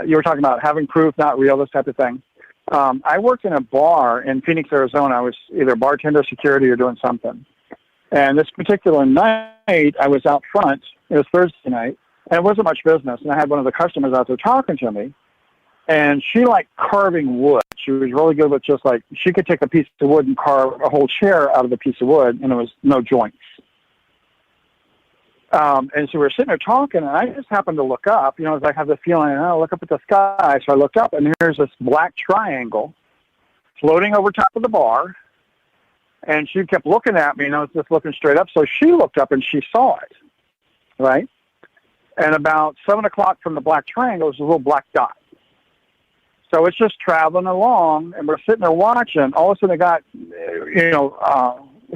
You were talking about having proof, not real, this type of thing. I worked in a bar in Phoenix, Arizona. I was either bartender, security, or doing something. And this particular night, I was out front. It was Thursday night, and it wasn't much business. And I had one of the customers out there talking to me, and she liked carving wood. She was really good with just like, she could take a piece of wood and carve a whole chair out of a piece of wood, and there was no joints. And so we were sitting there talking, and I just happened to look up. As I have the feeling, look up at the sky. So I looked up, and here's this black triangle floating over top of the bar. And she kept looking at me, and I was just looking straight up. So she looked up, and she saw it, right? And about 7 o'clock from the black triangle was a little black dot. So it's just traveling along, and we're sitting there watching. All of a sudden, it got,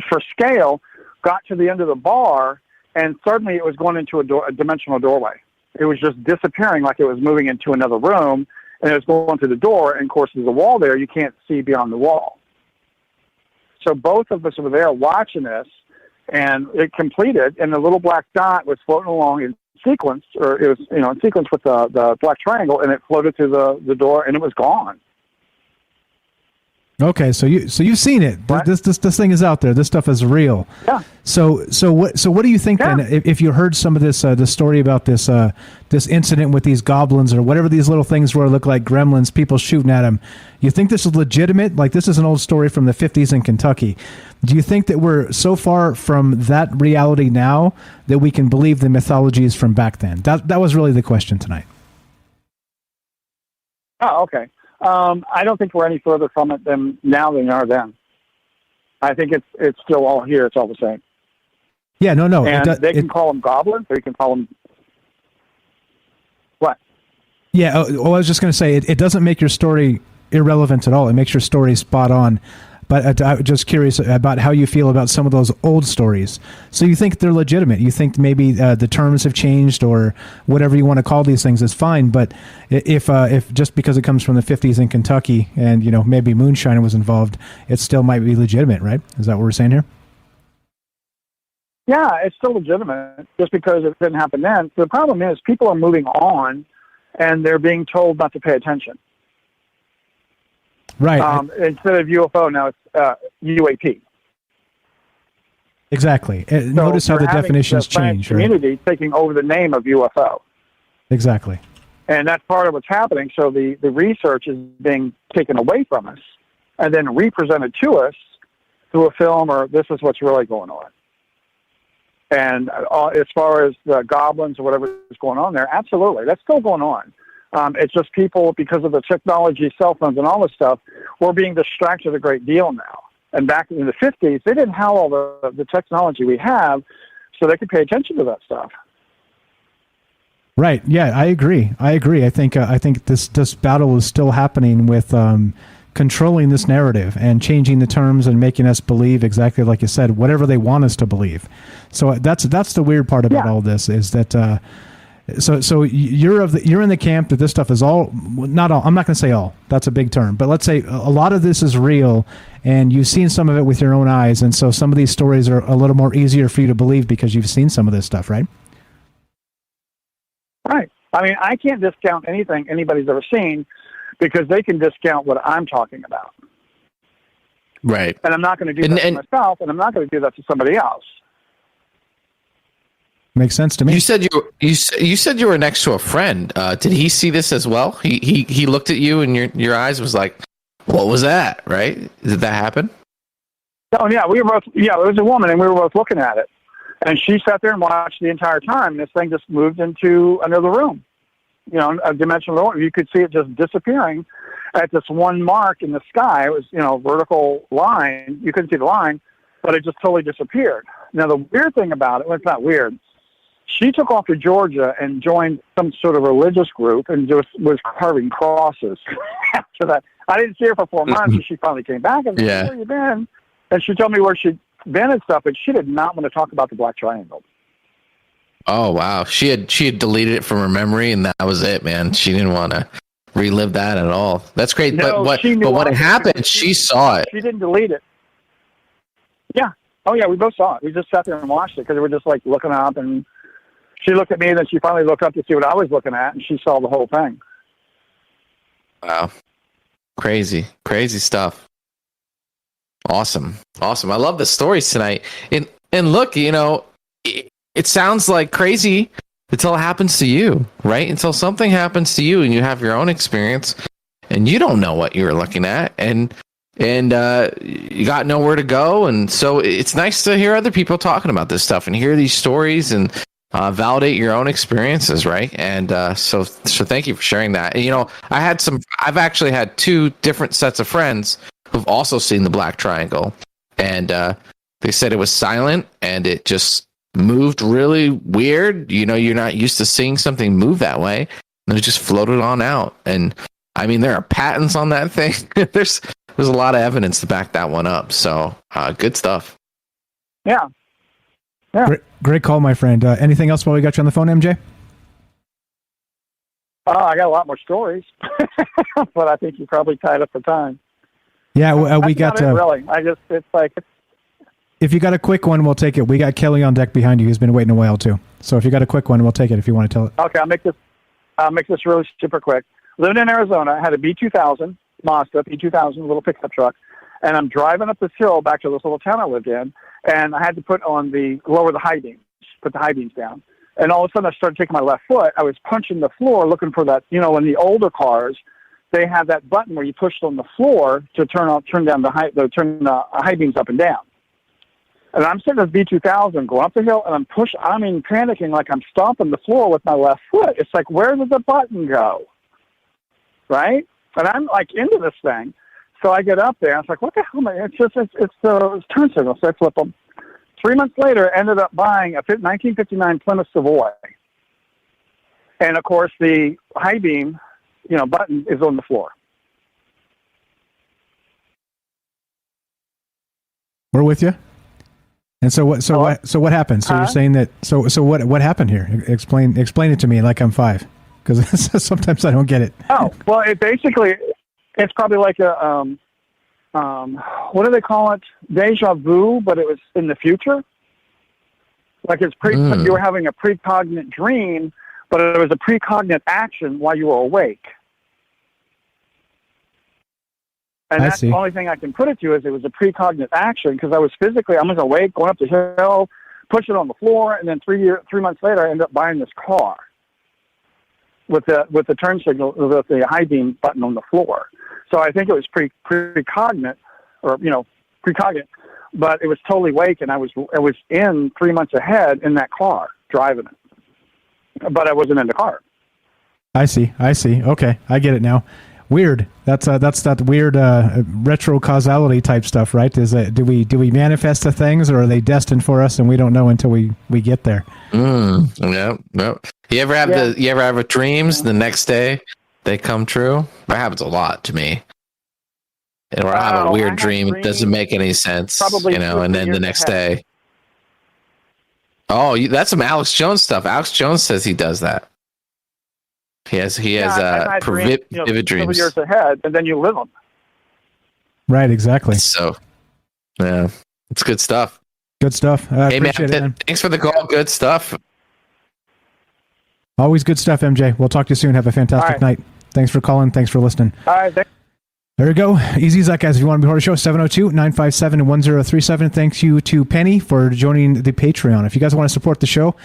for scale, got to the end of the bar, and suddenly it was going into a dimensional doorway. It was just disappearing like it was moving into another room, and it was going through the door, and of course there's a wall there. You can't see beyond the wall. So both of us were there watching this, and it completed, and the little black dot was floating along in sequence, or it was, in sequence with the black triangle, and it floated through the door, and it was gone. Okay, so you've seen it. This thing is out there. This stuff is real. Yeah. So what do you think then? If you heard some of this the story about this incident with these goblins or whatever these little things were, look like gremlins, people shooting at them, you think this is legitimate? Like, this is an old story from the 50s in Kentucky. Do you think that we're so far from that reality now that we can believe the mythologies from back then? That was really the question tonight. Oh, okay. I don't think we're any further from it than now than we are then. I think it's still all here. It's all the same. Yeah, no. And they can call them goblins, or you can call them what? Yeah, I was just going to say, it doesn't make your story irrelevant at all. It makes your story spot on. But I'm just curious about how you feel about some of those old stories. So you think they're legitimate. You think maybe the terms have changed or whatever you want to call these things is fine. But if just because it comes from the 50s in Kentucky and, maybe moonshine was involved, it still might be legitimate, right? Is that what we're saying here? Yeah, it's still legitimate just because it didn't happen then. The problem is people are moving on and they're being told not to pay attention. Right. Instead of UFO, now it's UAP. Exactly. Notice how the definitions change, right? Community taking over the name of UFO. Exactly. And that's part of what's happening. So the research is being taken away from us and then represented to us through a film, or this is what's really going on. And as far as the goblins or whatever is going on there, absolutely, that's still going on. It's just people, because of the technology, cell phones and all this stuff, we're being distracted a great deal now. And back in the 50s, they didn't have all the technology we have, so they could pay attention to that stuff. Right. Yeah, I agree. I think this battle is still happening with controlling this narrative and changing the terms and making us believe exactly like you said, whatever they want us to believe. So that's the weird part about all this is that. So you're in the camp that this stuff is all, not all. I'm not going to say all. That's a big term, but let's say a lot of this is real, and you've seen some of it with your own eyes, and so some of these stories are a little more easier for you to believe because you've seen some of this stuff, right? Right. I mean, I can't discount anything anybody's ever seen because they can discount what I'm talking about. Right. And I'm not going to do that to myself, and I'm not going to do that to somebody else. Makes sense to me. You said you said you were next to a friend. Did he see this as well? He looked at you and your eyes was like, what was that? Right? Did that happen? Oh yeah, we were both. Yeah, it was a woman, and we were both looking at it. And she sat there and watched the entire time. This thing just moved into another room, a dimensional room. You could see it just disappearing at this one mark in the sky. It was, vertical line. You couldn't see the line, but it just totally disappeared. Now, the weird thing about it, well, it's not weird. She took off to Georgia and joined some sort of religious group and just was carving crosses after that. I didn't see her for 4 months, and she finally came back and said, where you been? And she told me where she'd been and stuff, but she did not want to talk about the Black Triangle. Oh wow, she had deleted it from her memory, and that was it, man. She didn't want to relive that at all. That's great, no, but when it happened, she saw it. She didn't delete it. Yeah. Oh yeah, we both saw it. We just sat there and watched it because we were just like looking up, and she looked at me, and then she finally looked up to see what I was looking at, and she saw the whole thing. Wow, crazy stuff. Awesome. I love the stories tonight. And look, it sounds like crazy until it happens to you, right? Until something happens to you and you have your own experience and you don't know what you're looking at and you got nowhere to go. And so it's nice to hear other people talking about this stuff and hear these stories and validate your own experiences, right? And so thank you for sharing that. And, I've actually had 2 different sets of friends who've also seen the Black Triangle, and they said it was silent and it just moved really weird. You're not used to seeing something move that way, and it just floated on out. And I mean, there are patents on that thing. There's a lot of evidence to back that one up. So good stuff. Yeah. Great call, my friend. Anything else while we got you on the phone, MJ? I got a lot more stories, but I think you probably tied up for time. Yeah, we got. Really, it's like. If you got a quick one, we'll take it. We got Kelly on deck behind you. He's been waiting a while too. So if you got a quick one, we'll take it. If you want to tell it. Okay, I'll make this really super quick. Living in Arizona, I had a B2000 Mazda B2000 little pickup truck, and I'm driving up this hill back to this little town I lived in, and I had to lower the high beams, put the high beams down, and all of a sudden I started taking my left foot. I was punching the floor looking for that. In the older cars, they have that button where you push on the floor to turn the high beams up and down. And I'm sitting at B2000 going up the hill, and I'm panicking like I'm stomping the floor with my left foot. It's like, where did the button go? Right? And I'm like into this thing. So I get up there, and it's like, what the hell am I? It's the turn signal. So I flip them. 3 months later, I ended up buying a 1959 Plymouth Savoy. And of course, the high beam, button is on the floor. We're with you. And so what? So what happened? So you're saying that? So what happened here? Explain it to me like I'm 5, because sometimes I don't get it. Oh well, it's probably like a what do they call it? Deja vu, but it was in the future. Like you were having a precognate dream, but it was a precognate action while you were awake. And that's the only thing I can put it to is it was a precognate action because I was awake, going up the hill, pushing it on the floor, and then 3 months later I ended up buying this car. with the turn signal with the high beam button on the floor. So I think it was precognate, but it was totally awake, and I was in 3 months ahead in that car driving it, but I wasn't in the car. I see. Okay, I get it now. Weird. That's that weird retro causality type stuff, right? Do we manifest the things, or are they destined for us and we don't know until we get there? Yeah. You ever have dreams the next day they come true? That happens a lot to me. Or I have a weird dream, it doesn't make any sense, and then the next day. Oh, that's some Alex Jones stuff. Alex Jones says he does that. He has vivid dreams. Years ahead, and then you live them. Right, exactly. So, yeah, it's good stuff. Good stuff. Hey, man, thanks for the call. Good stuff. Always good stuff, MJ. We'll talk to you soon. Have a fantastic night. Thanks for calling. Thanks for listening. All right. There we go. Easy as that, guys. If you want to be part of the show, 702-957-1037. Thanks you to Penny for joining the Patreon. If you guys want to support the show,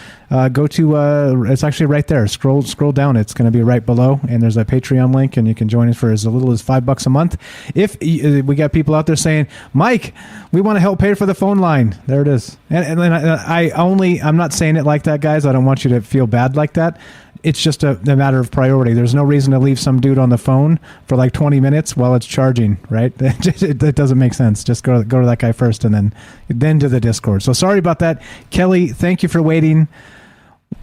go to, it's actually right there. Scroll down. It's going to be right below, and there's a Patreon link, and you can join us for as little as $5 a month. If we got people out there saying, Mike, we want to help pay for the phone line. There it is. And I'm not saying it like that, guys. I don't want you to feel bad like that. It's just a matter of priority. There's no reason to leave some dude on the phone for like 20 minutes while it's charging, right? That doesn't make sense. Just go to that guy first and then to the Discord. So sorry about that. Kelly, thank you for waiting.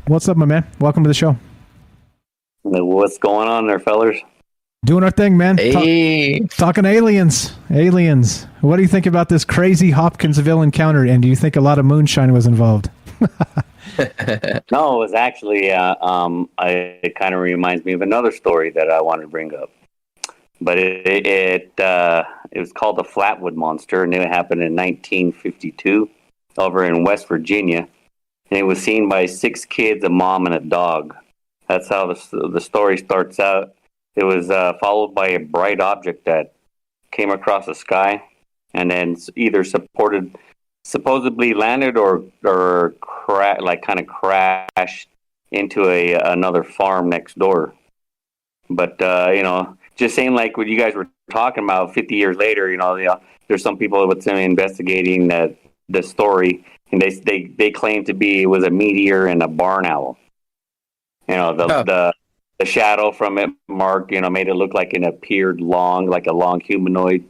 What's up, my man? Welcome to the show. What's going on there, fellers? Doing our thing, man. Hey. Talking aliens. What do you think about this crazy Hopkinsville encounter? And do you think a lot of moonshine was involved? No, it was actually, it kind of reminds me of another story that I wanted to bring up. But it was called the Flatwood Monster, and it happened in 1952 over in West Virginia. And it was seen by 6 kids, a mom, and a dog. That's how the story starts out. It was followed by a bright object that came across the sky and then either supposedly landed or kind of crashed into another farm next door. But just saying, like what you guys were talking about 50 years later, there's some people with some investigating the story, and they claim to be it was a meteor and a barn owl. The shadow from it, Mark, made it look like it appeared like a long humanoid.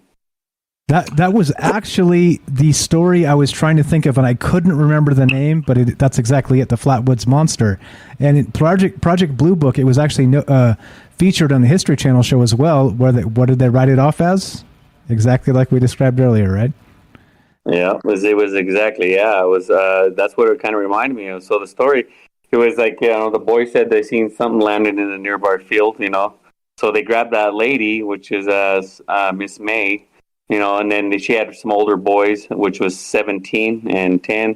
That was actually the story I was trying to think of, and I couldn't remember the name, but that's exactly it, the Flatwoods Monster. And in Project Blue Book, it was actually featured on the History Channel show as well. What did they write it off as? Exactly like we described earlier, right? Yeah, it was exactly, yeah. It was that's what it kind of reminded me of. So the story, it was like, the boy said they seen something landed in a nearby field, So they grabbed that lady, which is Miss May, and then she had some older boys, which was 17 and 10.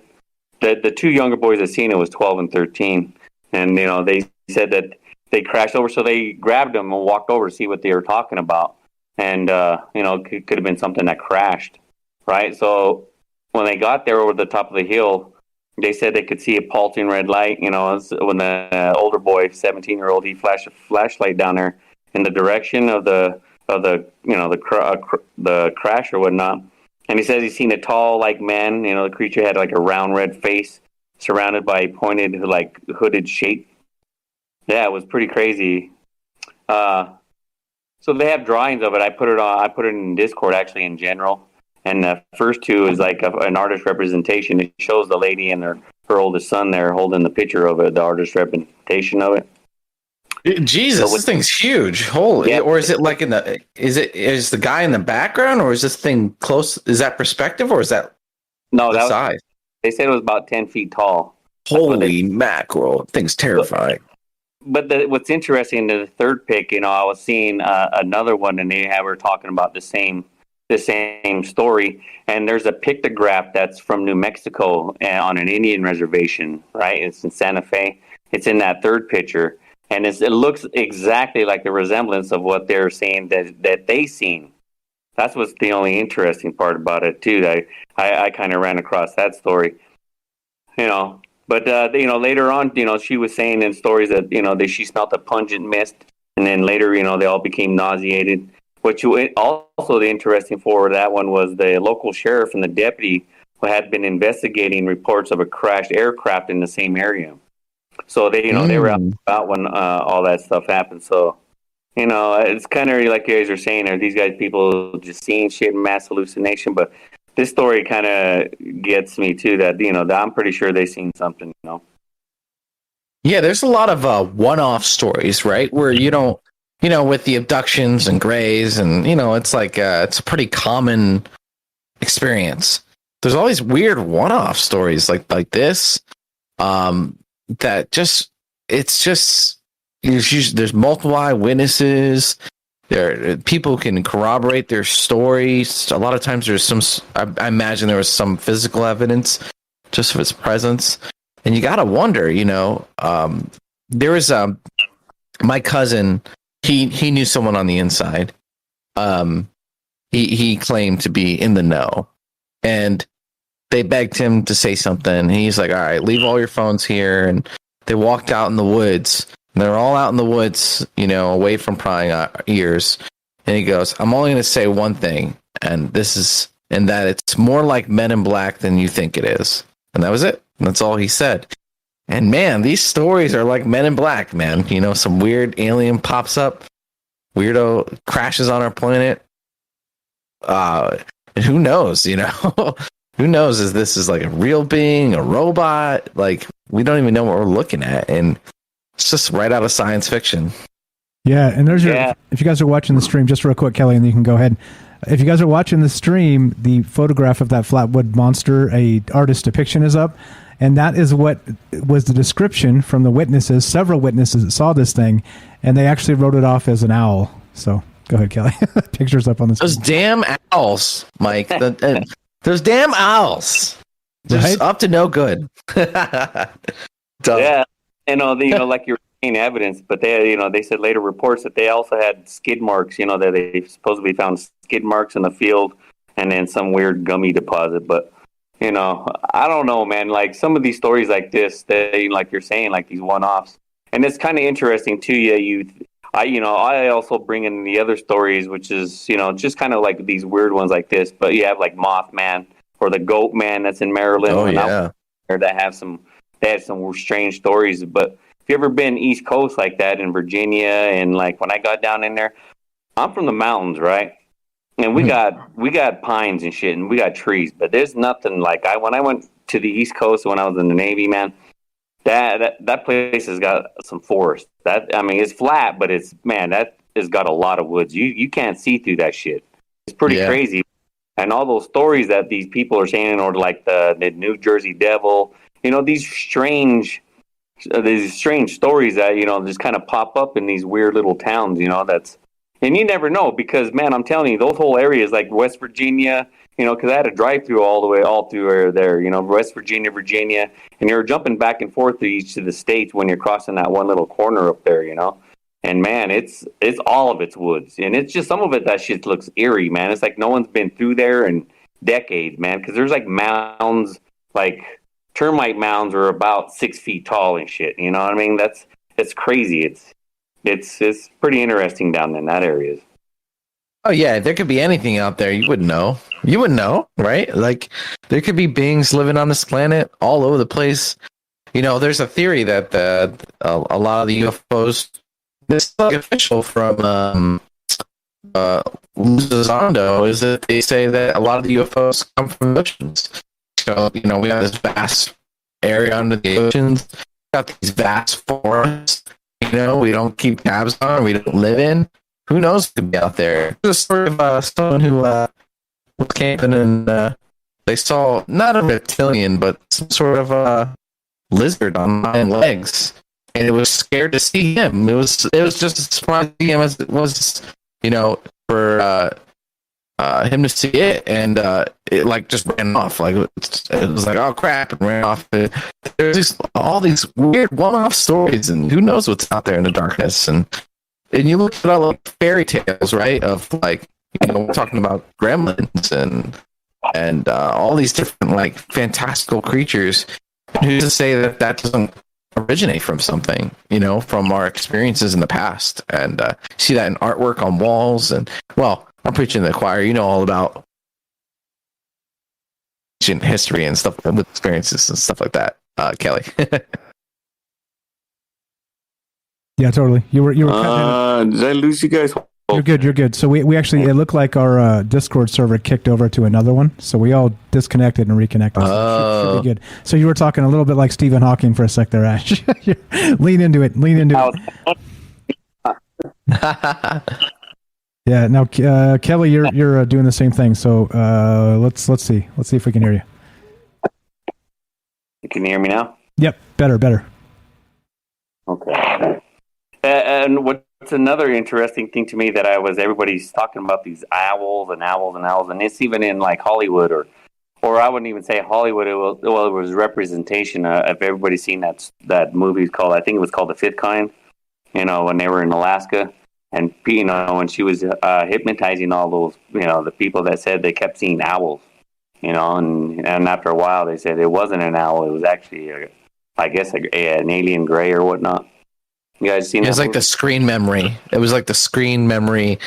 The 2 younger boys that seen it was 12 and 13. And, they said that they crashed over, so they grabbed them and walked over to see what they were talking about. And, it could have been something that crashed, right? So when they got there over the top of the hill, they said they could see a pulsing red light, when the older boy, 17-year-old, he flashed a flashlight down there in the direction of the crash or whatnot, and he says he's seen a tall man. The creature had like a round red face, surrounded by a pointed hooded shape. Yeah, it was pretty crazy. So they have drawings of it. I put it in Discord actually in general, and the first 2 is like an artist representation. It shows the lady and her oldest son there holding the picture of it, the artist representation of it. Jesus, this thing's huge. Holy! Yeah. Or is it like is the guy in the background, or is this thing close? Is that perspective, or is that size? They said it was about 10 feet tall. Holy mackerel! Thing's terrifying. But what's interesting, the third pick, I was seeing another one, and they were talking about the same story. And there's a pictograph that's from New Mexico on an Indian reservation, right? It's in Santa Fe. It's in that third picture. And it looks exactly like the resemblance of what they're saying that they seen. That's what's the only interesting part about it too. I kind of ran across that story. But later on, she was saying in stories that that she smelled a pungent mist, and then later, they all became nauseated. Also the interesting for that one was the local sheriff and the deputy who had been investigating reports of a crashed aircraft in the same area. So they were out when all that stuff happened. So it's kind of like you guys are saying, are these guys people just seeing shit, mass hallucination? But this story kind of gets me too. That that I'm pretty sure they seen something. Yeah, there's a lot of one-off stories, right? Where with the abductions and grays, and it's like it's a pretty common experience. There's all these weird one-off stories like this. That there's multiple eyewitnesses. People can corroborate their stories. A lot of times there's I imagine there was some physical evidence just of its presence. And you got to wonder, there was my cousin, he knew someone on the inside. He claimed to be in the know, and they begged him to say something. And he's like, all right, leave all your phones here. And they walked out in the woods. And they're all out in the woods, away from prying ears. And he goes, I'm only going to say one thing. And that it's more like Men in Black than you think it is. And that was it. And that's all he said. And man, these stories are like Men in Black, man. Some weird alien pops up. Weirdo crashes on our planet. And who knows, Who knows if this is like a real being, a robot? Like, we don't even know what we're looking at. And it's just right out of science fiction. Yeah, and there's if you guys are watching the stream, just real quick, Kelly, and you can go ahead. If you guys are watching the stream, the photograph of that flatwood monster, a artist depiction is up. And that is what was the description from the witnesses, several witnesses that saw this thing. And they actually wrote it off as an owl. So go ahead, Kelly. Picture's up on the screen. Those damn owls, Mike. Those damn owls. Just up to no good. Yeah. Like you're saying evidence, but they said later reports that they also had skid marks, that they supposedly found skid marks in the field and then some weird gummy deposit. But, I don't know, man. Like some of these stories like this, like you're saying, like these one-offs. And it's kind of interesting too. I also bring in the other stories, which is, just kind of like these weird ones like this. But you have like Mothman or the Goat Man that's in Maryland. Oh, yeah. They had some strange stories. But if you ever been East Coast like that in Virginia, and like when I got down in there, I'm from the mountains, right? And we got pines and shit, and we got trees. But there's nothing like when I went to the East Coast when I was in the Navy, man. That place has got some forest. It's flat, but that has got a lot of woods. You can't see through that shit. It's pretty crazy. And all those stories that these people are saying, or like the New Jersey Devil, these strange stories that just kind of pop up in these weird little towns. And you never know, because man, I'm telling you, those whole areas like West Virginia. Because I had a drive-through all through there, West Virginia, and you're jumping back and forth to each of the states when you're crossing that one little corner up there, And man, it's all of its woods, and it's just some of it that shit looks eerie, man. It's like no one's been through there in decades, man. Because there's like mounds, like termite mounds are about 6 feet tall and shit. You know what I mean? It's crazy. It's pretty interesting down in that area. Oh yeah, there could be anything out there. You wouldn't know. You wouldn't know, right? Like there could be beings living on this planet all over the place. There's a theory that a lot of the UFOs. This is like official from Luzondo, is that they say that a lot of the UFOs come from oceans. So we have this vast area under the oceans. We got these vast forests. We don't keep tabs on. We don't live in. Who knows what could be out there? There's a story of someone who was camping and they saw not a reptilian, but some sort of lizard on 9 legs, and it was scared to see him. It was just as surprising to him as it was, for him to see it, and it like just ran off. Like it was like, oh crap, and ran off. There's all these weird one-off stories, and who knows what's out there in the darkness. And you look at all like fairy tales, right? Of like, we're talking about gremlins and all these different like fantastical creatures. Who's to say that doesn't originate from something, from our experiences in the past? And see that in artwork on walls. And, well, I'm preaching to the choir. You know all about ancient history and stuff with experiences and stuff like that, Kelly. Yeah, totally. You were. Did I lose you guys? You're good. You're good. So we actually, it looked like our Discord server kicked over to another one. So we all disconnected and reconnected. So should be good. So you were talking a little bit like Stephen Hawking for a sec there, Ash. Lean into it. Lean into it. Yeah. Now, Kelly, you're doing the same thing. So let's see. Let's see if we can hear you. Can you hear me now? Yep. Better. Okay. And what's another interesting thing to me that everybody's talking about these owls, and it's even in like Hollywood or I wouldn't even say Hollywood. It was representation of everybody seen that movie called, I think it was called The Fifth Kind. When they were in Alaska, and when she was hypnotizing all those, the people that said they kept seeing owls, and after a while they said it wasn't an owl, it was actually an alien gray or whatnot. You guys seen? It was like the screen memory. It was like the screen memory,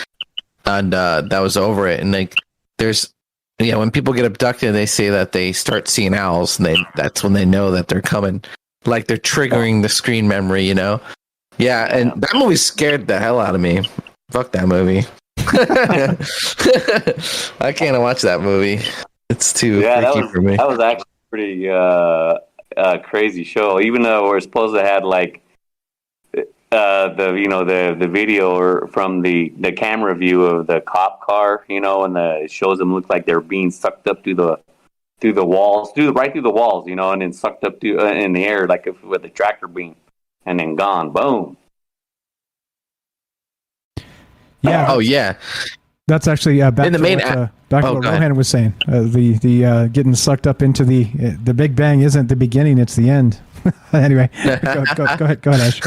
and that was over it. And like, there's, when people get abducted, they say that they start seeing owls, and that's when they know that they're coming. Like they're triggering the screen memory, Yeah, and that movie scared the hell out of me. Fuck that movie. I can't watch that movie. It's too freaky for me. That was actually pretty crazy show. Even though we're supposed to have like the video from the camera view of the cop car, and it shows them look like they're being sucked up through the walls, right through the walls, and then sucked up in the air like with a tractor beam, and then gone, boom. Yeah. Oh yeah. That's actually back in the to main what Rohan was saying. The getting sucked up into the Big Bang isn't the beginning; it's the end. Anyway, go ahead, Ash.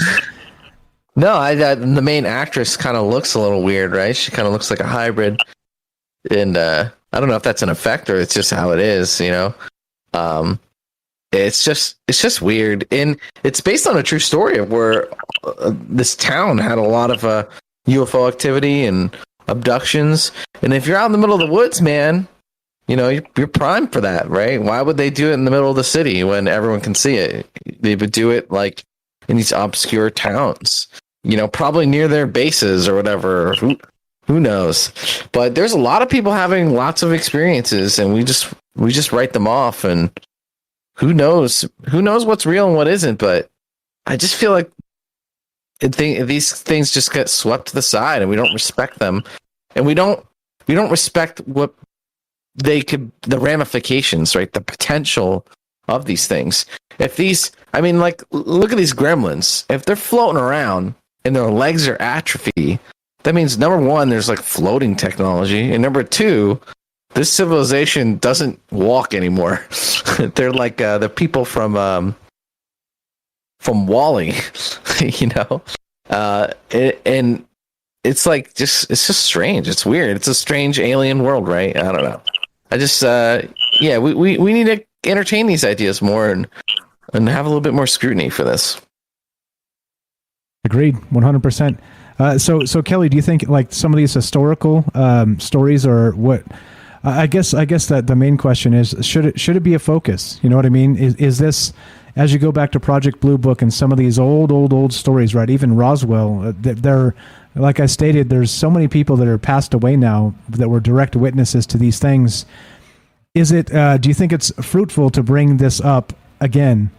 No, the main actress kind of looks a little weird, right? She kind of looks like a hybrid, and I don't know if that's an effect or it's just how it is, It's just weird, and it's based on a true story of where this town had a lot of UFO activity and abductions. And if you're out in the middle of the woods, man, you're primed for that, right? Why would they do it in the middle of the city when everyone can see it? They would do it like in these obscure towns, probably near their bases or whatever. Who knows? But there's a lot of people having lots of experiences, and we just write them off. And who knows what's real and what isn't? But I just feel like these things just get swept to the side, and we don't respect them, and we don't respect what the ramifications, right? The potential of these things. If look at these gremlins. If they're floating around and their legs are atrophy, that means number one, there's like floating technology, and number two, this civilization doesn't walk anymore. They're like the people from Wall-E, and it's like it's just strange. It's weird. It's a strange alien world, right? I don't know. I just we need to entertain these ideas more and have a little bit more scrutiny for this. Agreed, 100%. So Kelly, do you think like some of these historical stories are what? I guess that the main question is, should it be a focus? You know what I mean? Is this, as you go back to Project Blue Book and some of these old stories, right? Even Roswell, they're, like I stated, there's so many people that are passed away now that were direct witnesses to these things. Is it? Do you think it's fruitful to bring this up again,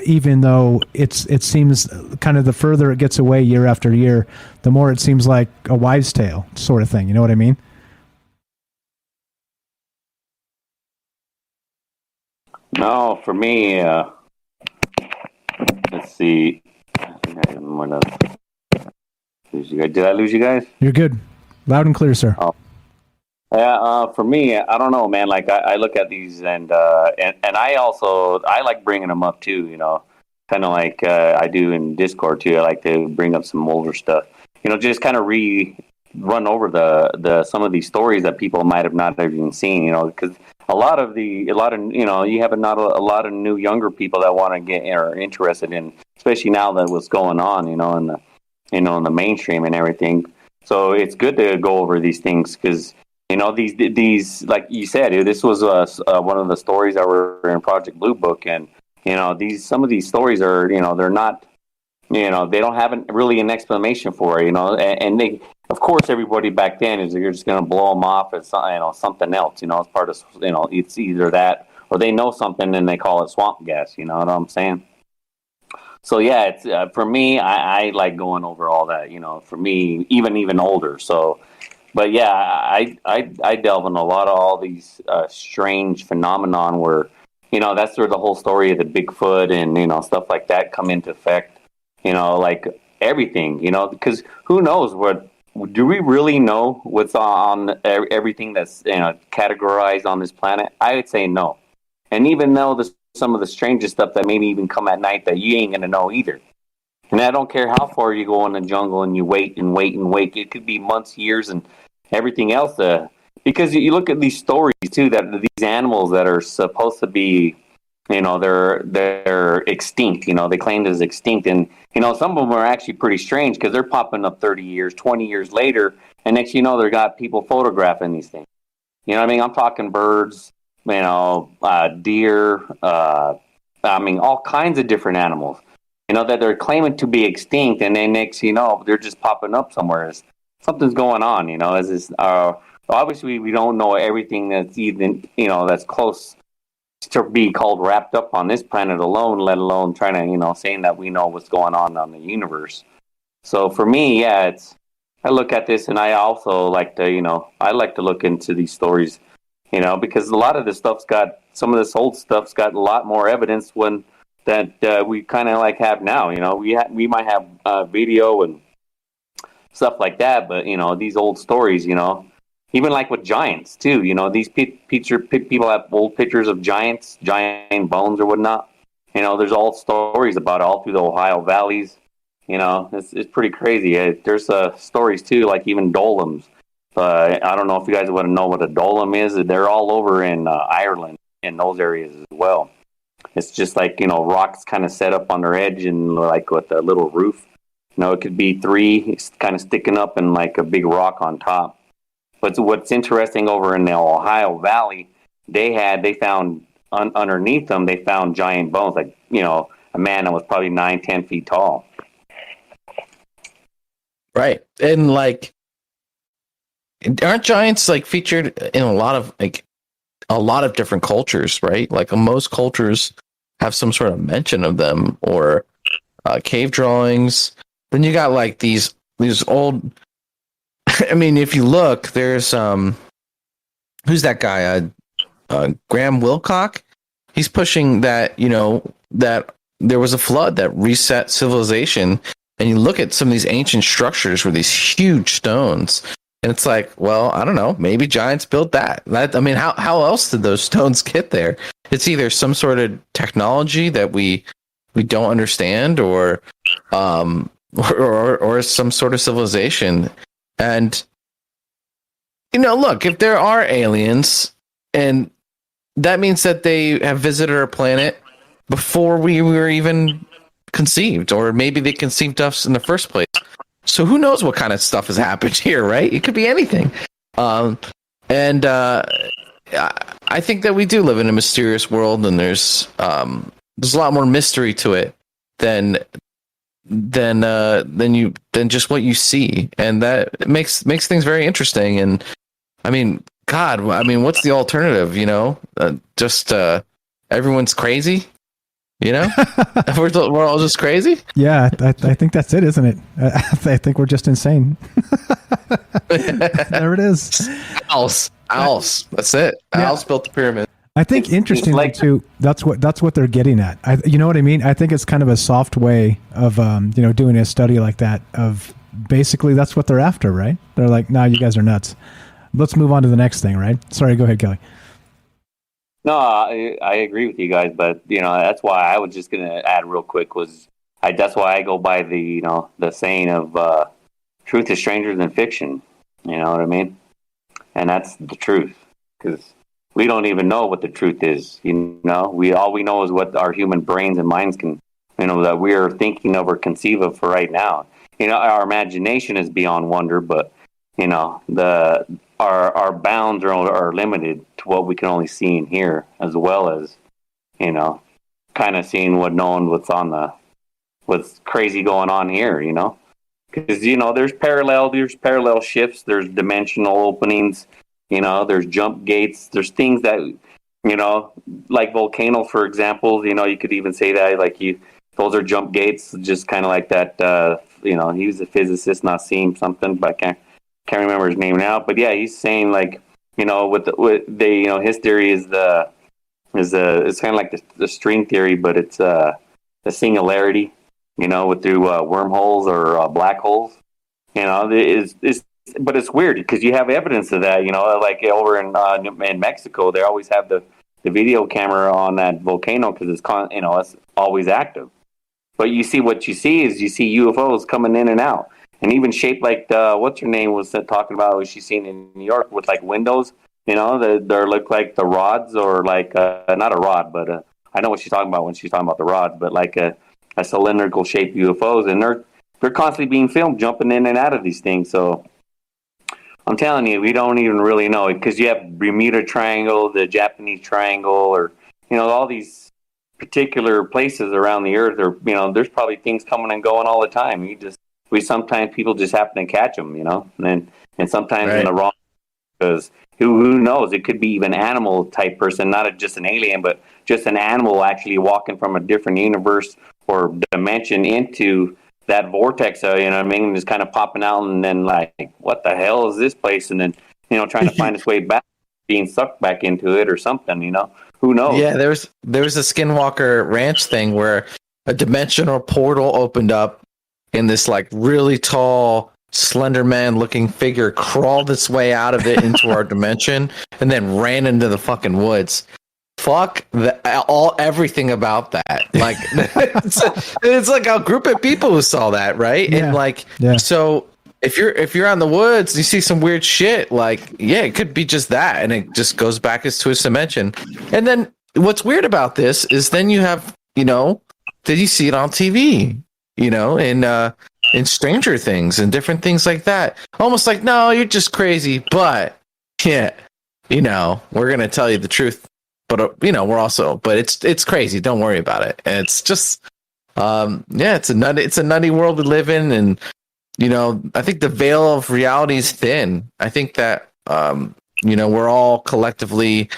even though it seems kind of the further it gets away year after year, the more it seems like a wives' tale sort of thing? You know what I mean? No, for me, let's see. I think I have more notes. Did I lose you guys? You're good. Loud and clear, sir. Oh. Yeah, for me, I don't know, man. Like I look at these and I like bringing them up too, kind of like I do in Discord too. I like to bring up some older stuff, just kind of run over the some of these stories that people might have not even seen, because a lot of you have not a lot of new younger people that want to get or interested in, especially now that what's going on, in the mainstream and everything. So it's good to go over these things because these like you said, this was one of the stories that were in Project Blue Book, and some of these stories are they're not they don't have really an explanation for it, and they, of course, everybody back then is you're just going to blow them off as something else, as part of it's either that or they know something and they call it swamp gas. You know what I'm saying? So yeah, it's for me. I like going over all that. For me, even older. So, but yeah, I delve in a lot of all these strange phenomenon where that's where the whole story of the Bigfoot and stuff like that come into effect. Like everything. Because who knows what. Do we really know what's on everything that's categorized on this planet? I would say no. And even though some of the strangest stuff that maybe even come at night that you ain't gonna know either. And I don't care how far you go in the jungle and you wait and wait and wait. It could be months, years, and everything else. Because you look at these stories too, that these animals that are supposed to be, they're extinct. They claimed as extinct, and some of them are actually pretty strange because they're popping up 30 years, 20 years later, and next they got people photographing these things. You know what I mean? I'm talking birds, deer, all kinds of different animals. That they're claiming to be extinct, and then next they're just popping up somewhere. Something's going on. Obviously we don't know everything that's even that's close to be called wrapped up on this planet alone, let alone trying to saying that we know what's going on the universe. So for me, yeah, I look at this, and I also like to I like to look into these stories, because a lot of this stuff's got some of this old stuff's got a lot more evidence that we kind of like have now. We might have video and stuff like that, but these old stories, even like with giants too, these people have old pictures of giants, giant bones or whatnot. There's all stories about it all through the Ohio valleys. It's pretty crazy. There's stories too, like even dolems. I don't know if you guys want to know what a dolem is. They're all over in Ireland, in those areas as well. It's just like, rocks kind of set up on their edge and like with a little roof. It could be three kind of sticking up and like a big rock on top. But what's interesting over in the Ohio Valley, they found underneath them, they found giant bones, like, a man that was probably 9-10 feet tall. Right. And like, aren't giants like featured in a lot of different cultures, right? Like most cultures have some sort of mention of them, or cave drawings. Then you got like these old. I mean, if you look, there's who's that guy? Graham Wilcock. He's pushing that that there was a flood that reset civilization, and you look at some of these ancient structures with these huge stones, and it's like, well, I don't know, maybe giants built that. I mean, how else did those stones get there? It's either some sort of technology that we don't understand, or some sort of civilization. And look, if there are aliens, and that means that they have visited our planet before we were even conceived, or maybe they conceived us in the first place. So who knows what kind of stuff has happened here, right? It could be anything. And I think that we do live in a mysterious world, and there's a lot more mystery to it than just what you see, and that makes things very interesting. And I mean, God, what's the alternative? Everyone's crazy. We're all just crazy. Yeah, I think that's it, isn't it? I think we're just insane. There it is. Owls. That's it. Yeah. Owls built the pyramid. I think interestingly too, that's what they're getting at. You know what I mean? I think it's kind of a soft way of doing a study like that. Of basically that's what they're after, right? They're like, "Nah, you guys are nuts. Let's move on to the next thing." Right? Sorry, go ahead, Kelly. No, I agree with you guys, but that's why I was just gonna add real quick that's why I go by the the saying of truth is stranger than fiction. You know what I mean? And that's the truth, because we don't even know what the truth is. You know, all we know is what our human brains and minds can, that we are thinking of or conceive of for right now. Our imagination is beyond wonder, but our bounds are limited to what we can only see and hear, as well as kind of seeing what's crazy going on here. Because there's parallel shifts, there's dimensional openings. There's jump gates. There's things that, like volcanoes, for example. You could even say that, those are jump gates, just kind of like that. He was a physicist, Nassim something, but I can't remember his name now. But yeah, he's saying his theory is it's kind of like the string theory, but it's the singularity. Through wormholes or black holes. But it's weird because you have evidence of that, like over in Mexico, they always have the video camera on that volcano because it's always active. But what you see is UFOs coming in and out, and even shaped like what's her name was talking about what she's seen in New York with like windows, they look like the rods or like not a rod, but I know what she's talking about when she's talking about the rods, but like a cylindrical shaped UFOs, and they're constantly being filmed jumping in and out of these things. So I'm telling you, we don't even really know it because you have Bermuda Triangle, the Japanese Triangle, or all these particular places around the earth. Or there's probably things coming and going all the time. Sometimes people just happen to catch them, and sometimes in the wrong, because who knows? It could be even animal type person, not just an alien, but just an animal actually walking from a different universe or dimension into that vortex, just kind of popping out, and then like, what the hell is this place? And then, trying to find its way back, being sucked back into it or something, who knows? Yeah, there was a Skinwalker Ranch thing where a dimensional portal opened up, and this like really tall, slender man looking figure crawled its way out of it into our dimension and then ran into the fucking woods. Fuck everything about that. Like it's like a group of people who saw that, right? Yeah. And so if you're on the woods, you see some weird shit. Like, yeah, it could be just that, and it just goes back to its dimension. And then what's weird about this is then you have that you see it on TV, in Stranger Things and different things like that. Almost like, no, you're just crazy, but yeah, we're gonna tell you the truth. But we're also, but it's crazy. Don't worry about it. And it's just, it's a nutty world we live in, and I think the veil of reality is thin. I think that we're all collectively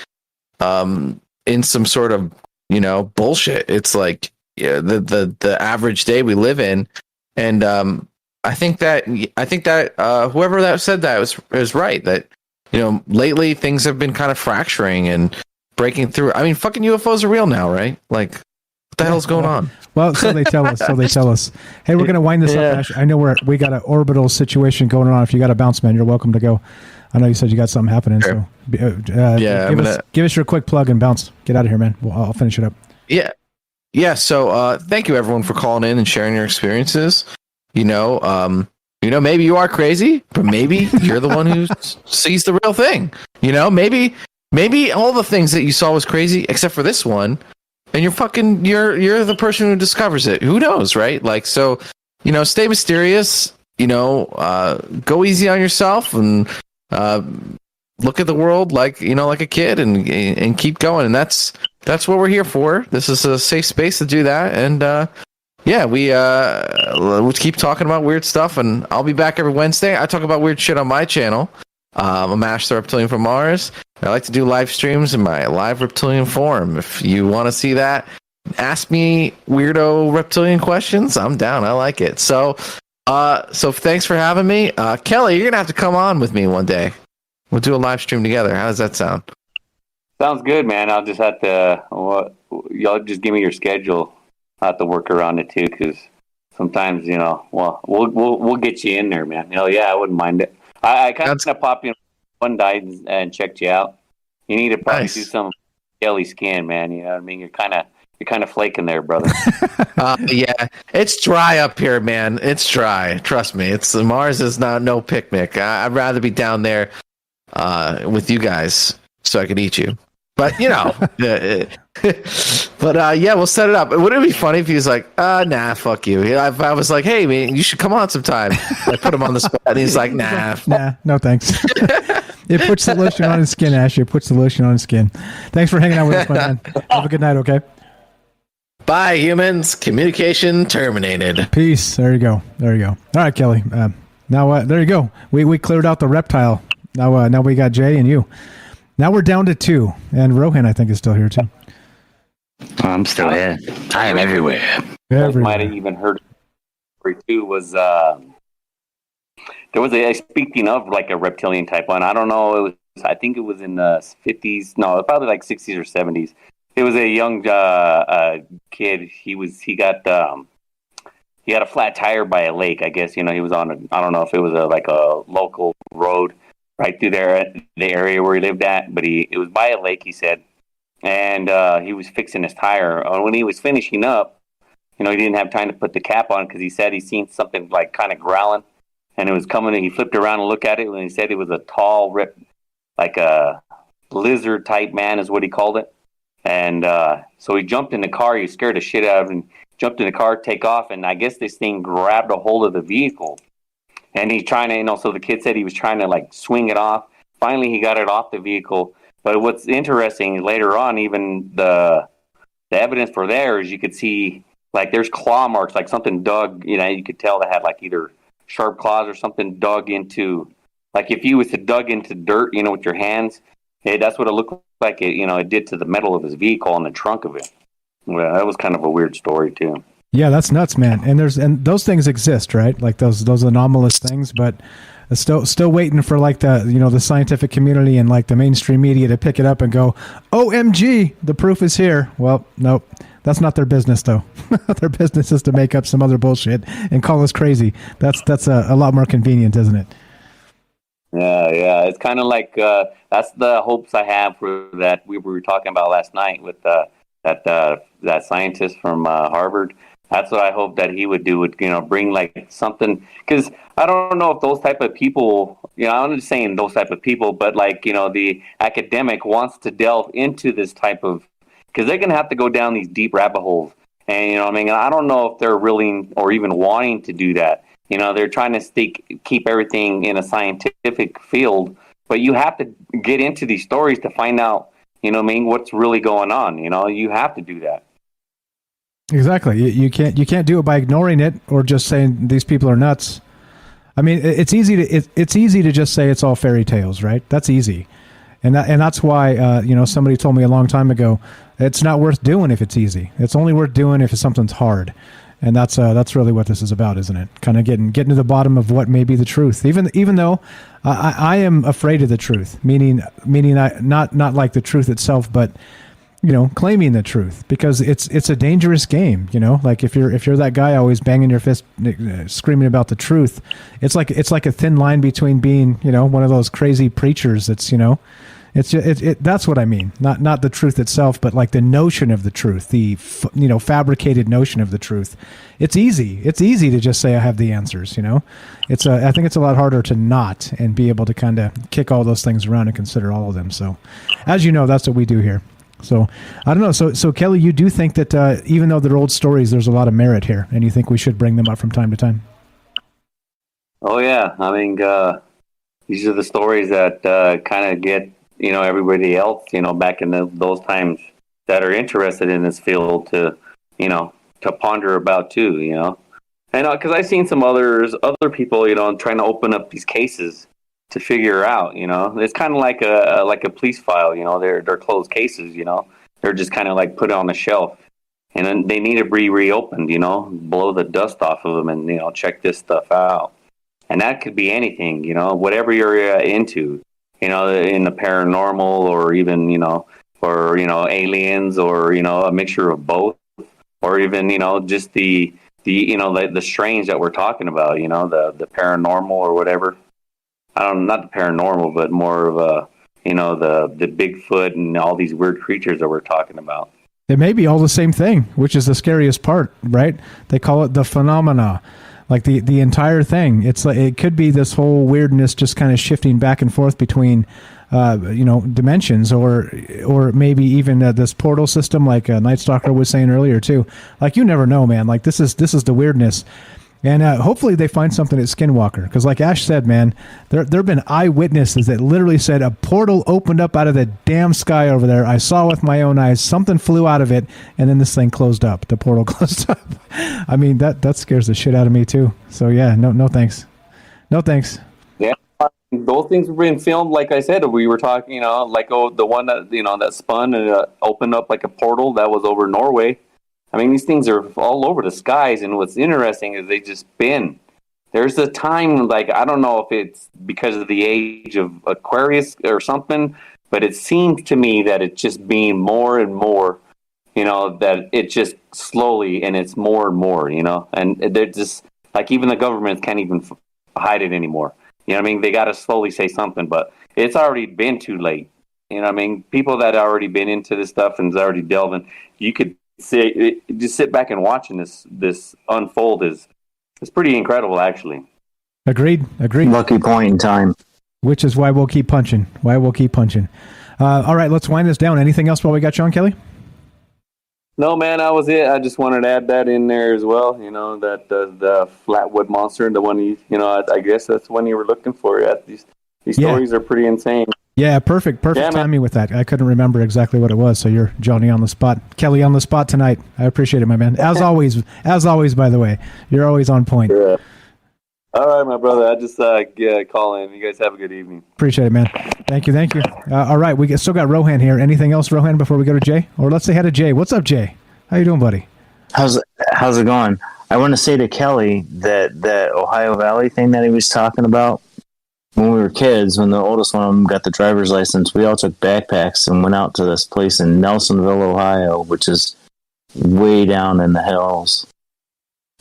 in some sort of bullshit. It's like the average day we live in, and I think that whoever that said that was right. That lately things have been kind of fracturing and breaking through. I mean, fucking UFOs are real now, right? Like, what the hell's going on? Well, so they tell us. Hey, we're gonna wind this up, Ash. I know we got an orbital situation going on. If you got a bounce, man, you're welcome to go. I know you said you got something happening, sure. So give us your quick plug and bounce. Get out of here, man. I'll finish it up. Yeah. So thank you everyone for calling in and sharing your experiences. Maybe you are crazy, but maybe you're the one who sees the real thing. Maybe all the things that you saw was crazy, except for this one, and you're the person who discovers it. Who knows, right? Like, so, stay mysterious. Go easy on yourself and look at the world like a kid, and keep going. And that's what we're here for. This is a safe space to do that. And we'll keep talking about weird stuff. And I'll be back every Wednesday. I talk about weird shit on my channel. I'm Ash the Reptilian from Mars. I like to do live streams in my live reptilian forum. If you want to see that, ask me weirdo reptilian questions. I'm down. I like it. So thanks for having me. Kelly, you're going to have to come on with me one day. We'll do a live stream together. How does that sound? Sounds good, man. I'll just have to, y'all just give me your schedule. I'll have to work around it too, because sometimes, we'll get you in there, man. I wouldn't mind it. I kind of popped in one night and checked you out. You need to probably do some scaly skin, man. You know what I mean? You're kind of flaking there, brother. Yeah, it's dry up here, man. It's dry. Trust me. Mars is no picnic. I'd rather be down there with you guys. so I can eat you. But you know, but yeah, we'll set it up. Wouldn't it be funny if he was like, nah, fuck you. If I was like, hey man, you should come on sometime. I put him on the spot, and he's like, nah, no thanks. It puts the lotion on his skin, Ash. It puts the lotion on his skin. Thanks for hanging out with us, my man. Have a good night, okay? Bye, humans. Communication terminated. Peace. There you go. All right, Kelly. Now, there you go. We cleared out the reptile. Now we got Jay and you. Now we're down to 2, and Rohan, I think, is still here too. I'm still here. I am everywhere. You might have even heard story too. Was there was a, speaking of like a reptilian type one? I don't know. I think it was in the 50s. No, probably like 60s or 70s. It was a young kid. He had a flat tire by a lake. I guess he was on I don't know if it was like a local road right through there, the area where he lived at. But it was by a lake, he said, and he was fixing his tire. When he was finishing up, he didn't have time to put the cap on because he said he seen something like kind of growling, and it was coming. And he flipped around and looked at it, and he said it was a tall, like a lizard type man, is what he called it. And so he jumped in the car. He scared the shit out of him. Jumped in the car, take off, and I guess this thing grabbed a hold of the vehicle. And he's trying to, so the kid said he was trying to like swing it off. Finally, he got it off the vehicle. But what's interesting later on, even the evidence for there is you could see like there's claw marks, like something dug. You could tell they had like either sharp claws or something dug into, like if you was to dug into dirt, with your hands. That's what it looked like. It did to the metal of his vehicle on the trunk of it. Well, that was kind of a weird story too. Yeah, that's nuts, man. And those things exist, right? Like those anomalous things, but still waiting for like the scientific community and like the mainstream media to pick it up and go, OMG, the proof is here. Well, nope. That's not their business, though. Their business is to make up some other bullshit and call us crazy. That's a lot more convenient, isn't it? Yeah. It's kind of like that's the hopes I have for that we were talking about last night with that scientist from Harvard. That's what I hope that he would do. Would bring like something, because I don't know if those type of people. I'm not saying those type of people, but like the academic wants to delve into this type of, because they're gonna have to go down these deep rabbit holes. And I don't know if they're willing or even wanting to do that. They're trying to keep everything in a scientific field, but you have to get into these stories to find out, what's really going on. You have to do that. Exactly. You can't do it by ignoring it or just saying these people are nuts. I mean, it's easy to just say it's all fairy tales, right? That's easy. And that's why somebody told me a long time ago, it's not worth doing if it's easy. It's only worth doing if something's hard. And that's really what this is about, isn't it? Kind of getting to the bottom of what may be the truth. Even though I am afraid of the truth, meaning not like the truth itself, but claiming the truth, because it's a dangerous game. Like if you're that guy always banging your fist, screaming about the truth, it's like a thin line between being one of those crazy preachers that's that's what I mean. Not the truth itself, but like the notion of the truth, the fabricated notion of the truth. It's easy to just say I have the answers. I think it's a lot harder to not and be able to kind of kick all those things around and consider all of them. So, as you know, that's what we do here. So I don't know. So Kelly, you do think that even though they're old stories, there's a lot of merit here, and you think we should bring them up from time to time? Oh yeah, I mean these are the stories that kind of get everybody else back in those times that are interested in this field to ponder about too. And because I've seen some other people trying to open up these cases to figure out, it's kind of like a police file, they're closed cases, they're just kind of like put on the shelf, and then they need to be reopened, blow the dust off of them and, check this stuff out. And that could be anything, whatever you're into, in the paranormal or even, or, aliens or, a mixture of both, or even, just the strange that we're talking about, the paranormal or whatever. Not the paranormal, but more of the Bigfoot and all these weird creatures that we're talking about. It may be all the same thing, which is the scariest part, right? They call it the phenomena, like the entire thing. It's like it could be this whole weirdness, just kind of shifting back and forth between dimensions, or maybe even this portal system, like Night Stalker was saying earlier too. Like, you never know, man. Like, this is the weirdness. And hopefully they find something at Skinwalker, because like Ash said, man, there have been eyewitnesses that literally said a portal opened up out of the damn sky over there. I saw with my own eyes, something flew out of it, and then this thing closed up. The portal closed up. I mean, that scares the shit out of me too. So yeah, no thanks. No thanks. Yeah, those things were being filmed. Like I said, we were talking, like the one that that spun and opened up like a portal that was over Norway. I mean, these things are all over the skies, and what's interesting is they just spin. There's a time, like, I don't know if it's because of the age of Aquarius or something, but it seems to me that it's just being more and more, that it just slowly, and it's more and more, and they're just, like, even the government can't even hide it anymore. You know what I mean? They got to slowly say something, but it's already been too late. You know what I mean? People that already been into this stuff and is already delving, you could just sit back and watching this unfold is pretty incredible, actually. Agreed. Lucky point in time. Which is why we'll keep punching. All right, let's wind this down. Anything else while we got you on, Kelly? No, man, that was it. I just wanted to add that in there as well. That the Flatwood Monster, the one I guess that's the one you were looking for. These stories are pretty insane. Yeah, perfect timing with that. I couldn't remember exactly what it was, so you're Johnny on the spot. Kelly on the spot tonight. I appreciate it, my man. As always, by the way. You're always on point. Yeah. All right, my brother. I just call in. You guys have a good evening. Appreciate it, man. Thank you. All right, we still got Rohan here. Anything else, Rohan, before we go to Jay? Or let's say hi to Jay. What's up, Jay? How you doing, buddy? How's it going? I want to say to Kelly that Ohio Valley thing that he was talking about, when we were kids, when the oldest one of them got the driver's license, we all took backpacks and went out to this place in Nelsonville, Ohio, which is way down in the hills.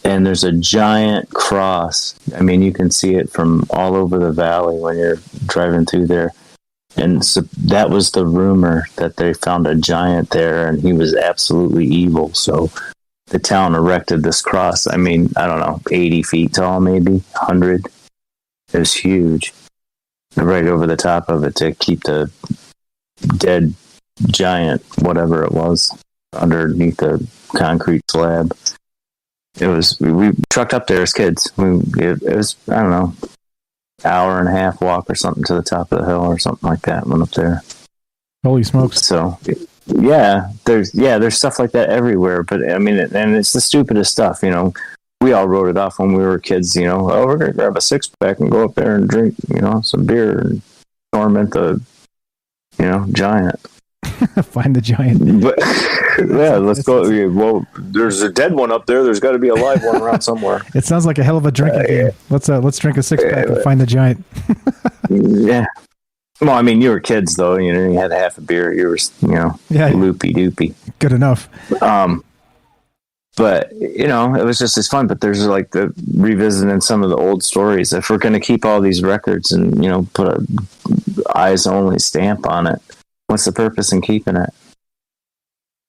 And there's a giant cross. I mean, you can see it from all over the valley when you're driving through there. And so that was the rumor, that they found a giant there, and he was absolutely evil. So the town erected this cross. I mean, I don't know, 80 feet tall, maybe 100. It was huge. Right over the top of it to keep the dead giant, whatever it was, underneath the concrete slab. It was, we trucked up there as kids. It was, I don't know, hour and a half walk or something to the top of the hill or something like that. Went up there. Holy smokes. So, yeah, there's stuff like that everywhere. But I mean, and it's the stupidest stuff, We all wrote it off when we were kids, oh, we're going to grab a six-pack and go up there and drink, some beer and torment the, giant. Find the giant. But, yeah, let's go. Well, there's a dead one up there. There's got to be a live one around somewhere. It sounds like a hell of a drinking game. Let's drink a six-pack and find the giant. Yeah. Well, I mean, you were kids, though. You had half a beer. You were, loopy-doopy. Good enough. But, it was just as fun. But there's like the revisiting some of the old stories. If we're going to keep all these records and, put a eyes only stamp on it, what's the purpose in keeping it?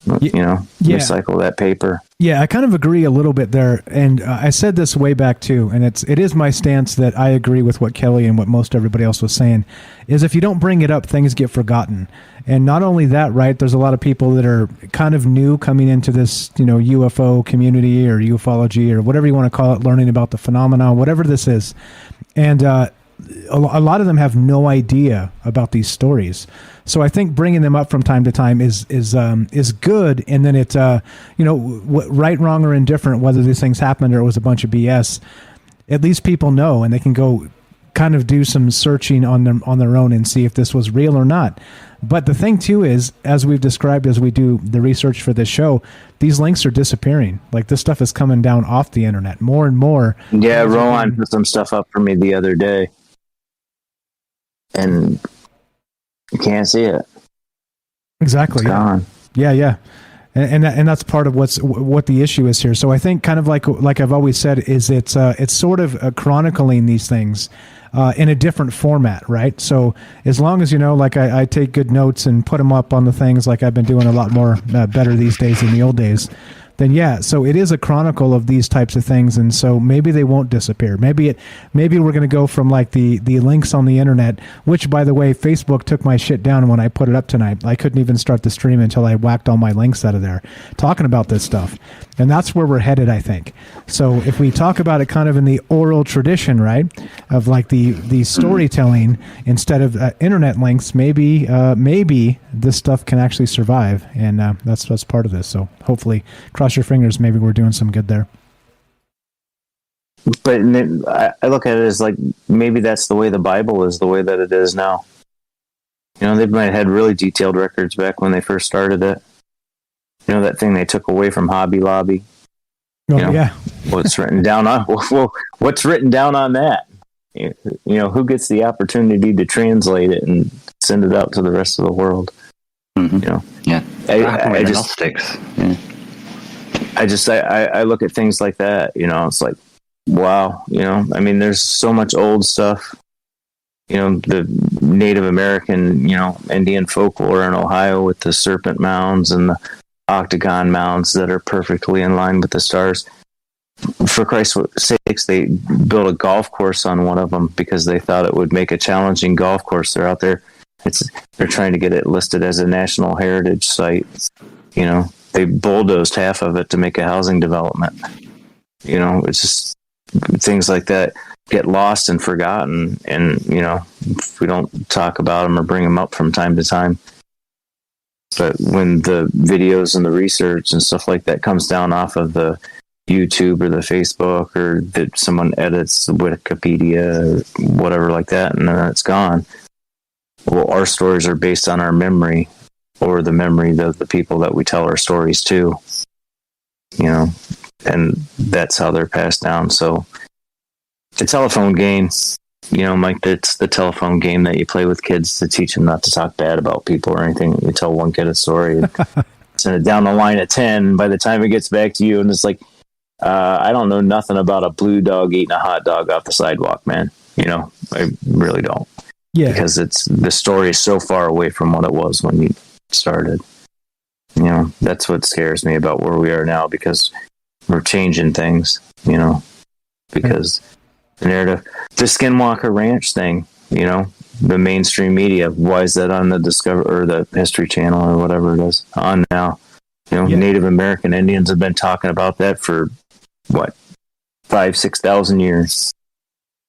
Recycle that paper. Yeah, I kind of agree a little bit there. And I said this way back too. And it is my stance that I agree with what Kelly and what most everybody else was saying, is if you don't bring it up, things get forgotten. And not only that, right, there's a lot of people that are kind of new coming into this, UFO community or ufology or whatever you want to call it, learning about the phenomenon, whatever this is. And a lot of them have no idea about these stories. So I think bringing them up from time to time is good. And then it's, right, wrong, or indifferent, whether these things happened or it was a bunch of BS, at least people know, and they can go kind of do some searching on their own and see if this was real or not. But the thing too is, as we've described, as we do the research for this show, these links are disappearing. Like, this stuff is coming down off the internet more and more. Yeah, Rowan put some stuff up for me the other day, and you can't see it. Exactly. It's gone. Yeah. And that's part of what the issue is here. So I think, kind of like I've always said, is it's sort of chronicling these things in a different format, right? So as long as I take good notes and put them up on the things, like I've been doing a lot more better these days than the old days. then yeah, so it is a chronicle of these types of things, and so maybe they won't disappear. Maybe we're going to go from like the links on the internet, which by the way, Facebook took my shit down when I put it up tonight. I couldn't even start the stream until I whacked all my links out of there talking about this stuff, and that's where we're headed, I think. So if we talk about it kind of in the oral tradition, right, of like the storytelling instead of internet links, maybe this stuff can actually survive, and that's part of this. So hopefully, cross your fingers, maybe we're doing some good there. But I look at it as like maybe that's the way the Bible is the way that it is now. You know, they might have had really detailed records back when they first started it. You know, that thing they took away from Hobby Lobby. Oh, you know, yeah. What's written down on what's written down on that? You know, who gets the opportunity to translate it and send it out to the rest of the world? Mm-hmm. You know, yeah. I just Gnostics. Yeah. I look at things like that. You know, it's like, wow. You know, I mean, there's so much old stuff. You know, the Native American, you know, Indian folklore in Ohio with the serpent mounds and the octagon mounds that are perfectly in line with the stars. For Christ's sakes, they built a golf course on one of them because they thought it would make a challenging golf course. They're out there. They're trying to get it listed as a national heritage site. You know, they bulldozed half of it to make a housing development. You know, it's just things like that get lost and forgotten. And, you know, if we don't talk about them or bring them up from time to time. But when the videos and the research and stuff like that comes down off of the YouTube or the Facebook, or that someone edits the Wikipedia or whatever like that, and then it's gone. Well, our stories are based on our memory, or the memory of the people that we tell our stories to. You know, and that's how they're passed down. So the telephone game, you know, Mike, it's the telephone game that you play with kids to teach them not to talk bad about people or anything. You tell one kid a story and send it down the line at 10. By the time it gets back to you, and it's like, I don't know nothing about a blue dog eating a hot dog off the sidewalk, man. You know, I really don't. Yeah. Because the story is so far away from what it was when you started. You know, that's what scares me about where we are now, because we're changing things, you know, because the narrative, the Skinwalker Ranch thing, you know, the mainstream media, why is that on the Discovery or the History Channel or whatever it is on now? You know, Native American Indians have been talking about that for what, 5,000-6,000 years.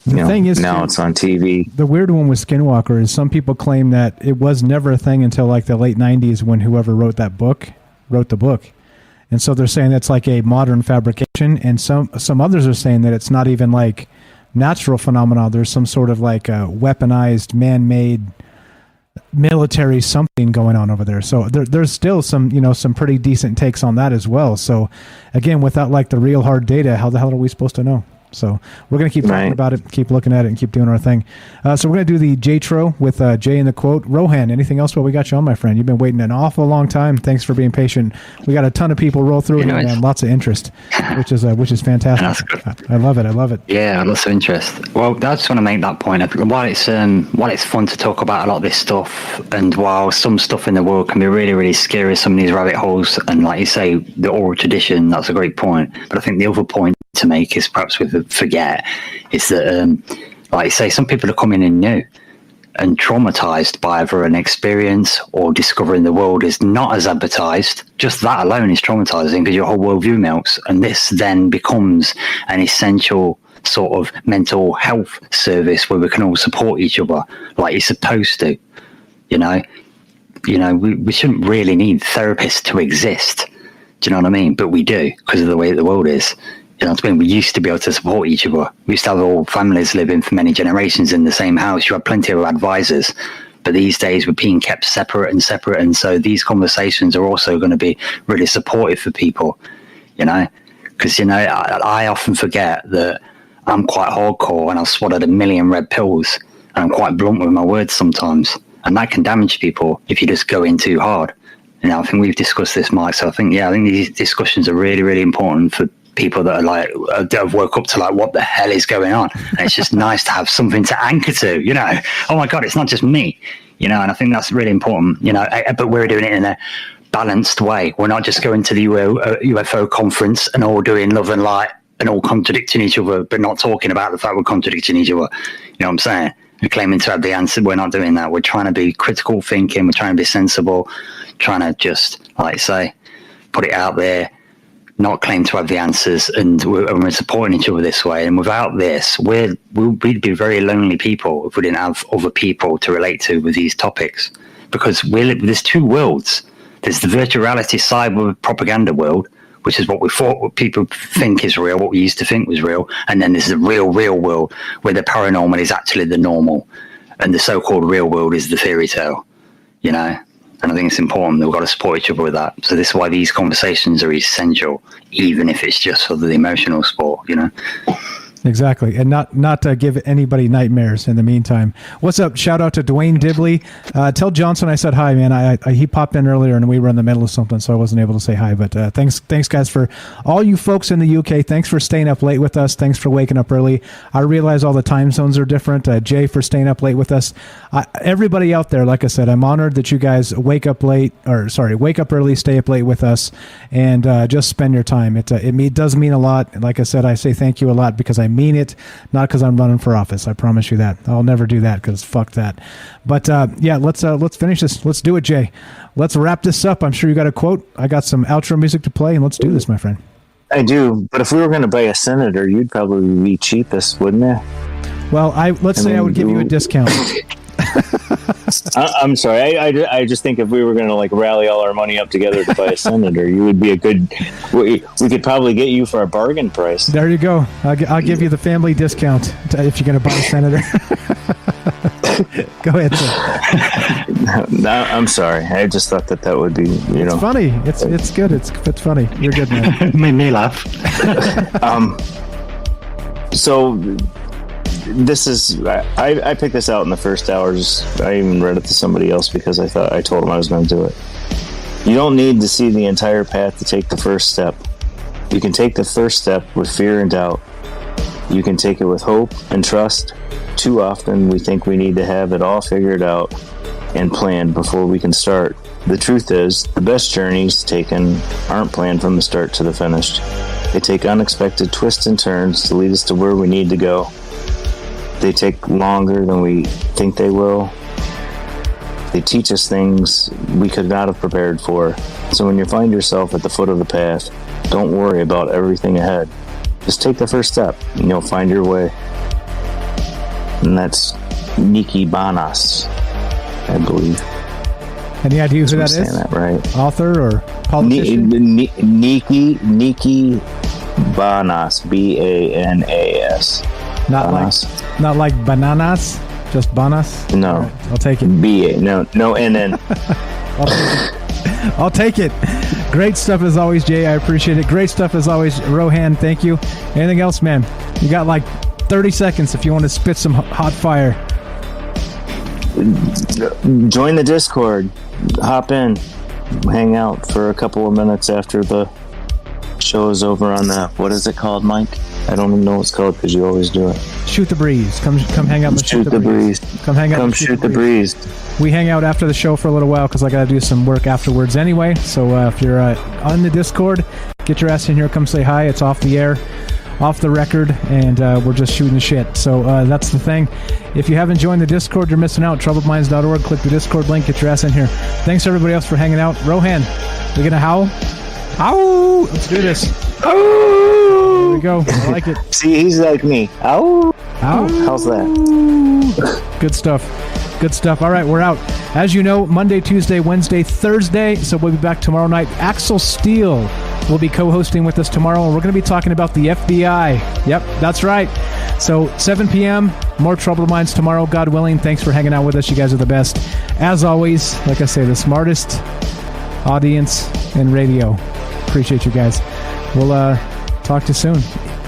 The thing is, now it's on TV. The weird one with Skinwalker is some people claim that it was never a thing until like the late 90s when whoever wrote the book. And so they're saying that's like a modern fabrication, and some others are saying that it's not even like natural phenomena. There's some sort of like a weaponized, man-made military something going on over there. So there's still some, you know, some pretty decent takes on that as well. So again, without like the real hard data, how the hell are we supposed to know? So we're going to keep talking about it, keep looking at it, and keep doing our thing. So we're going to do the J-Tro with Jay in the quote. Rohan, anything else while we got you on, my friend? You've been waiting an awful long time. Thanks for being patient. We got a ton of people roll through, and lots of interest, which is fantastic. I love it. Yeah, lots of interest. Well, I just want to make that point. While it's fun to talk about a lot of this stuff, and while some stuff in the world can be really, really scary, some of these rabbit holes, and like you say, the oral tradition, that's a great point. But I think the other point to make is perhaps with forget is that like you say, some people are coming in new and traumatized by either an experience or discovering the world is not as advertised. Just that alone is traumatizing because your whole worldview melts, and this then becomes an essential sort of mental health service where we can all support each other like you're supposed to. You know, we shouldn't really need therapists to exist. Do you know what I mean? But we do, because of the way the world is. You know what I mean? We used to be able to support each other. We used to have all families living for many generations in the same house. You had plenty of advisors. But these days we're being kept separate. And so these conversations are also going to be really supportive for people, you know? Because, you know, I often forget that I'm quite hardcore and I've swallowed a million red pills. And I'm quite blunt with my words sometimes. And that can damage people if you just go in too hard. You know, I think we've discussed this, Mike. So I think these discussions are really, really important for people that are like, that have woke up to like, what the hell is going on? And it's just nice to have something to anchor to, you know, oh my God, it's not just me, you know, and I think that's really important, you know, but we're doing it in a balanced way. We're not just going to the UFO conference and all doing love and light and all contradicting each other, but not talking about the fact we're contradicting each other. You know what I'm saying? We're claiming to have the answer. We're not doing that. We're trying to be critical thinking. We're trying to be sensible, trying to just, like I say, put it out there, not claim to have the answers, and we're supporting each other this way. And without this, we'd be very lonely people if we didn't have other people to relate to with these topics. Because there's two worlds. There's the virtual reality cyber propaganda world, which is what people think is real, what we used to think was real. And then there's the real world where the paranormal is actually the normal. And the so-called real world is the fairy tale, you know? And I think it's important that we've got to support each other with that. So this is why these conversations are essential, even if it's just for the emotional support, you know? Exactly, and not to give anybody nightmares in the meantime. What's up? Shout out to Dwayne Dibley. Tell Johnson I said hi, man. He popped in earlier and we were in the middle of something, so I wasn't able to say hi. But thanks guys, for all you folks in the UK. Thanks for staying up late with us. Thanks for waking up early. I realize all the time zones are different. Jay for staying up late with us. Everybody out there, like I said, I'm honored that you guys wake up early, stay up late with us, and just spend your time. It does mean a lot. Like I said, I say thank you a lot because I mean it, not because I'm running for office. I promise you that. I'll never do that because fuck that. But yeah, let's finish this. Let's do it, Jay. Let's wrap this up. I'm sure you got a quote. I got some outro music to play, and let's do this, my friend. I do, but if we were going to buy a senator, you'd probably be cheapest, wouldn't you? Well, let's say I would give you a discount. I'm sorry. I just think if we were going to like rally all our money up together to buy a senator, you would be a good. We could probably get you for a bargain price. There you go. I'll give you the family discount if you're going to buy a senator. Go ahead, sir. No, I'm sorry. I just thought that would be, It's funny. It's good. It's funny. You're good, man. Made me laugh. So this is, I picked this out in the first hours. I even read it to somebody else because I told them I was going to do it. You don't need to see the entire path to take the first step. You can take the first step with fear and doubt. You can take it with hope and trust. Too often we think we need to have it all figured out and planned before we can start. The truth is, the best journeys taken aren't planned from the start to the finish. They take unexpected twists and turns to lead us to where we need to go. They take longer than we think they will. They teach us things we could not have prepared for. So when you find yourself at the foot of the path, don't worry about everything ahead. Just take the first step and you'll find your way. And that's Nikki Banas, I believe. Any idea who that is? Saying that right? Author or politician? Nikki Banas, Banas. Not like bananas, just Banas. No, right, I'll take it. No NN. I'll take it. Great stuff as always, Jay. I appreciate it. Great stuff as always, Rohan. Thank you. Anything else, man? You got like 30 seconds if you want to spit some hot fire. Join the Discord. Hop in. Hang out for a couple of minutes after the show is over on the, what is it called, Mike? I don't even know what it's called because you always do it. Shoot the breeze. Come hang out and shoot the breeze. Come hang out. Come shoot the breeze. We hang out after the show for a little while because I got to do some work afterwards anyway. So if you're on the Discord, get your ass in here. Come say hi. It's off the air, off the record, and we're just shooting the shit. So that's the thing. If you haven't joined the Discord, you're missing out. TroubledMinds.org. Click the Discord link. Get your ass in here. Thanks everybody else for hanging out. Rohan, we gonna howl? Ow! Let's do this. Ow! There we go. I like it. See, he's like me. Ow! Ow! How's that? Good stuff. Good stuff. All right, we're out. As you know, Monday, Tuesday, Wednesday, Thursday. So we'll be back tomorrow night. Axel Steele will be co-hosting with us tomorrow, and we're going to be talking about the FBI. Yep, that's right. So 7 p.m., more Troubled Minds tomorrow, God willing. Thanks for hanging out with us. You guys are the best. As always, like I say, the smartest audience in radio. Appreciate you guys. We'll talk to you soon.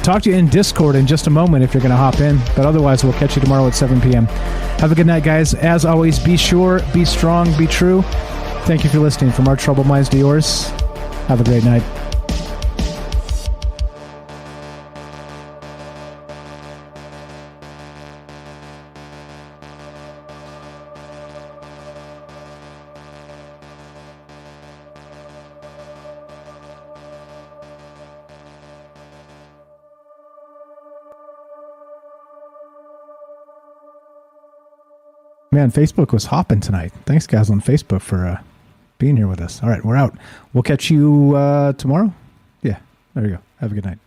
Talk to you in Discord in just a moment if you're going to hop in. But otherwise, we'll catch you tomorrow at 7 p.m. Have a good night, guys. As always, be sure, be strong, be true. Thank you for listening. From our Troubled Minds to yours, have a great night. Man, Facebook was hopping tonight. Thanks, guys, on Facebook for being here with us. All right, we're out. We'll catch you tomorrow. Yeah, there you go. Have a good night.